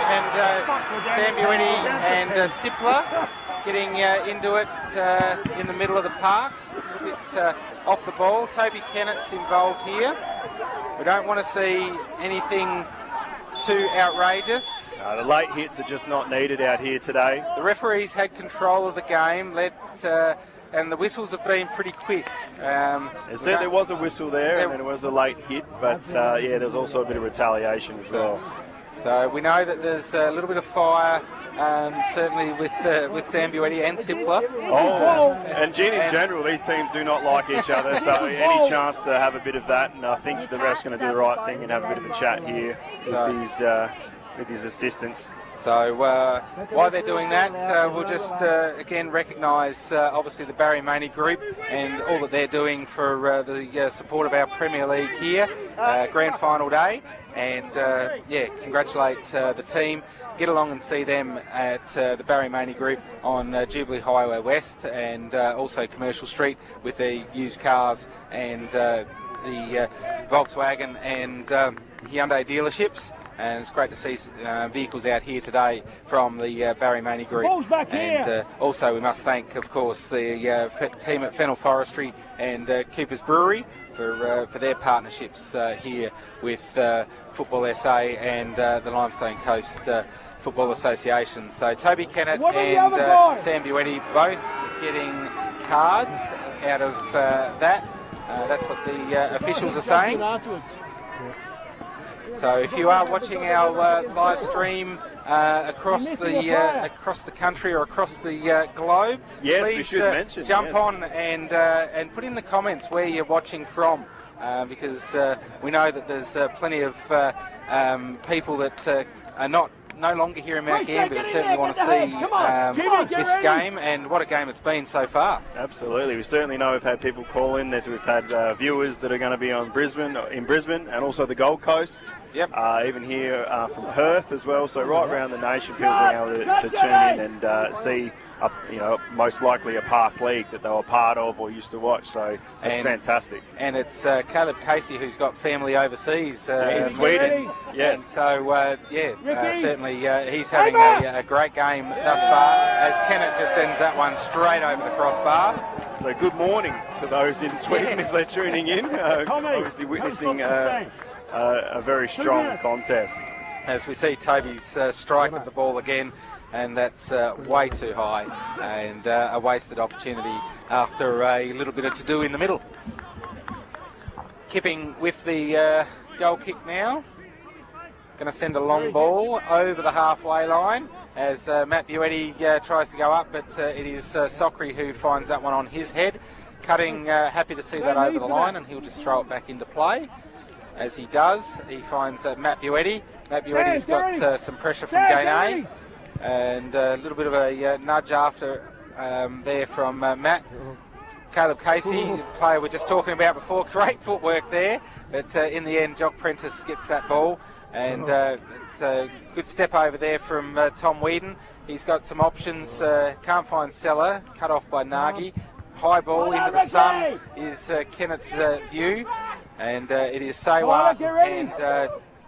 and Sam Buetti and Sipler getting into it in the middle of the park. A bit off the ball. Toby Kennett's involved here. We don't want to see anything too outrageous. The late hits are just not needed out here today. The referees had control of the game, and the whistles have been pretty quick. It said there was a whistle there, and then it was a late hit, but there's also a bit of retaliation as well. So we know that there's a little bit of fire, certainly with Sam Buetti and Sipler. And in general, these teams do not like each other, so any chance to have a bit of that, and I think the ref's going to do the right thing and have a bit of a chat here with his assistants. So while they're doing that, we'll just again recognise obviously the Barry Maney Group and all that they're doing for the support of our Premier League here, Grand Final Day, and congratulate the team. Get along and see them at the Barry Maney Group on Jubilee Highway West and also Commercial Street with their used cars and the Volkswagen and Hyundai dealerships. and it's great to see vehicles out here today from the Barry Maney Group. And also we must thank, of course, the team at Fennel Forestry and Cooper's Brewery for their partnerships here with Football SA and the Limestone Coast Football Association. So Toby Kennett and Sam Buetti both getting cards out of that. That's what the officials are saying. So if you are watching our live stream across the country or across the globe, please jump on and put in the comments where you're watching from, because we know that there's plenty of people that are no longer here in Mount Gambier certainly want to see this game, and what a game it's been so far. Absolutely. We certainly know we've had people call in, that we've had viewers that are going to be in Brisbane and also the Gold Coast. Yep. Even here from Perth as well. So right around the nation, people being able to tune in and see, most likely a past league that they were part of or used to watch. So it's fantastic. And it's Caleb Casey who's got family overseas in Sweden. Yes. So certainly he's having a great game thus far, as Kennett just sends that one straight over the crossbar. So good morning to those in Sweden as they're tuning in. Obviously witnessing a very strong contest. As we see Toby's strike at the ball again, and that's way too high, and a wasted opportunity after a little bit of to do in the middle. Kipping with the goal kick now. Going to send a long ball over the halfway line as Matt Buetti tries to go up, but it is Sockery who finds that one on his head. Cutting, happy to see that over the line, and he'll just throw it back into play. As he does, he finds Matt Buetti. Matt Buetti's got some pressure from Gainey, and a little bit of a nudge after there from Matt. Caleb Casey, the player we were just talking about before, great footwork there, but in the end Jock Prentice gets that ball, and it's a good step over there from Tom Whedon. He's got some options, can't find Seller, cut off by Nagy. High ball into the sun is Kennett's view, and it is Sewa and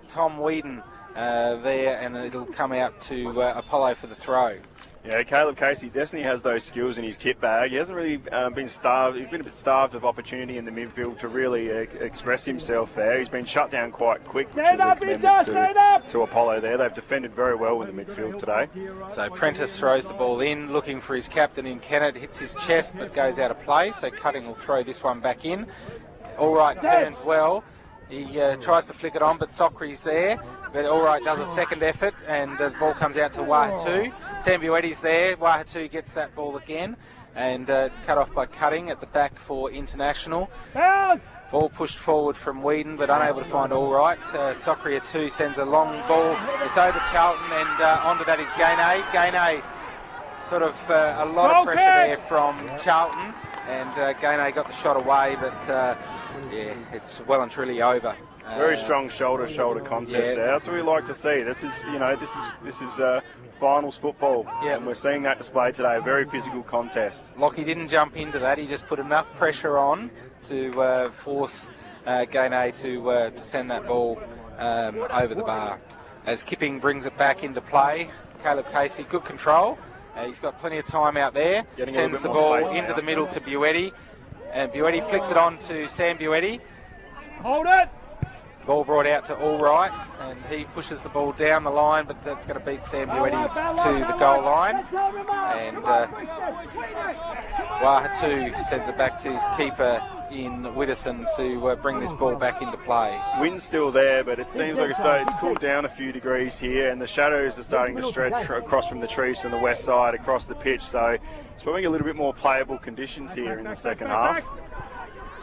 Tom Whedon there, and it'll come out to Apollo for the throw. Yeah, Caleb Casey definitely has those skills in his kit bag. He hasn't really been starved. He's been a bit starved of opportunity in the midfield to really express himself there. He's been shut down quite quick, which is a commitment to Apollo there. They've defended very well in the midfield today. So Prentice throws the ball in, looking for his captain in Kennett, hits his chest but goes out of play, so Cutting will throw this one back in. Allright turns well. He tries to flick it on, but Sockery's there. But Allright does a second effort, and the ball comes out to Wahatu. Sam Buetti's there. Wahatu gets that ball again, and it's cut off by Cutting at the back for International. Ball pushed forward from Whedon, but unable to find Allright. Sockery 2 sends a long ball. It's over Charlton, and onto that is Gainey. Gainey, sort of a lot of pressure there from Charlton, and Gainey got the shot away, but it's well and truly over. Very strong shoulder-to-shoulder contest there. That's what we like to see. This is finals football, and we're seeing that display today. A very physical contest. Lockie didn't jump into that. He just put enough pressure on to force Gainey to send that ball over the bar. As Kipping brings it back into play, Caleb Casey, good control. He's got plenty of time out there. Sends the ball into the middle to Buetti, and Buetti flicks it on to Sam Buetti. Hold it! Ball brought out to Allright, and he pushes the ball down the line, but that's going to beat Sam Buetti to the goal line. And Wahatu sends it back to his keeper in Widdowson to bring this ball back into play. Wind's still there, but it seems like it's cooled down a few degrees here, and the shadows are starting to stretch across from the trees from the west side across the pitch, so it's probably a little bit more playable conditions here in the second half.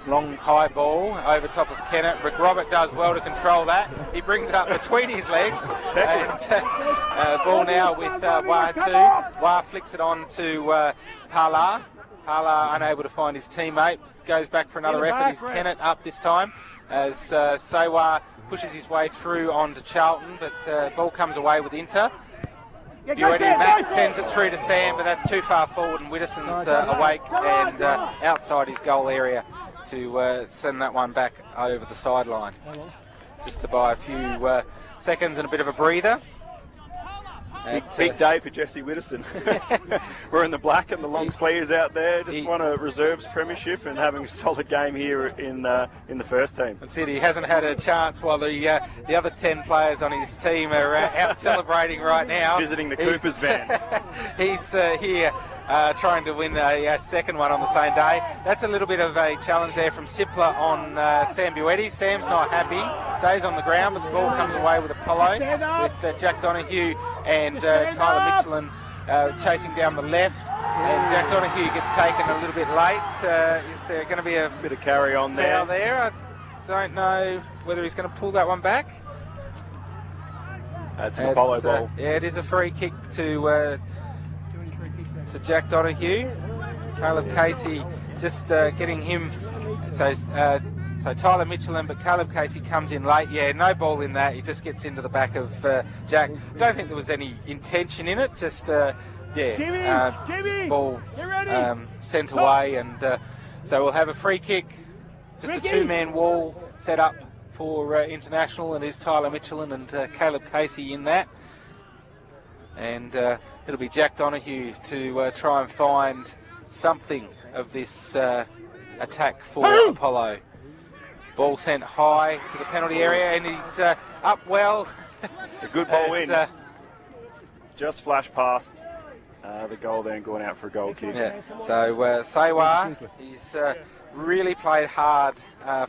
Long high ball over top of Kennett. Rick Robert does well to control that. He brings it up between his legs. And ball now with Wahatu. Wah flicks it on to Parlar. Parlar unable to find his teammate. Goes back for another effort. Is Kennett up this time as Sewa pushes his way through onto Charlton, but ball comes away with Inter. Buetti Matt sends it through to Sam, but that's too far forward, and Widdowson's awake and outside his goal area to send that one back over the sideline. just to buy a few seconds and a bit of a breather. Big day for Jesse Widdowson. We're in the black and the long sleeves out there. Just won a reserves premiership and having a solid game here in the first team. That's it. He hasn't had a chance while the other 10 players on his team are out celebrating right now. Visiting the Cooper's van. He's here trying to win a second one on the same day. That's a little bit of a challenge there from Sipler on Sam Buetti. Sam's not happy, stays on the ground, but the ball comes away with Apollo, with Jack Donahue and Tyler Michelin chasing down the left. And Jack Donahue gets taken a little bit late. Is there going to be a bit of carry on there? I don't know whether he's going to pull that one back. That's an Apollo ball. Yeah, it is a free kick to Jack Donahue. Caleb Casey just getting him. So Tyler Michelin, but Caleb Casey comes in late. Yeah, no ball in that. He just gets into the back of Jack. Don't think there was any intention in it. Just Jimmy, ball sent away, and so we'll have a free kick. Just a two-man wall set up for International, and is Tyler Michelin and Caleb Casey in that. And it'll be Jack Donahue to try and find something of this attack for Apollo. Ball sent high to the penalty area, and he's up well. It's a good ball in. Just flashed past the goal there and going out for a goal kick. Yeah. So Sewa, he's really played hard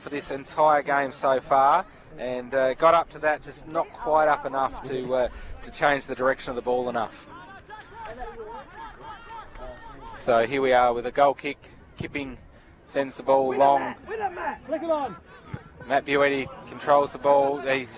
for this entire game so far, and got up to that, just not quite up enough to change the direction of the ball enough. So here we are with a goal kick. Kipping sends the ball long. Matt Buetti controls the ball. He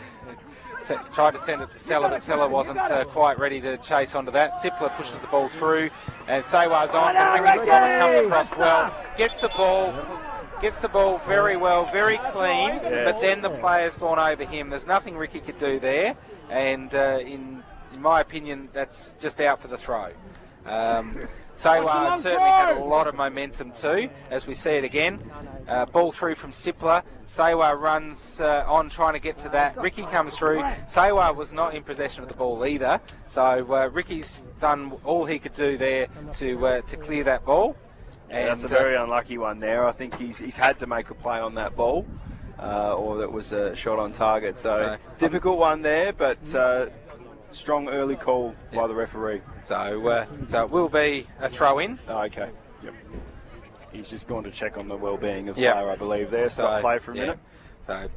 tried to send it to Seller, but Seller wasn't quite ready to chase onto that. Sipler pushes the ball through, and Sewa's on. Ricky comes across well, gets the ball very well, very clean, but then the player's gone over him. There's nothing Ricky could do there, and in my opinion, that's just out for the throw. Sewa certainly had a lot of momentum too, as we see it again. Ball through from Sipler. Sewa runs on trying to get to that. Ricky comes through. Sewa was not in possession of the ball either, so Ricky's done all he could do there to clear that ball. And that's a very unlucky one there. I think he's had to make a play on that ball, or that was a shot on target. So difficult one there, but strong early call by the referee. So it will be a throw-in. Oh, okay. Yep. He's just gone to check on the well-being of the player, I believe, there. Stop play for a minute. So,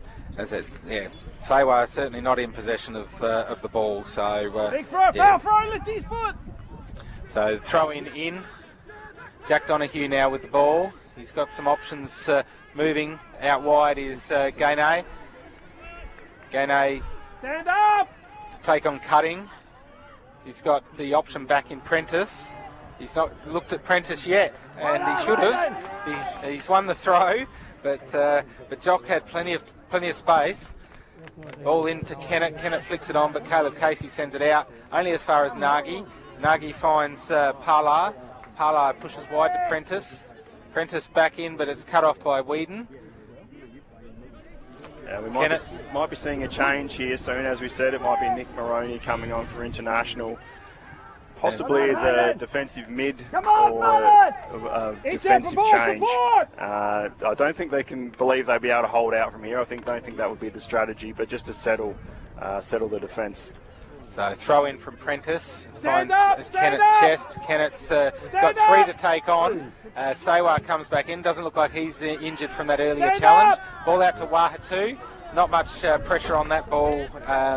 Sewa certainly not in possession of the ball. So, big throw, lift his foot. So, throw-in in. Jack Donahue now with the ball. He's got some options moving. Out wide is Gainey. Gainey. Stand up! To take on Cutting. He's got the option back in Prentice. He's not looked at Prentice yet, and he should have. He's won the throw, but Jock had plenty of space. Ball into Kennett. Kennett flicks it on, but Caleb Casey sends it out only as far as Nagy. Nagy finds Parlar. Parlar pushes wide to Prentice. Prentice back in, but it's cut off by Whedon. We might be seeing a change here soon. As we said, it might be Nick Moroney coming on for International, possibly as a defensive mid or a defensive change. I don't think they can believe they'll be able to hold out from here. I don't think that would be the strategy, but just to settle the defence. So throw in from Prentice, finds Kennett's chest. Kennett's got three to take on. Sewa comes back in, doesn't look like he's injured from that earlier challenge. Ball out to Wahatu. Not much pressure on that ball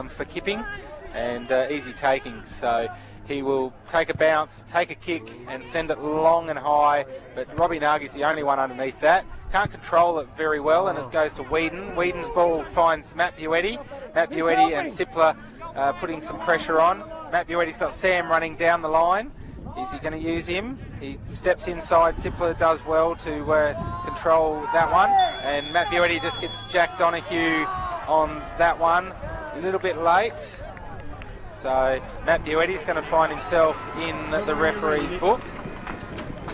for Kipping, and easy taking. So he will take a bounce, take a kick, and send it long and high. But Robbie Nagy's the only one underneath that. Can't control it very well, and it goes to Whedon. Whedon's ball finds Matt Buetti. Matt Buetti and Sipler putting some pressure on. Matt Buetti's got Sam running down the line. Is he going to use him? He steps inside. Sipler does well to control that one. And Matt Buetti just gets Jack Donahue on that one. A little bit late. So Matt Buetti's going to find himself in the referee's book.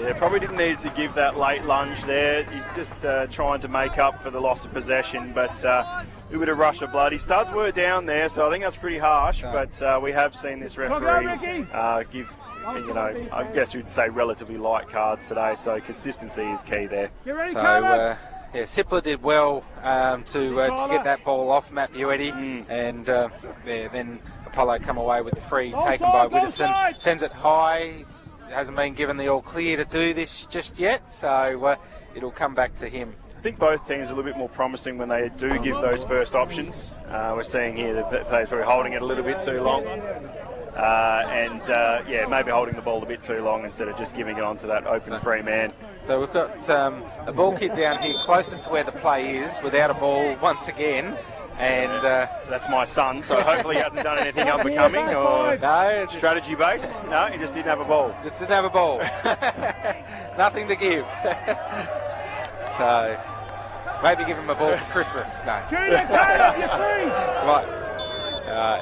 Yeah, probably didn't need to give that late lunge there. He's just trying to make up for the loss of possession. But little bit of rush of blood. His studs were down there, so I think that's pretty harsh. But we have seen this referee give, I guess you'd say relatively light cards today. So consistency is key there. So Sipler did well to get that ball off Matt Buetti, and then Apollo come away with the free taken by Widdowson. Sends it high. Hasn't been given the all clear to do this just yet, so it'll come back to him. I think both teams are a little bit more promising when they do give those first options. We're seeing here the players probably holding it a little bit too long, maybe holding the ball a bit too long instead of just giving it on to that open free man. So we've got a ball kid down here closest to where the play is, without a ball once again. And that's my son, so hopefully he hasn't done anything unbecoming or strategy based. No, he just didn't have a ball. Just didn't have a ball. Nothing to give. So maybe give him a ball for Christmas. No. Right.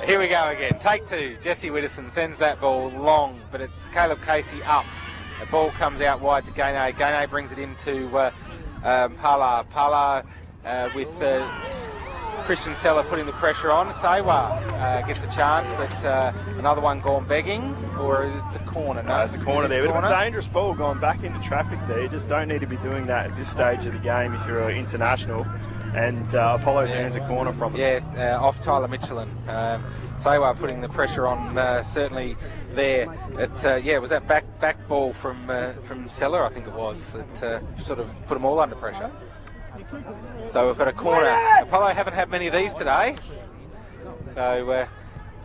Here we go again. Take two. Jesse Widdowson sends that ball long, but it's Caleb Casey up. The ball comes out wide to Gainey. Gainey brings it into Pala. Pala with Christian Seller putting the pressure on. Sewa gets a chance, but another one gone begging, or it's a corner? No, it's a corner there. But a dangerous ball going back into traffic there. You just don't need to be doing that at this stage of the game if you're international. And Apollo's earns a corner from it. Yeah, off Tyler Michelin. Sewa putting the pressure on certainly there. It was that back ball from Seller, I think it was, that sort of put them all under pressure. So we've got a corner. Apollo haven't had many of these today. So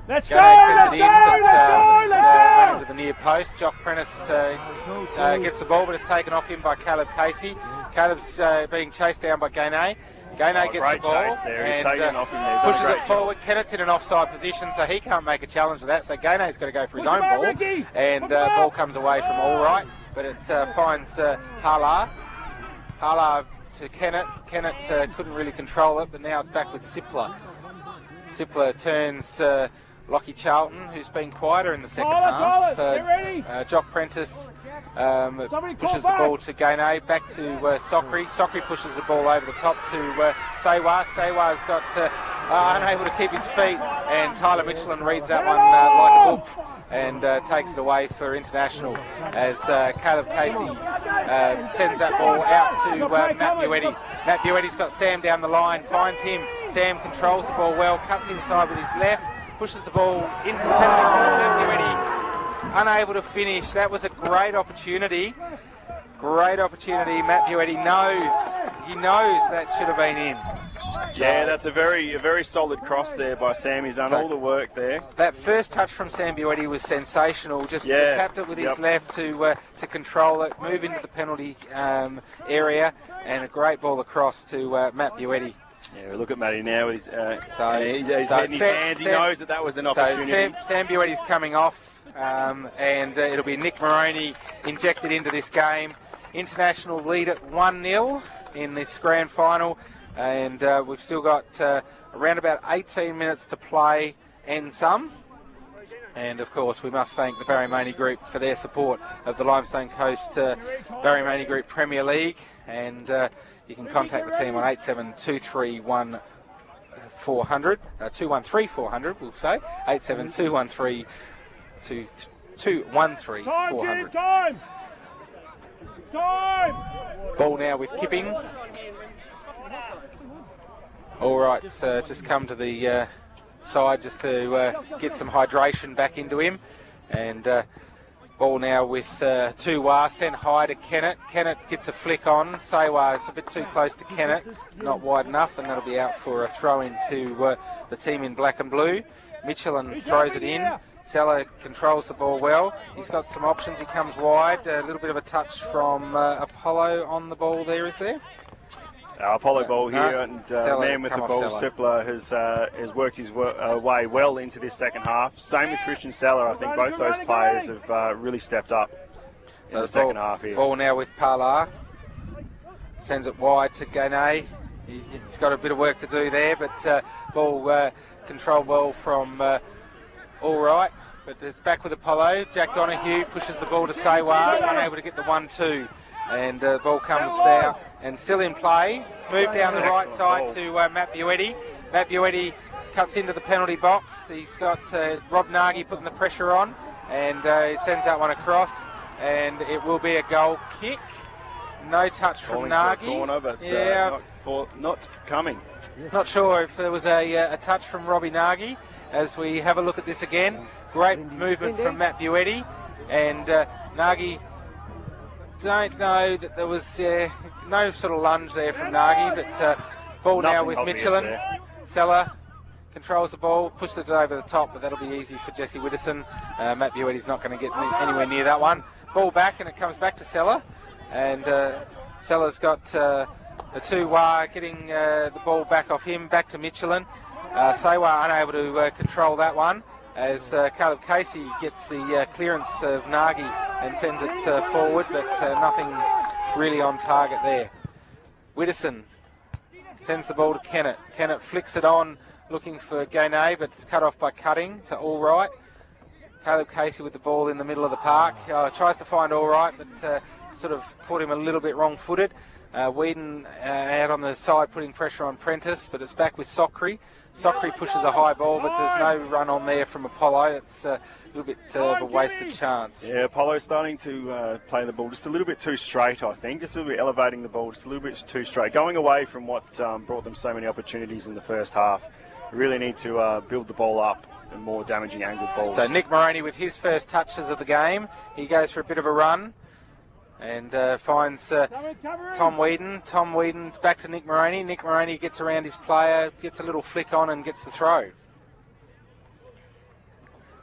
let's go! Sends it in, running to the near post. Jock Prentice gets the ball, but it's taken off him by Caleb Casey. Caleb's being chased down by Gainey. Gainey gets the ball and pushes it forward. Kennett's in an offside position, so he can't make a challenge to that. So Gainey's got to go for his own ball, and ball comes away from Allright, but it finds Pala. Pala to Kennett. Kennett couldn't really control it, but now it's back with Sipler. Sipler turns Lockie Charlton, who's been quieter in the second half. Jock Prentice pushes the ball to Gainey, back to Sockery. Sockery pushes the ball over the top to Sewa. Sewa's got unable to keep his feet, and Tyler Michelin reads that one like a book and takes it away for international as Caleb Casey sends that ball out to Matt Buetti. Matt Buetti's got Sam down the line, finds him. Sam controls the ball well, cuts inside with his left, pushes the ball into the penalty spot. Matt Buetti unable to finish. That was a great opportunity. Great opportunity. Matt Buetti knows that should have been in. Yeah, that's a very solid cross there by Sam. He's done all the work there. That first touch from Sam Buetti was sensational. Just tapped it with his left to control it, move into the penalty area, and a great ball across to Matt Buetti. Yeah, we look at Matty now. He's hitting his hands. He knows that was an opportunity. Sam Buetti's coming off, and it'll be Nick Moroney injected into this game. International lead at 1-0 in this grand final, and we've still got around about 18 minutes to play and some. And of course we must thank the Barry Maney Group for their support of the Limestone Coast Barry Maney Group Premier League, and you can contact the team on 87231400, 213-400 we'll say, 87213213-400. Time! Ball now with Kipping. Allright, just come to the side just to get some hydration back into him. And ball now with Tuwa, sent high to Kennett. Kennett gets a flick on. Sewa is a bit too close to Kennett, not wide enough, and that'll be out for a throw into the team in black and blue. Michelin throws it in. Seller controls the ball well. He's got some options. He comes wide. A little bit of a touch from Apollo on the ball there, is there? Apollo ball here, and man with the ball, Sipler, has worked his way well into this second half. Same with Christian Seller. I think both those players have really stepped up in the second half here. Ball now with Parlar. Sends it wide to Gainey. He's got a bit of work to do there, but ball controlled well from Allright. But it's back with Apollo. Jack Donahue pushes the ball to Sewa, unable to get the 1-2. And the ball comes out and still in play. It's moved down the right side to Matt Buetti. Matt Buetti cuts into the penalty box. He's got Rob Nagy putting the pressure on, and he sends that one across, and it will be a goal kick. No touch from Nagy. Corner, but not coming. Not sure if there was a touch from Robbie Nagy. As we have a look at this again, great movement from Matt Buetti, and Nagy. Don't know that there was no sort of lunge there from Nagy, but ball now with Michelin. Seller controls the ball, pushes it over the top, but that'll be easy for Jesse Widdowson. Matt Buetti's not going to get anywhere near that one. Ball back, and it comes back to Seller, and Seller's got a Tuwa getting the ball back off him, back to Michelin. Sewa unable to control that one, as Caleb Casey gets the clearance of Nagy and sends it forward, but nothing really on target there. Widdowson sends the ball to Kennett. Kennett flicks it on, looking for Gainey, but it's cut off by Cutting to Allright. Caleb Casey with the ball in the middle of the park. Tries to find Allright, but sort of caught him a little bit wrong-footed. Whedon out on the side putting pressure on Prentice, but it's back with Sockery. Sockery pushes a high ball, but there's no run on there from Apollo. It's a little bit of a wasted chance. Yeah, Apollo's starting to play the ball just a little bit too straight, I think. Just a little bit elevating the ball just a little bit too straight. Going away from what brought them so many opportunities in the first half. We really need to build the ball up and more damaging angled balls. So Nick Moroney with his first touches of the game. He goes for a bit of a run and finds Tom Whedon. Tom Whedon back to Nick Moroney. Nick Moroney gets around his player, gets a little flick on and gets the throw.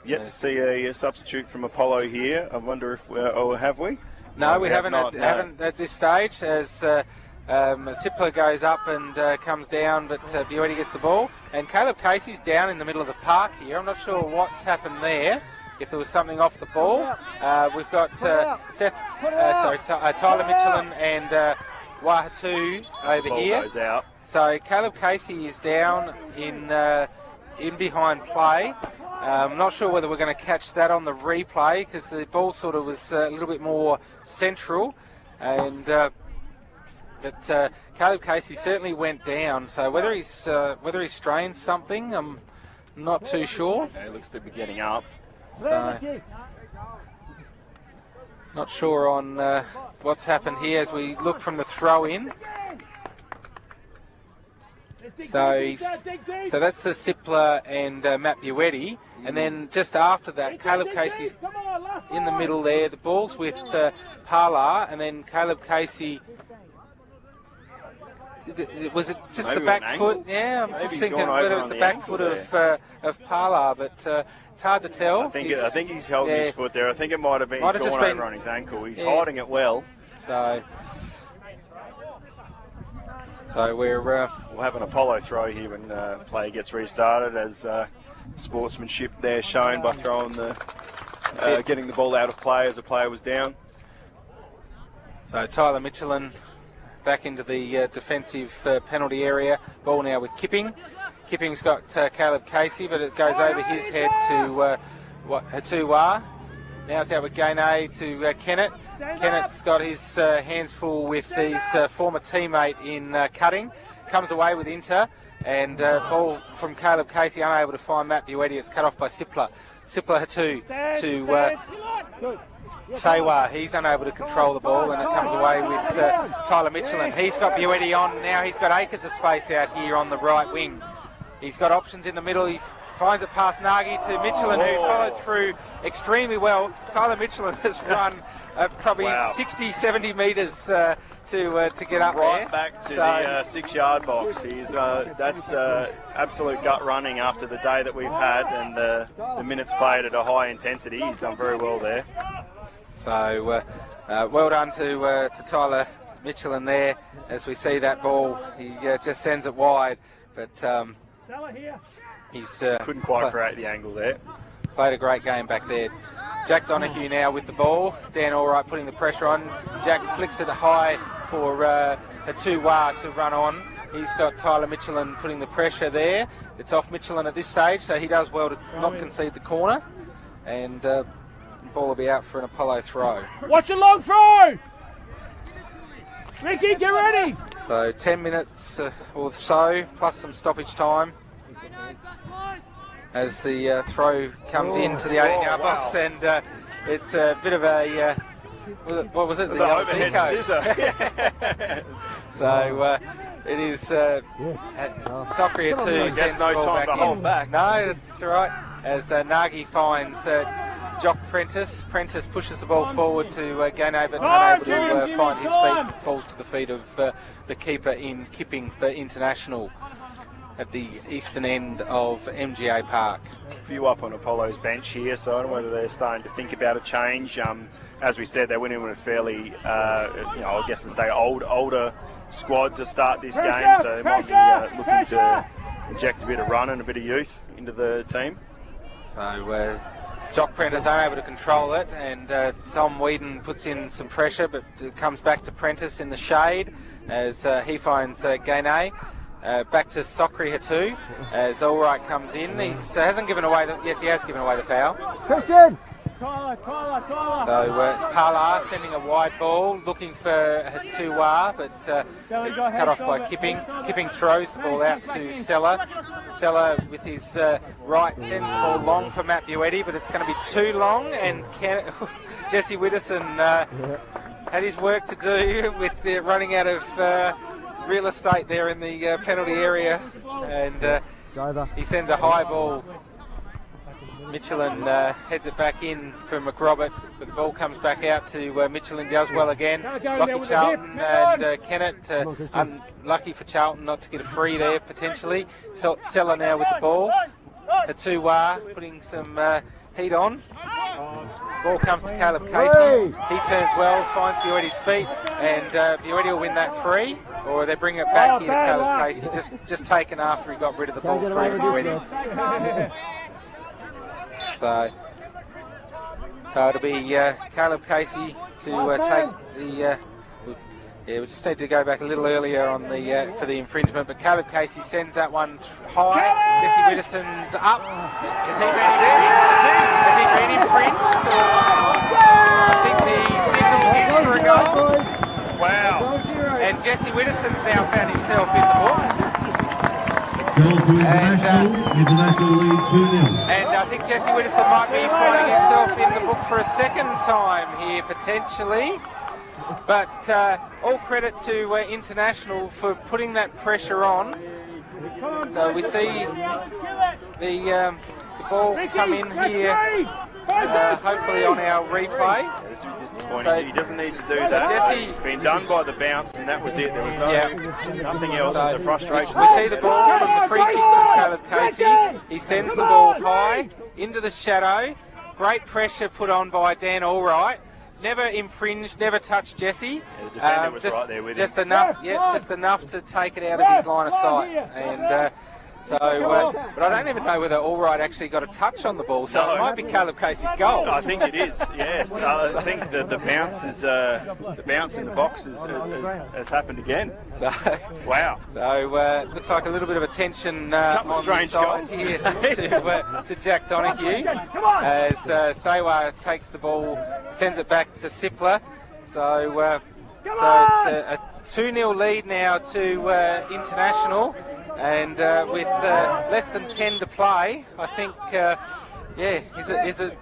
Yet to see a substitute from Apollo here. I wonder if, or have we? No, we haven't at this stage, as Sipler goes up and comes down, but Buetti gets the ball. And Caleb Casey's down in the middle of the park here. I'm not sure what's happened there. If there was something off the ball. We've got Tyler Michelin and Wahatu over here. Goes out. So Caleb Casey is down in behind play. I'm not sure whether we're going to catch that on the replay, because the ball sort of was a little bit more central, and but Caleb Casey certainly went down. So whether he's strained something, I'm not too sure. Yeah, he looks to be getting up. So, not sure on what's happened here as we look from the throw in. So that's the Sipler and Matt Buetti, and then just after that, Caleb Casey's in the middle there. The ball's with Parlar, and then Caleb Casey. Was it just maybe the back foot? Yeah, I'm just thinking whether it was the back foot of Parlar, but it's hard to tell. I think he's holding his foot there. I think it might have been gone over on his ankle. He's hiding it well. So we'll have an Apollo throw here when play gets restarted, as sportsmanship there shown by throwing getting the ball out of play as a player was down. So Tyler Michelin back into the defensive penalty area. Ball now with Kipping. Kipping's got Caleb Casey, but it goes over his head to Hatuwa. Now it's out with Gainey to Kennett. Kennett's got his hands full with his former teammate in Cutting. Comes away with Inter, and ball from Caleb Casey, unable to find Matt Buetti. It's cut off by Sipler. Sipler Hatu to Sewa. He's unable to control the ball, and it comes away with Tyler Michelin. He's got Buetti on. Now he's got acres of space out here on the right wing. He's got options in the middle. He finds it past Nagy to Michelin, who followed through extremely well. Tyler Michelin has run probably 60, 70 metres to get up right there. Back to the 6-yard box. He's that's absolute gut running after the day that we've had, and the minutes played at a high intensity. He's done very well there. So well done to Tyler Michelin there. As we see that ball, he just sends it wide, but he's couldn't quite create the angle there. Played a great game back there. Jack Donahue now with the ball. Dan Allright putting the pressure on. Jack flicks it high for Hatuwa to run on. He's got Tyler Michelin putting the pressure there. It's off Michelin at this stage, so he does well to not concede the corner. And the ball will be out for an Apollo throw. Watch a long throw! Ricky, get ready! So 10 minutes or so, plus some stoppage time. as the throw comes into the 18-yard box, and it's a bit of a what was it? The overhead scissor. So it is Soccer here too. I guess no time to hold back. No, that's right. As Nagy finds Jock Prentice. Prentice pushes the ball forward to Gano, but not able to find his feet. Falls to the feet of the keeper in Kipping for International at the eastern end of MGA Park. A few up on Apollo's bench here, so I don't know whether they're starting to think about a change. As we said, they went in with a fairly, I guess to say older squad to start this game, so they might be looking to inject a bit of run and a bit of youth into the team. So Jock Prentice unable to control it, and Tom Whedon puts in some pressure, but it comes back to Prentice in the shade as he finds Gainey. Back to Soccer too, as Allright comes in. He hasn't given away yes, he has given away the foul. Christian! So it's Parlar sending a wide ball, looking for Hatuar, but it's cut off by Kipping. Kipping throws the ball out to Seller. Seller with his right sends the ball long for Matt Buetti, but it's going to be too long, and Jesse Widdowson had his work to do with the running out of real estate there in the penalty area, and he sends a high ball. Michelin heads it back in for McRobert, but the ball comes back out to Michelin, does well again. Lucky Charlton and Kennett, unlucky for Charlton not to get a free there potentially. Seller now with the ball. Hatuar putting some heat on. Ball comes to Caleb Casey. He turns well, finds Buetti's feet, and Buetti will win that free. Or they bring it back here to Caleb Casey, just taken after he got rid of the ball through Buetti. So it'll be Caleb Casey to take the. We just need to go back a little earlier on the for the infringement, but Caleb Casey sends that one high. Jesse Widdowson's up. Has he been infringed? I think the signal is for a goal. Wow! And Jesse Widdowson's now found himself in the book. International lead 2-0. And I think Jesse Widdowson might be finding himself in the book for a second time here, potentially. But all credit to International for putting that pressure on. So we see the ball come in here, hopefully on our replay. Yeah, this is disappointing. He doesn't need to do that. Jesse, he's been done by the bounce, and that was it. There was nothing else. So the frustration. We see the ball from the free kick from Caleb Casey. He sends the ball high into the shadow. Great pressure put on by Dan Allright. Never infringed, never touched Jesse. Yeah, the defender was right there with him. Just enough to take it out of his line of sight. And but I don't even know whether Allright actually got a touch on the ball, so it might be Caleb Casey's goal. I think it is. Yes, I think the bounce is the bounce in the box has happened again. So wow. So looks like a little bit of a tension on the side here to Jack Donahue as Sewa takes the ball, sends it back to Sipler. So it's a 2-0 lead now to International. And with less than 10 to play, I think, is it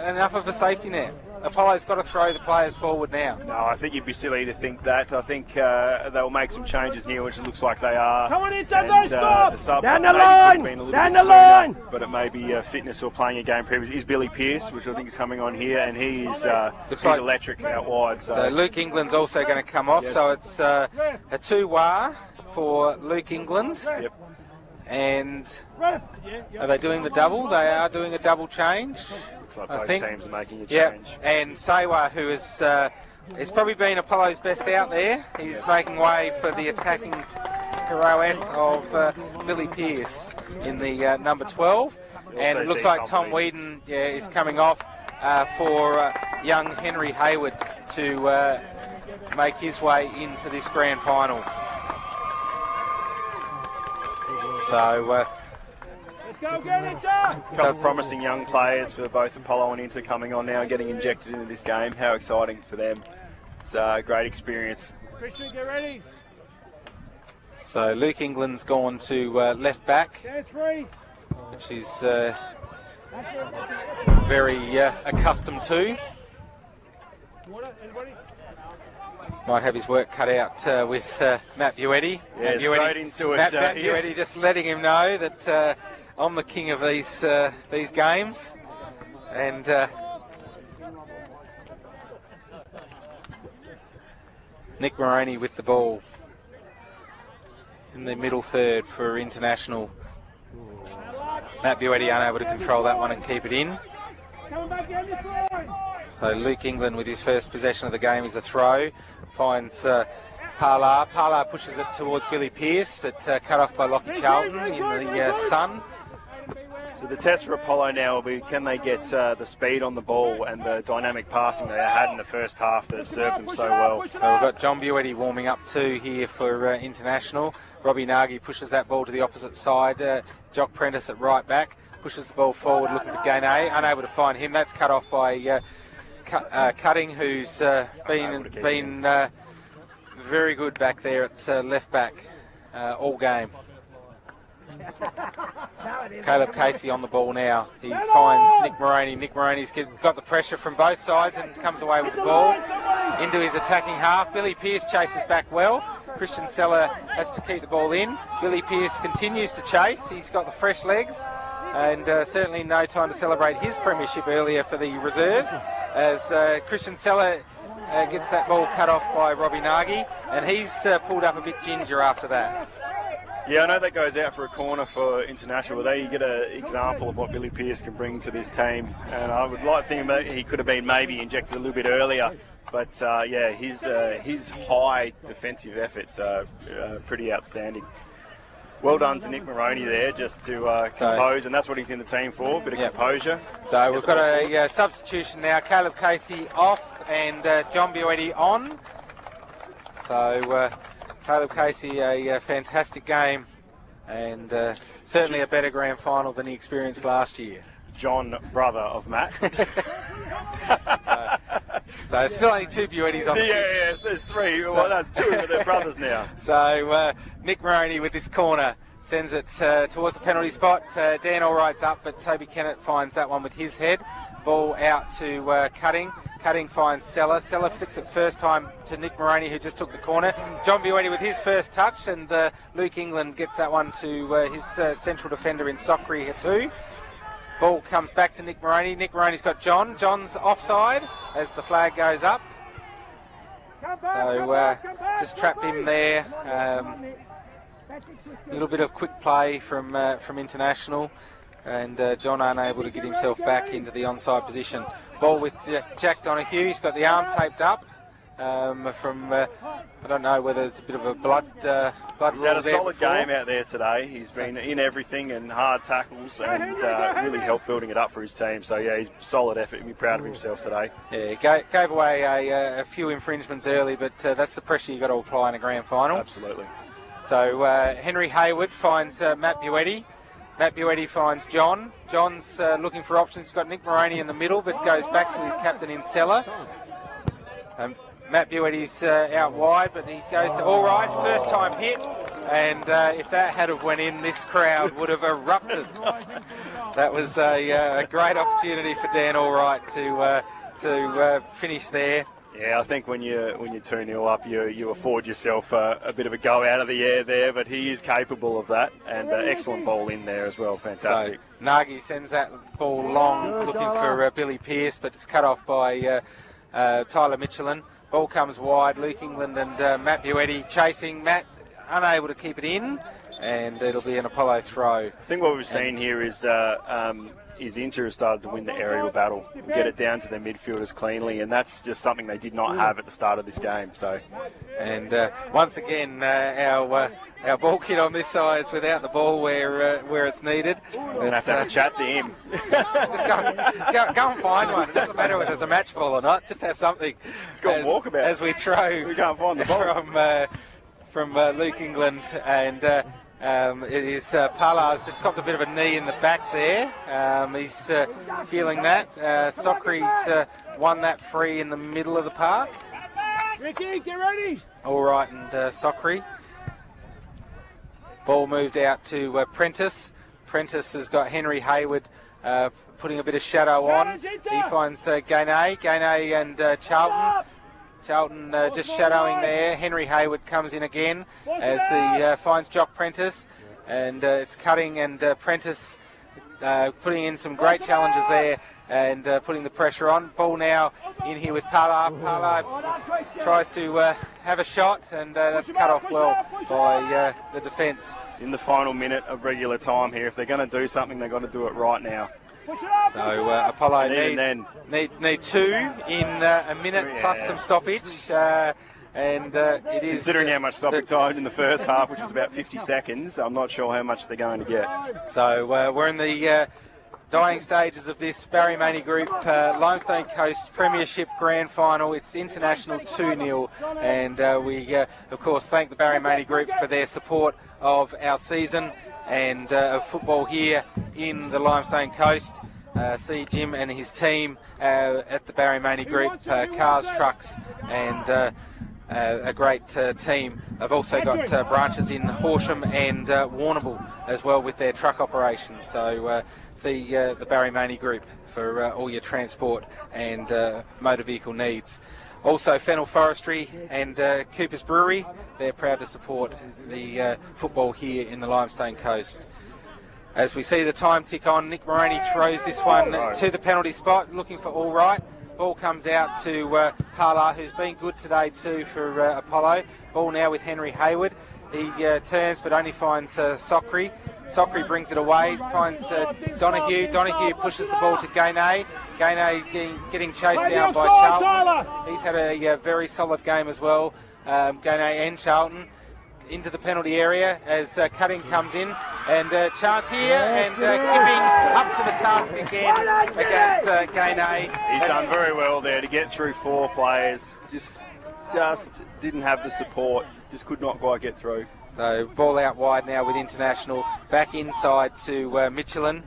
enough of a safety net? Apollo's got to throw the players forward now. No, I think you'd be silly to think that. I think they'll make some changes here, which it looks like they are. Come on, don't stop! The sub down the line! Down the line! But it may be fitness or playing a game previous. Is Billy Pearce, which I think is coming on here, and he's like electric out wide. So Luke England's also going to come off, yes. So it's Hatuar for Luke England. Yep. And are they doing the double? They are doing a double change. Looks like both teams are making a change. Yep. And Sewa, who has probably been Apollo's best out there, he's making way for the attacking prowess of Billy Pearce in the number 12. And it looks like Tom Whedon is coming off for young Henry Hayward to make his way into this grand final. So, let's go get it, John! A couple of promising young players for both Apollo and Inter coming on now, getting injected into this game. How exciting for them. It's a great experience. Christian, get ready. So Luke England's gone to left back. Dance free. which he's very accustomed to. Might have his work cut out with Matt Buetti. Yeah, straight into it. Matt Buetti just letting him know that I'm the king of these games. And Nick Moroney with the ball in the middle third for International. Matt Buetti unable to control that one and keep it in. So Luke England with his first possession of the game is a throw. Finds Parlar. Parlar pushes it towards Billy Pearce, but cut off by Lockie Charlton in the sun. So the test for Apollo now will be, can they get the speed on the ball and the dynamic passing they had in the first half that served them so well. So we've got John Buetti warming up too here for International. Robbie Nagy pushes that ball to the opposite side. Jock Prentice at right back pushes the ball forward looking for Gainey. Unable to find him. That's cut off by Cutting, who's been very good back there at left back all game. Caleb Casey on the ball now. He finds Nick Moroney. Nick Moroney's got the pressure from both sides and comes away with the ball into his attacking half. Billy Pearce chases back well. Christian Seller has to keep the ball in. Billy Pearce continues to chase. He's got the fresh legs and certainly no time to celebrate his premiership earlier for the reserves, as Christian Seller gets that ball cut off by Robbie Nagy, and he's pulled up a bit ginger after that. Yeah, I know that goes out for a corner for International, but there you get an example of what Billy Pearce can bring to this team. And I would like to think about he could have been maybe injected a little bit earlier. But yeah, his high defensive efforts are pretty outstanding. Well done to Nick Moroney there, just to compose, and that's what he's in the team for, a bit of composure. So we've got a substitution now. Caleb Casey off and John Buetti on. So Caleb Casey, a fantastic game, and certainly a better grand final than he experienced last year. John, brother of Matt. So it's still only two Buettis on the pitch. Yeah, there's three. So, well, that's two, but they're brothers now. So Nick Moroney with this corner sends it towards the penalty spot. Dan Allright's up, but Toby Kennett finds that one with his head. Ball out to Cutting. Cutting finds Seller. Seller flicks it first time to Nick Moroney, who just took the corner. John Buetti with his first touch, and Luke England gets that one to his central defender in Sockery here too. Ball comes back to Nick Moroney. Nick Moroney's got John. John's offside as the flag goes up. So just trapped him there. A little bit of quick play from International, and John unable to get himself back into the onside position. Ball with Jack Donahue. He's got the arm taped up from I don't know whether it's a bit of a blood. He's had a solid game out there today. He's been in everything and hard tackles and really helped building it up for his team. So yeah, he's solid effort. He'll be proud of himself today. Yeah, he gave away a few infringements early, but that's the pressure you've got to apply in a grand final. Absolutely. So Henry Hayward finds Matt Buetti. Matt Buetti finds John. John's looking for options. He's got Nick Moroney in the middle, but goes back to his captain in Seller. Matt Buetti's out wide, but he goes to Allright. First time hit, and if that had have went in, this crowd would have erupted. That was a great opportunity for Dan Allright to finish there. Yeah, I think when you're 2-0 up, you afford yourself a bit of a go out of the air there, but he is capable of that, and excellent ball in there as well. Fantastic. So Nagy sends that ball long, looking for Billy Pearce, but it's cut off by Tyler Michelin. Ball comes wide. Luke England and Matt Buetti chasing. Matt unable to keep it in, and it'll be an Apollo throw. I think what we've seen here is Inter has started to win the aerial battle, get it down to their midfielders cleanly, and that's just something they did not have at the start of this game. So, and once again, our ball kid on this side is without the ball where it's needed. We're going to have a chat to him. Just go and find one. It doesn't matter whether it's a match ball or not. Just have something. It's got walkabout. As we throw. We can't find the ball from Luke England, and it is Parlar's just copped a bit of a knee in the back there. He's feeling that. Socrates won that free in the middle of the park. Ricky, get ready. Allright and Socrates. Ball moved out to Prentice. Prentice has got Henry Hayward putting a bit of shadow on. He finds Gainey and Charlton. Charlton just shadowing there. Henry Hayward comes in again as he finds Jock Prentice, and it's cutting, and Prentice putting in some great challenges there and putting the pressure on. Ball now in here with Parla. Parla tries to have a shot, and that's cut off well by the defence. In the final minute of regular time here, if they're going to do something, they've got to do it right now. So Apollo need two in a minute plus some stoppage. And it is... Considering how much stoppage time in the first half, which was about 50 seconds, I'm not sure how much they're going to get. So we're in the dying stages of this Barry Maney Group Limestone Coast Premiership Grand Final. It's international 2-0, and we of course thank the Barry Maney Group for their support of our season and of football here in the Limestone Coast. See Jim and his team at the Barry Maney Group, cars, trucks, and a great team. They've also got branches in Horsham and Warrnambool as well with their truck operations. So see the Barry Maney Group for all your transport and motor vehicle needs. Also Fennel Forestry and Cooper's Brewery, they're proud to support the football here in the Limestone Coast. As we see the time tick on, Nick Moroney throws this one to the penalty spot, looking for all right. Ball comes out to Parla, who's been good today too for Apollo. Ball now with Henry Hayward. He turns but only finds Sockery. Sockery brings it away, finds Donahue. Donahue pushes the ball to Gainey. Gainey getting chased down by Charlton. He's had a very solid game as well, Gainey and Charlton. Into the penalty area as cutting comes in, and chance here, and Kipping up to the task again against Gainey. He's done very well there to get through 4 players. Just didn't have the support, just could not quite get through. So ball out wide now with International, back inside to Michelin.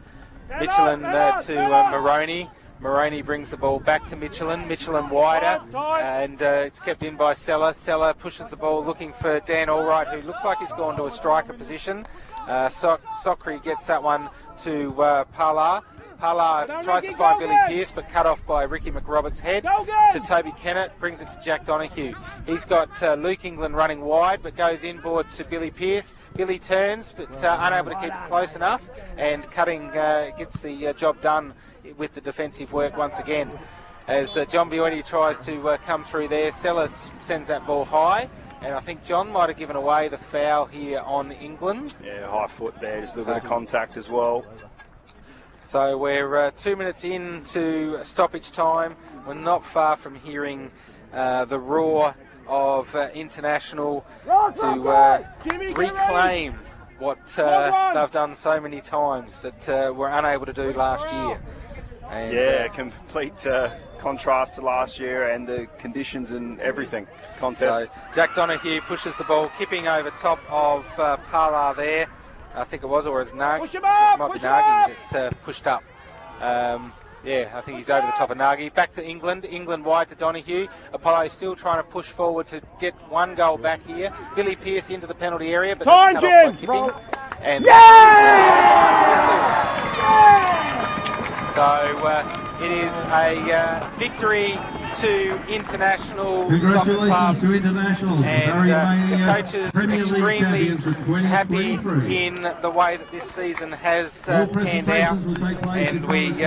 Michelin to Moroney. Moroney brings the ball back to Michelin. Michelin wider, and it's kept in by Seller. Seller pushes the ball looking for Dan Allwright, who looks like he's gone to a striker position. Sockery gets that one to Parla. Parla tries to find Billy Pearce, but cut off by Ricky McRoberts' head to Toby Kennett, brings it to Jack Donahue. He's got Luke England running wide, but goes inboard to Billy Pearce. Billy turns, but unable to keep it close enough, and Cutting gets the job done with the defensive work once again. As John Biondi tries to come through there, Sellers sends that ball high, and I think John might have given away the foul here on England. Yeah, high foot there, just a little bit of contact as well. So we're 2 minutes into stoppage time. We're not far from hearing the roar of International to reclaim what they've done so many times that were unable to do last year. And, yeah, complete contrast to last year and the conditions and everything. Contest. So Jack Donahue pushes the ball, Kipping over top of Parla there. I think it was, or it's Nagy. It might be Nagy that's pushed up. Yeah, I think he's over the top of Nagy. Back to England. England wide to Donahue. Apollo still trying to push forward to get one goal back here. Billy Pearce into the penalty area, but that's cut off by Kipping. And so it is a victory to International Soccer Club, to International. And the coaches extremely happy in the way that this season has panned out, and we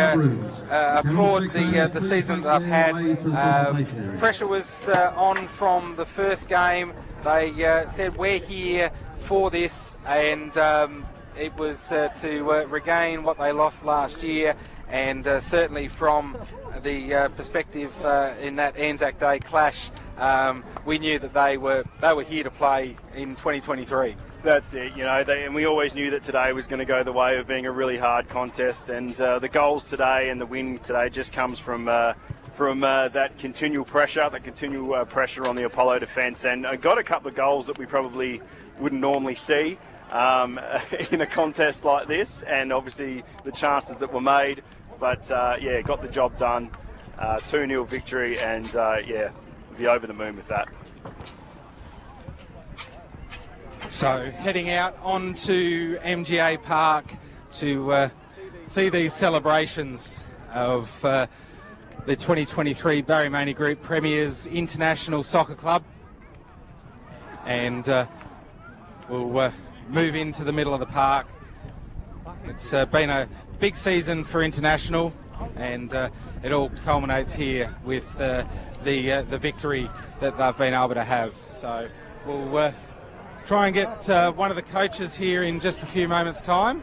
applaud the season that they've had. Pressure was on from the first game. They said we're here for this, and it was to regain what they lost last year. And certainly from the perspective in that Anzac Day clash, we knew that they were here to play in 2023. That's it, you know, and we always knew that today was going to go the way of being a really hard contest, and the goals today and the win today just comes from that continual pressure, pressure on the Apollo defence, and got a couple of goals that we probably wouldn't normally see in a contest like this, and obviously the chances that were made. But yeah, got the job done. 2-0 victory, and yeah, be over the moon with that. So heading out onto MGA Park to see these celebrations of the 2023 Barry Maney Group Premiers International Soccer Club. And we'll move into the middle of the park. It's been a big season for International, and it all culminates here with the victory that they've been able to have. So we'll try and get one of the coaches here in just a few moments' time.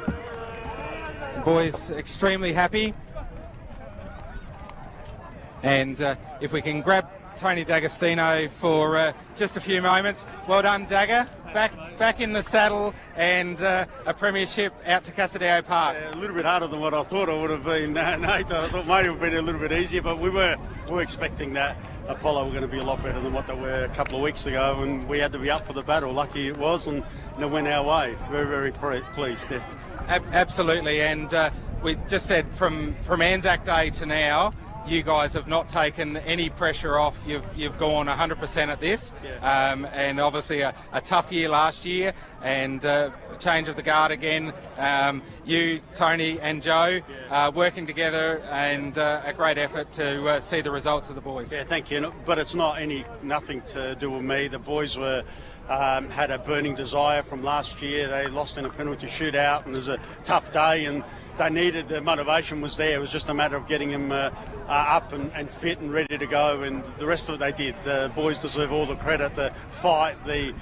The boys extremely happy. And if we can grab Tony D'Agostino for just a few moments. Well done, Dagger. Back in the saddle, and a premiership out to Casadeo Park. Yeah, a little bit harder than what I thought it would have been, Nate. I thought maybe it would have been a little bit easier, but we were expecting that Apollo were going to be a lot better than what they were a couple of weeks ago, and we had to be up for the battle. Lucky it was, and it went our way. Very, very pleased. Yeah. Absolutely, and we just said from Anzac Day to now, you guys have not taken any pressure off. You've gone 100% at this, and obviously a tough year last year, and change of the guard again. You, Tony, and Joe working together, and a great effort to see the results of the boys. Yeah, thank you. But it's nothing to do with me. The boys were. Had a burning desire from last year. They lost in a penalty shootout, and it was a tough day, and they needed, the motivation was there. It was just a matter of getting them up and fit and ready to go, and the rest of it they did. The boys deserve all the credit. The fight, the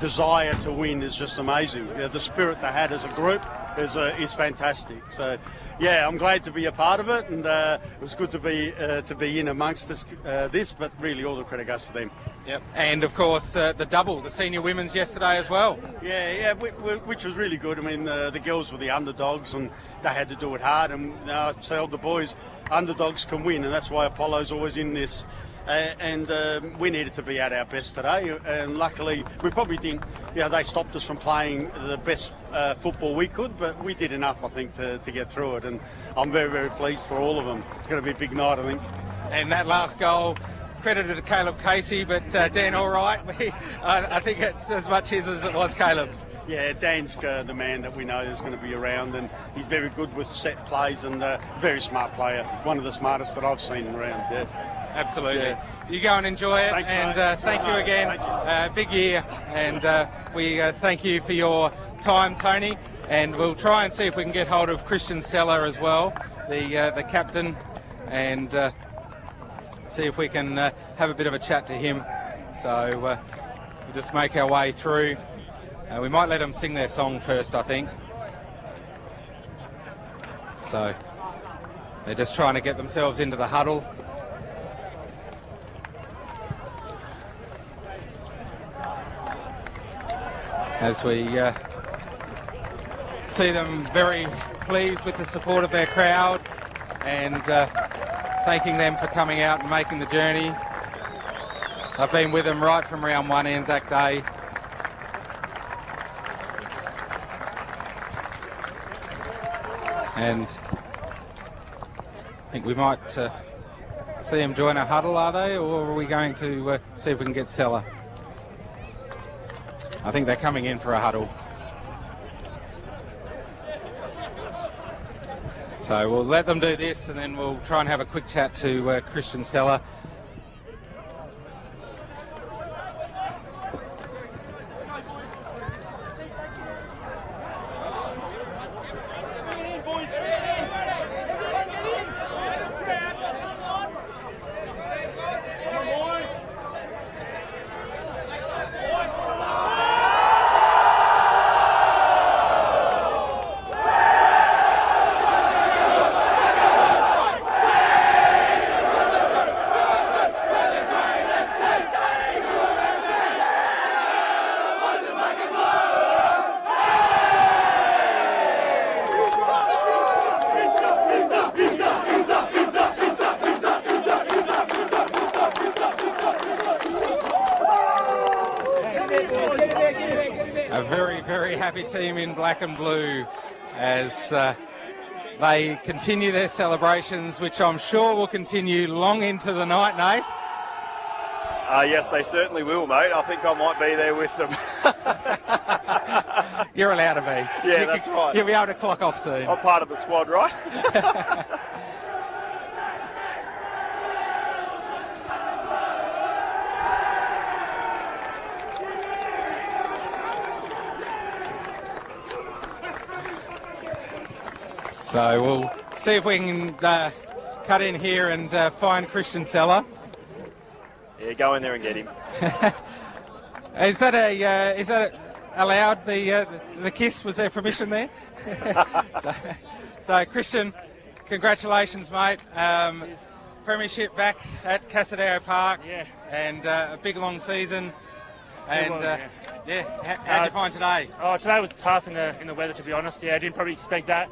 desire to win is just amazing. The spirit they had as a group is fantastic. So, yeah, I'm glad to be a part of it, and it was good to be in amongst this, but really all the credit goes to them. Yep. And of course the double, the senior women's yesterday as well. Yeah, which was really good. I mean, the girls were the underdogs, and they had to do it hard. And I tell the boys, underdogs can win, and that's why Apollo's always in this. And we needed to be at our best today, and luckily we probably didn't. They stopped us from playing the best football we could, but we did enough, I think, to get through it. And I'm very, very pleased for all of them. It's going to be a big night, I think. And that last goal, credited to Caleb Casey, but Dan, all right. I think it's as much his as it was Caleb's. Yeah, Dan's the man that we know is going to be around, and he's very good with set plays, and a very smart player. One of the smartest that I've seen around. Yeah. Absolutely. Yeah. You go and enjoy it. Thanks, and thank you again. Thank you. Big year, and we thank you for your time, Tony. And we'll try and see if we can get hold of Christian Seller as well, the captain, and see if we can have a bit of a chat to him. So we'll just make our way through. We might let them sing their song first, I think. So they're just trying to get themselves into the huddle. As we see them very pleased with the support of their crowd, and thanking them for coming out and making the journey. I've been with them right from round one Anzac Day. And I think we might see them join a huddle, are they? Or are we going to see if we can get Seller? I think they're coming in for a huddle. So we'll let them do this, and then we'll try and have a quick chat to Christian Seller. Team in black and blue as they continue their celebrations, which I'm sure will continue long into the night, Nate. Yes, they certainly will, mate. I think I might be there with them. You're allowed to be. Yeah, that's right. You'll be able to clock off soon. I'm part of the squad, right? So we'll see if we can cut in here and find Christian Seller. Yeah, go in there and get him. Is that allowed? The kiss, was there permission there? so Christian, congratulations, mate. Premiership back at Casadeo Park. Yeah. And a big long season. And yeah. How'd you find today? Oh, today was tough in the weather, to be honest. Yeah, I didn't probably expect that.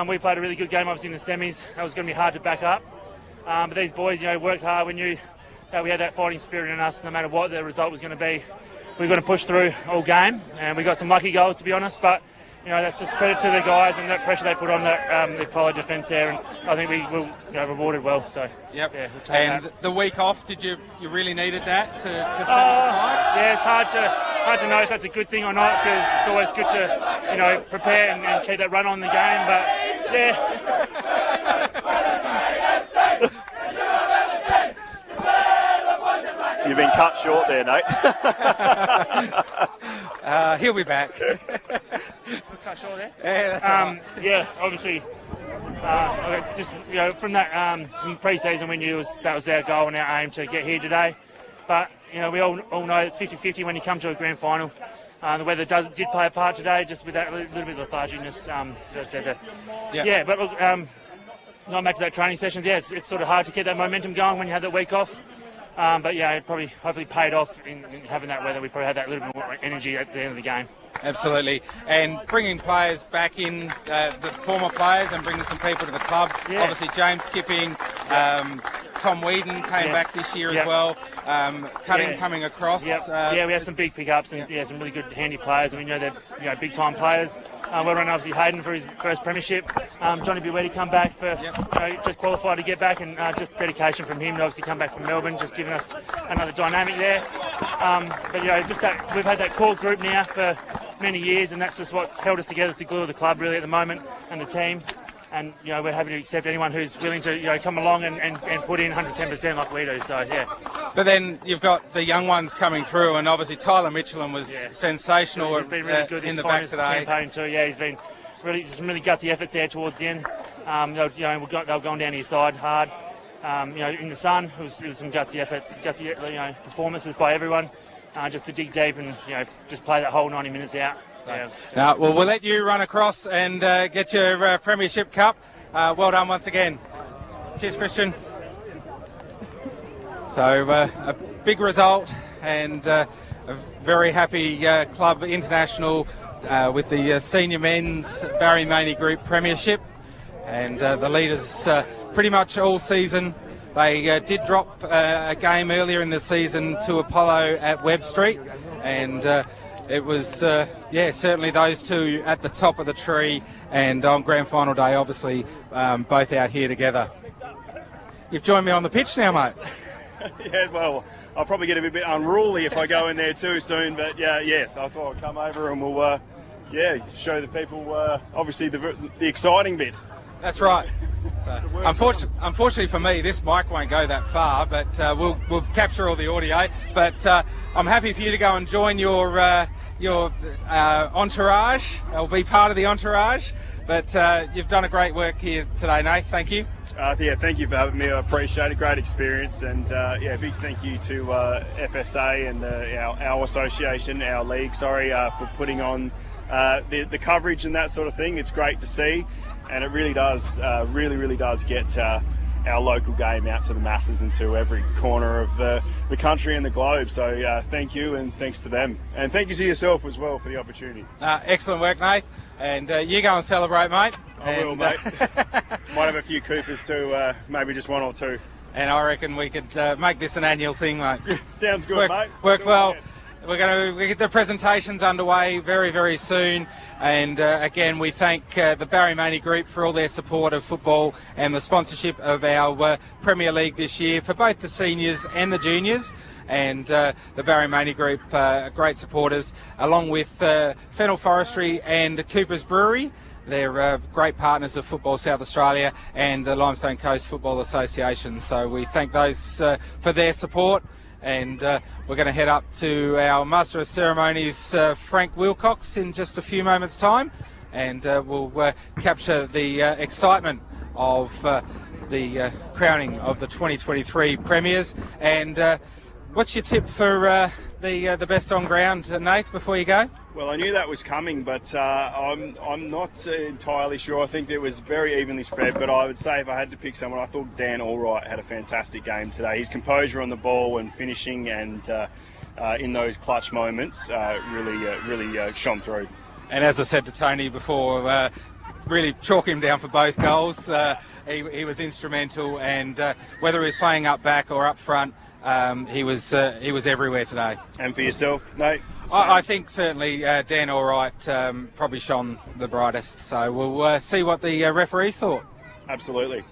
We played a really good game, obviously, in the semis. That was going to be hard to back up. But these boys, worked hard. We knew that we had that fighting spirit in us, no matter what the result was going to be. We've got to push through all game, and we got some lucky goals, to be honest. But that's just credit to the guys and that pressure they put on the Apollo defence there, and I think we were rewarded well. So yep. Yeah, we'll take and that. The week off, did you really needed that to set it aside? Yeah, it's hard to know if that's a good thing or not, because it's always good to prepare and keep that run on the game. But yeah. You've been cut short there, Nate. He'll be back. Cut short there? Yeah, that's right. Yeah, obviously, just from that pre-season, we knew that was our goal and our aim to get here today. But we all know it's 50-50 when you come to a grand final. The weather did play a part today, just with that little bit of letharginess. As I said, yeah. But look, going back to that training sessions, yeah, it's sort of hard to keep that momentum going when you have that week off. But yeah, it probably hopefully paid off in having that weather. We probably had that little bit more energy at the end of the game. Absolutely. And bringing players back in, the former players, and bringing some people to the club. Yeah. Obviously, James Kipping, Tom Wheaton came back this year as well. Cutting coming across. Yeah, we had some big pickups and some really good handy players. I mean, they're big time players. Well run, obviously, Hayden for his first premiership. Johnny Buetti come back for just qualified to get back, and just dedication from him to obviously come back from Melbourne, just giving us another dynamic there. But just that we've had that core group now for many years, and that's just what's held us together. It's the glue of the club really at the moment, and the team. And we're happy to accept anyone who's willing to come along and put in 110% like we do. So yeah. But then you've got the young ones coming through, and obviously Tyler Michelin was sensational. He's been really good in the back today. Campaign too. Yeah, he's been some really gutsy efforts there towards the end. They were going down his side hard. In the sun, it was some gutsy efforts, performances by everyone, just to dig deep and just play that whole 90 minutes out. Well, we'll let you run across and get your Premiership Cup. Well done once again. Cheers, Christian. So a big result, and a very happy club international with the senior men's Barry Maney Group Premiership, and the leaders pretty much all season. They did drop a game earlier in the season to Apollo at Webb Street, and it was, certainly those two at the top of the tree, and on grand final day, obviously, both out here together. You've joined me on the pitch now, mate. Yeah, well, I'll probably get a bit unruly if I go in there too soon, but yes, I thought I'd come over and we'll, show the people, obviously, the exciting bit. That's right. So, unfortunately for me, this mic won't go that far, but we'll capture all the audio. But I'm happy for you to go and join your entourage. I'll be part of the entourage. But you've done a great work here today, Nate. Thank you. Thank you for having me. I appreciate it. Great experience, and big thank you to FSA and our association, our league, for putting on the coverage and that sort of thing. It's great to see. And it really does, really does get our local game out to the masses and to every corner of the country and the globe. So thank you, and thanks to them. And thank you to yourself as well for the opportunity. Excellent work, Nate. And you go and celebrate, mate. I will, mate. Might have a few Coopers too, maybe just one or two. And I reckon we could make this an annual thing, mate. Sounds good, mate. Worked well. We're going to get the presentations underway very, very soon. And again, we thank the Barry Maney Group for all their support of football and the sponsorship of our Premier League this year for both the seniors and the juniors. and the Barry Maney Group, great supporters, along with Fennel Forestry and Cooper's Brewery. They're great partners of Football South Australia and the Limestone Coast Football Association. So we thank those for their support. And we're going to head up to our Master of Ceremonies, Frank Wilcox, in just a few moments' time. And we'll capture the excitement of the crowning of the 2023 Premiers. And what's your tip for the best on ground, Nath, before you go? Well, I knew that was coming, but I'm not entirely sure. I think it was very evenly spread, but I would say if I had to pick someone, I thought Dan Allwright had a fantastic game today. His composure on the ball and finishing and in those clutch moments really shone through. And as I said to Tony before, really chalk him down for both goals. He was instrumental, and whether he was playing up back or up front, he was everywhere today. And for yourself, Nate? I think certainly Dan Allwright probably shone the brightest. So we'll see what the referees thought. Absolutely.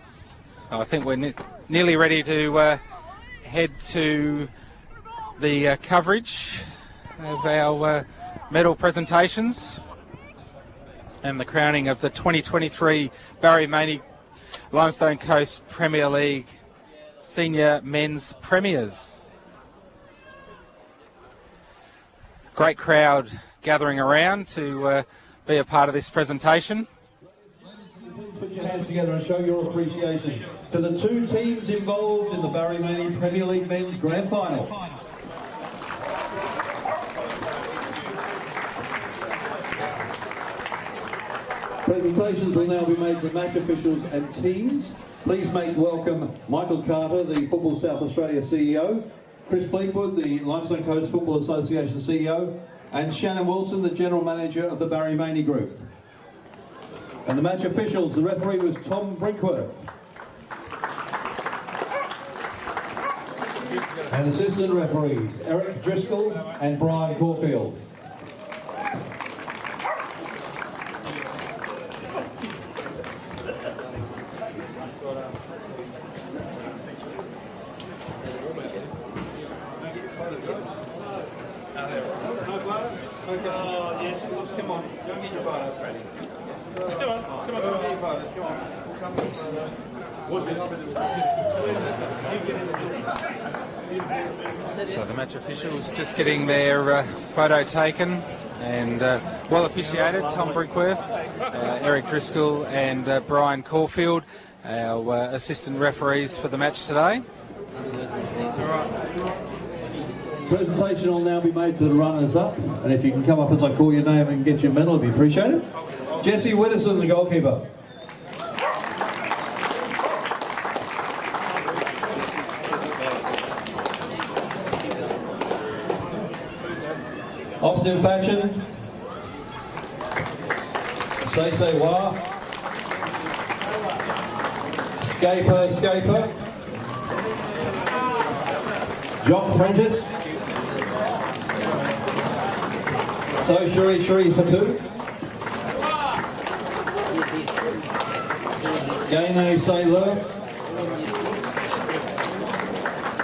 So I think we're nearly ready to head to the coverage of our medal presentations and the crowning of the 2023 Barry Maney Limestone Coast Premier League Senior Men's Premiers. Great crowd gathering around to be a part of this presentation. Put your hands together and show your appreciation to the two teams involved in the Barry Maney Premier League Men's Grand Final. Presentations will now be made to match officials and teams. Please make welcome Michael Carter, the Football South Australia CEO, Chris Fleetwood, the Limestone Coast Football Association CEO, and Shannon Wilson, the General Manager of the Barry Maney Group. And the match officials, the referee was Tom Brinkworth. And assistant referees, Eric Driscoll and Brian Caulfield. Yes, come on. Don't get your photos ready. Come on. Come on. Get your photos. Come on. We'll come with photos. So the match officials just getting their photo taken, and well appreciated, Tom Brinkworth, Eric Driscoll and Brian Caulfield, our assistant referees for the match today. Presentation will now be made to the runners-up, and if you can come up as I call your name and get your medal, it'd be appreciated. Jesse Widdowson, the goalkeeper. Austin Fatchin. Say Wah. Scaper. John Prentice. So Shuri Fatu. Gaine Sailor.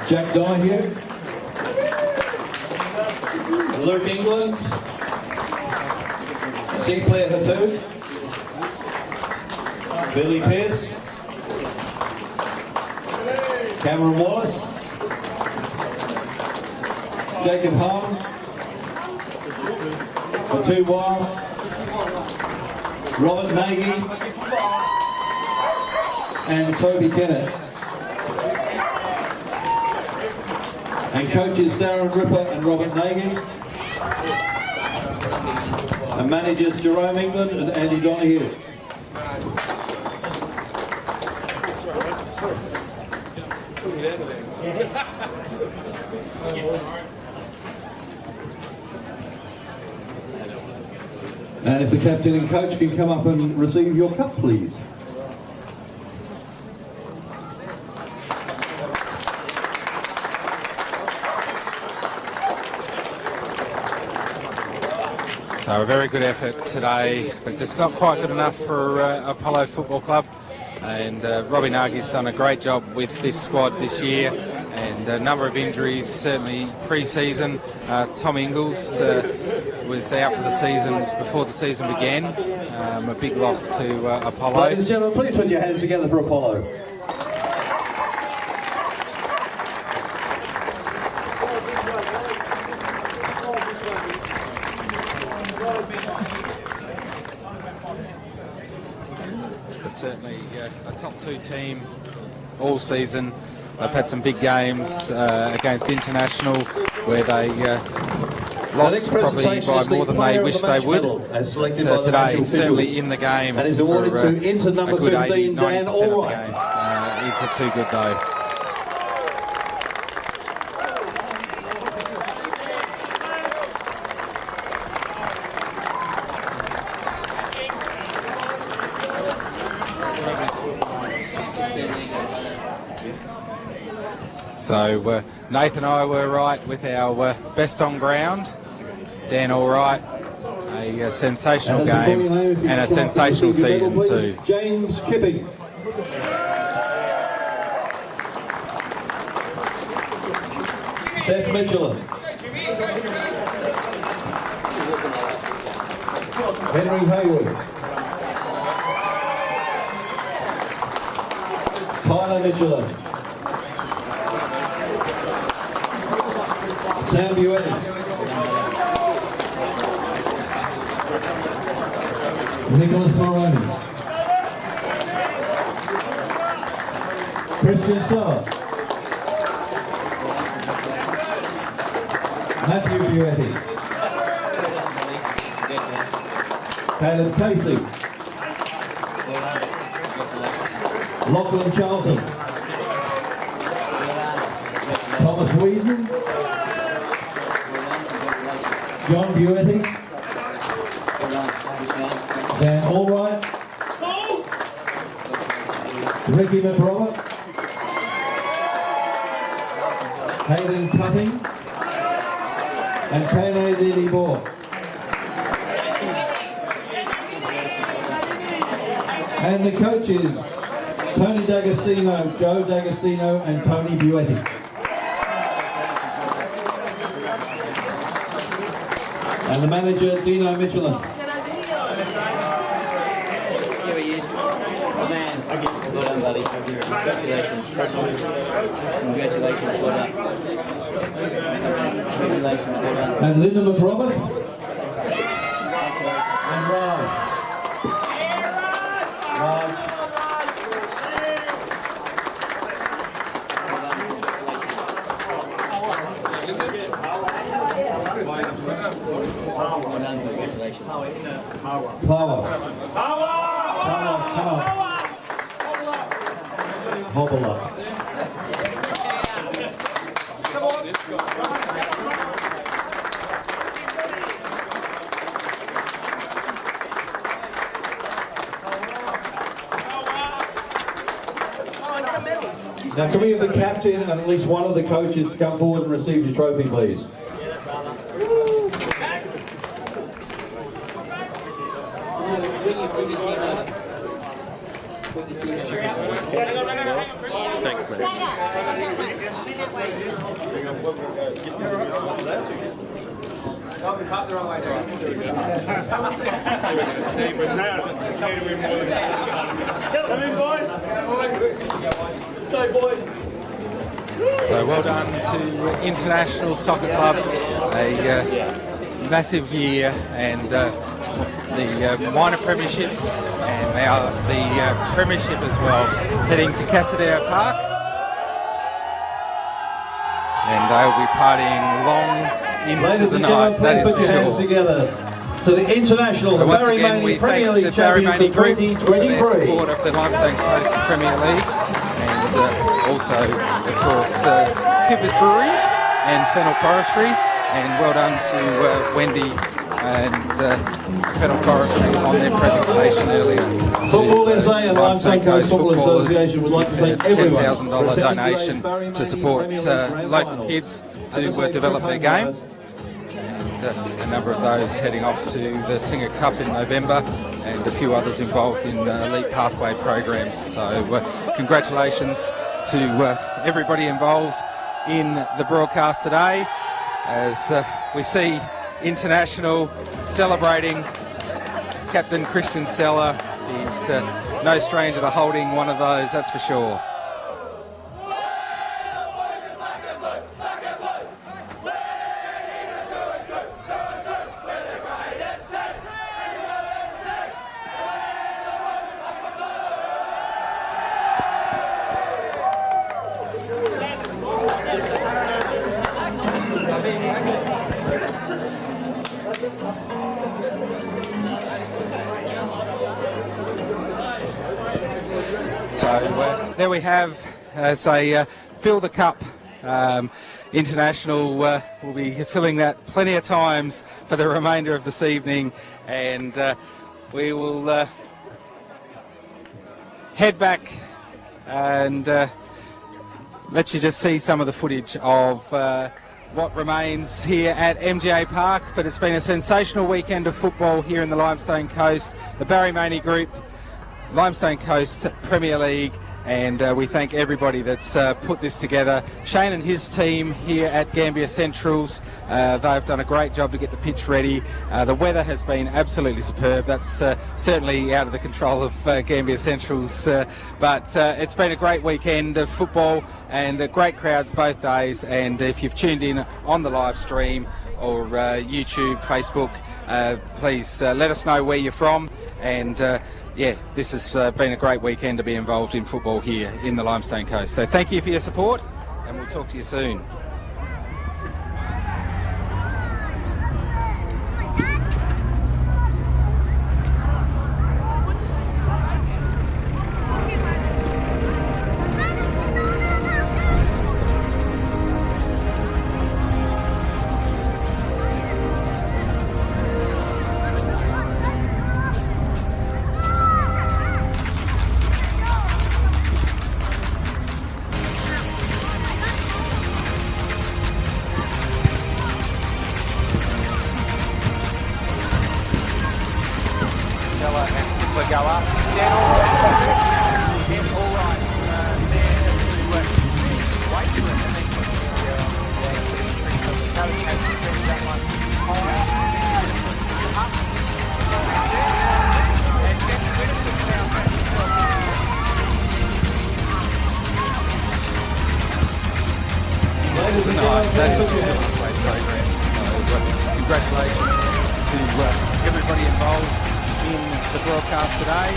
Jack Donahue. Luke England. Sinclair Fatu. Billy Pearce. Cameron Wallace. Jacob Hung. Fatu Wah. Robert Nagy. And Toby Kennett. And coaches Darren Ripper and Robert Nagy. And managers Jerome England and Andy Donahue. And if the captain and coach can come up and receive your cup, please. So a very good effort today, but just not quite good enough for Apollo Football Club. And Robbie Nagy's done a great job with this squad this year, and a number of injuries, certainly pre-season. Tom Ingles was out for the season before the season began. A big loss to Apollo. Ladies and gentlemen, please put your hands together for Apollo. But certainly a top 2 team all season. They've had some big games against International where they lost probably by more than they wished they would. Today, certainly in the game and is awarded for to Inter number a good 15, 80-90% Dan of the Allwright. game. Inter too good though. So Nathan and I were right with our best on ground. Dan Allwright, a sensational game and a sensational season too. James Kipping. Seth Mitchell. Henry Hayward. Tyler Mitchell. Sam Buetti. Nicholas Moroni. Christian Summer. Matthew Buetti. Caleb Casey. Lachlan Charlton. Thomas Wiesen. John Buetti. Dan Allwright. Ricky McRobert. Hayden Cutting. And Kane Didi Moore. And the coaches, Tony D'Agostino, Joe D'Agostino and Tony Buetti. And the manager, Dino Michelin. Here he is. The man. Well done, buddy. Congratulations. Congratulations. Well done. Congratulations. Well done. And Linda McRobert. And Raj. Power. Come on. Hobble up. Now can we have the captain and at least one of the coaches to come forward and receive your trophy, please? Thanks, mate. So well done to International Soccer Club, a massive year, and the minor premiership and now the premiership as well, heading to Cassadare Park, and they'll be partying long into the night, that is for sure. Together. So the International, the Barry Maney Premier League champions for 2023. For their support of the Limestone Coast Premier League, and also, of course, Kippers Brewery and Fennel Forestry, and well done to Wendy and Fennel Forestry on their presentation earlier. Football SA and Limestone Coast Football Association would like to thank everyone $10,000 donation to support local kids to develop their game. A number of those heading off to the Singer Cup in November, and a few others involved in elite pathway programs. So congratulations to everybody involved, in the broadcast today as we see International celebrating Captain Christian Seller. He's no stranger to holding one of those, that's for sure. So there we have, as a fill the cup. International will be filling that plenty of times for the remainder of this evening, and we will head back and let you just see some of the footage of what remains here at MGA Park. But it's been a sensational weekend of football here in the Limestone Coast. The Barry Maney Group, Limestone Coast Premier League, and we thank everybody that's put this together. Shane and his team here at Gambier Centrals, they've done a great job to get the pitch ready. The weather has been absolutely superb. That's certainly out of the control of Gambier Centrals, but it's been a great weekend of football and great crowds both days. And if you've tuned in on the live stream or YouTube, Facebook, please let us know where you're from. And yeah, this has been a great weekend to be involved in football here in the Limestone Coast. So thank you for your support, and we'll talk to you soon. Go up, dead all right. Yes, all right. There to wait for it, and then that one high, up, and then Whittaker's now back himself. Nice, that is a great program. So congratulations to everybody involved in the broadcast today.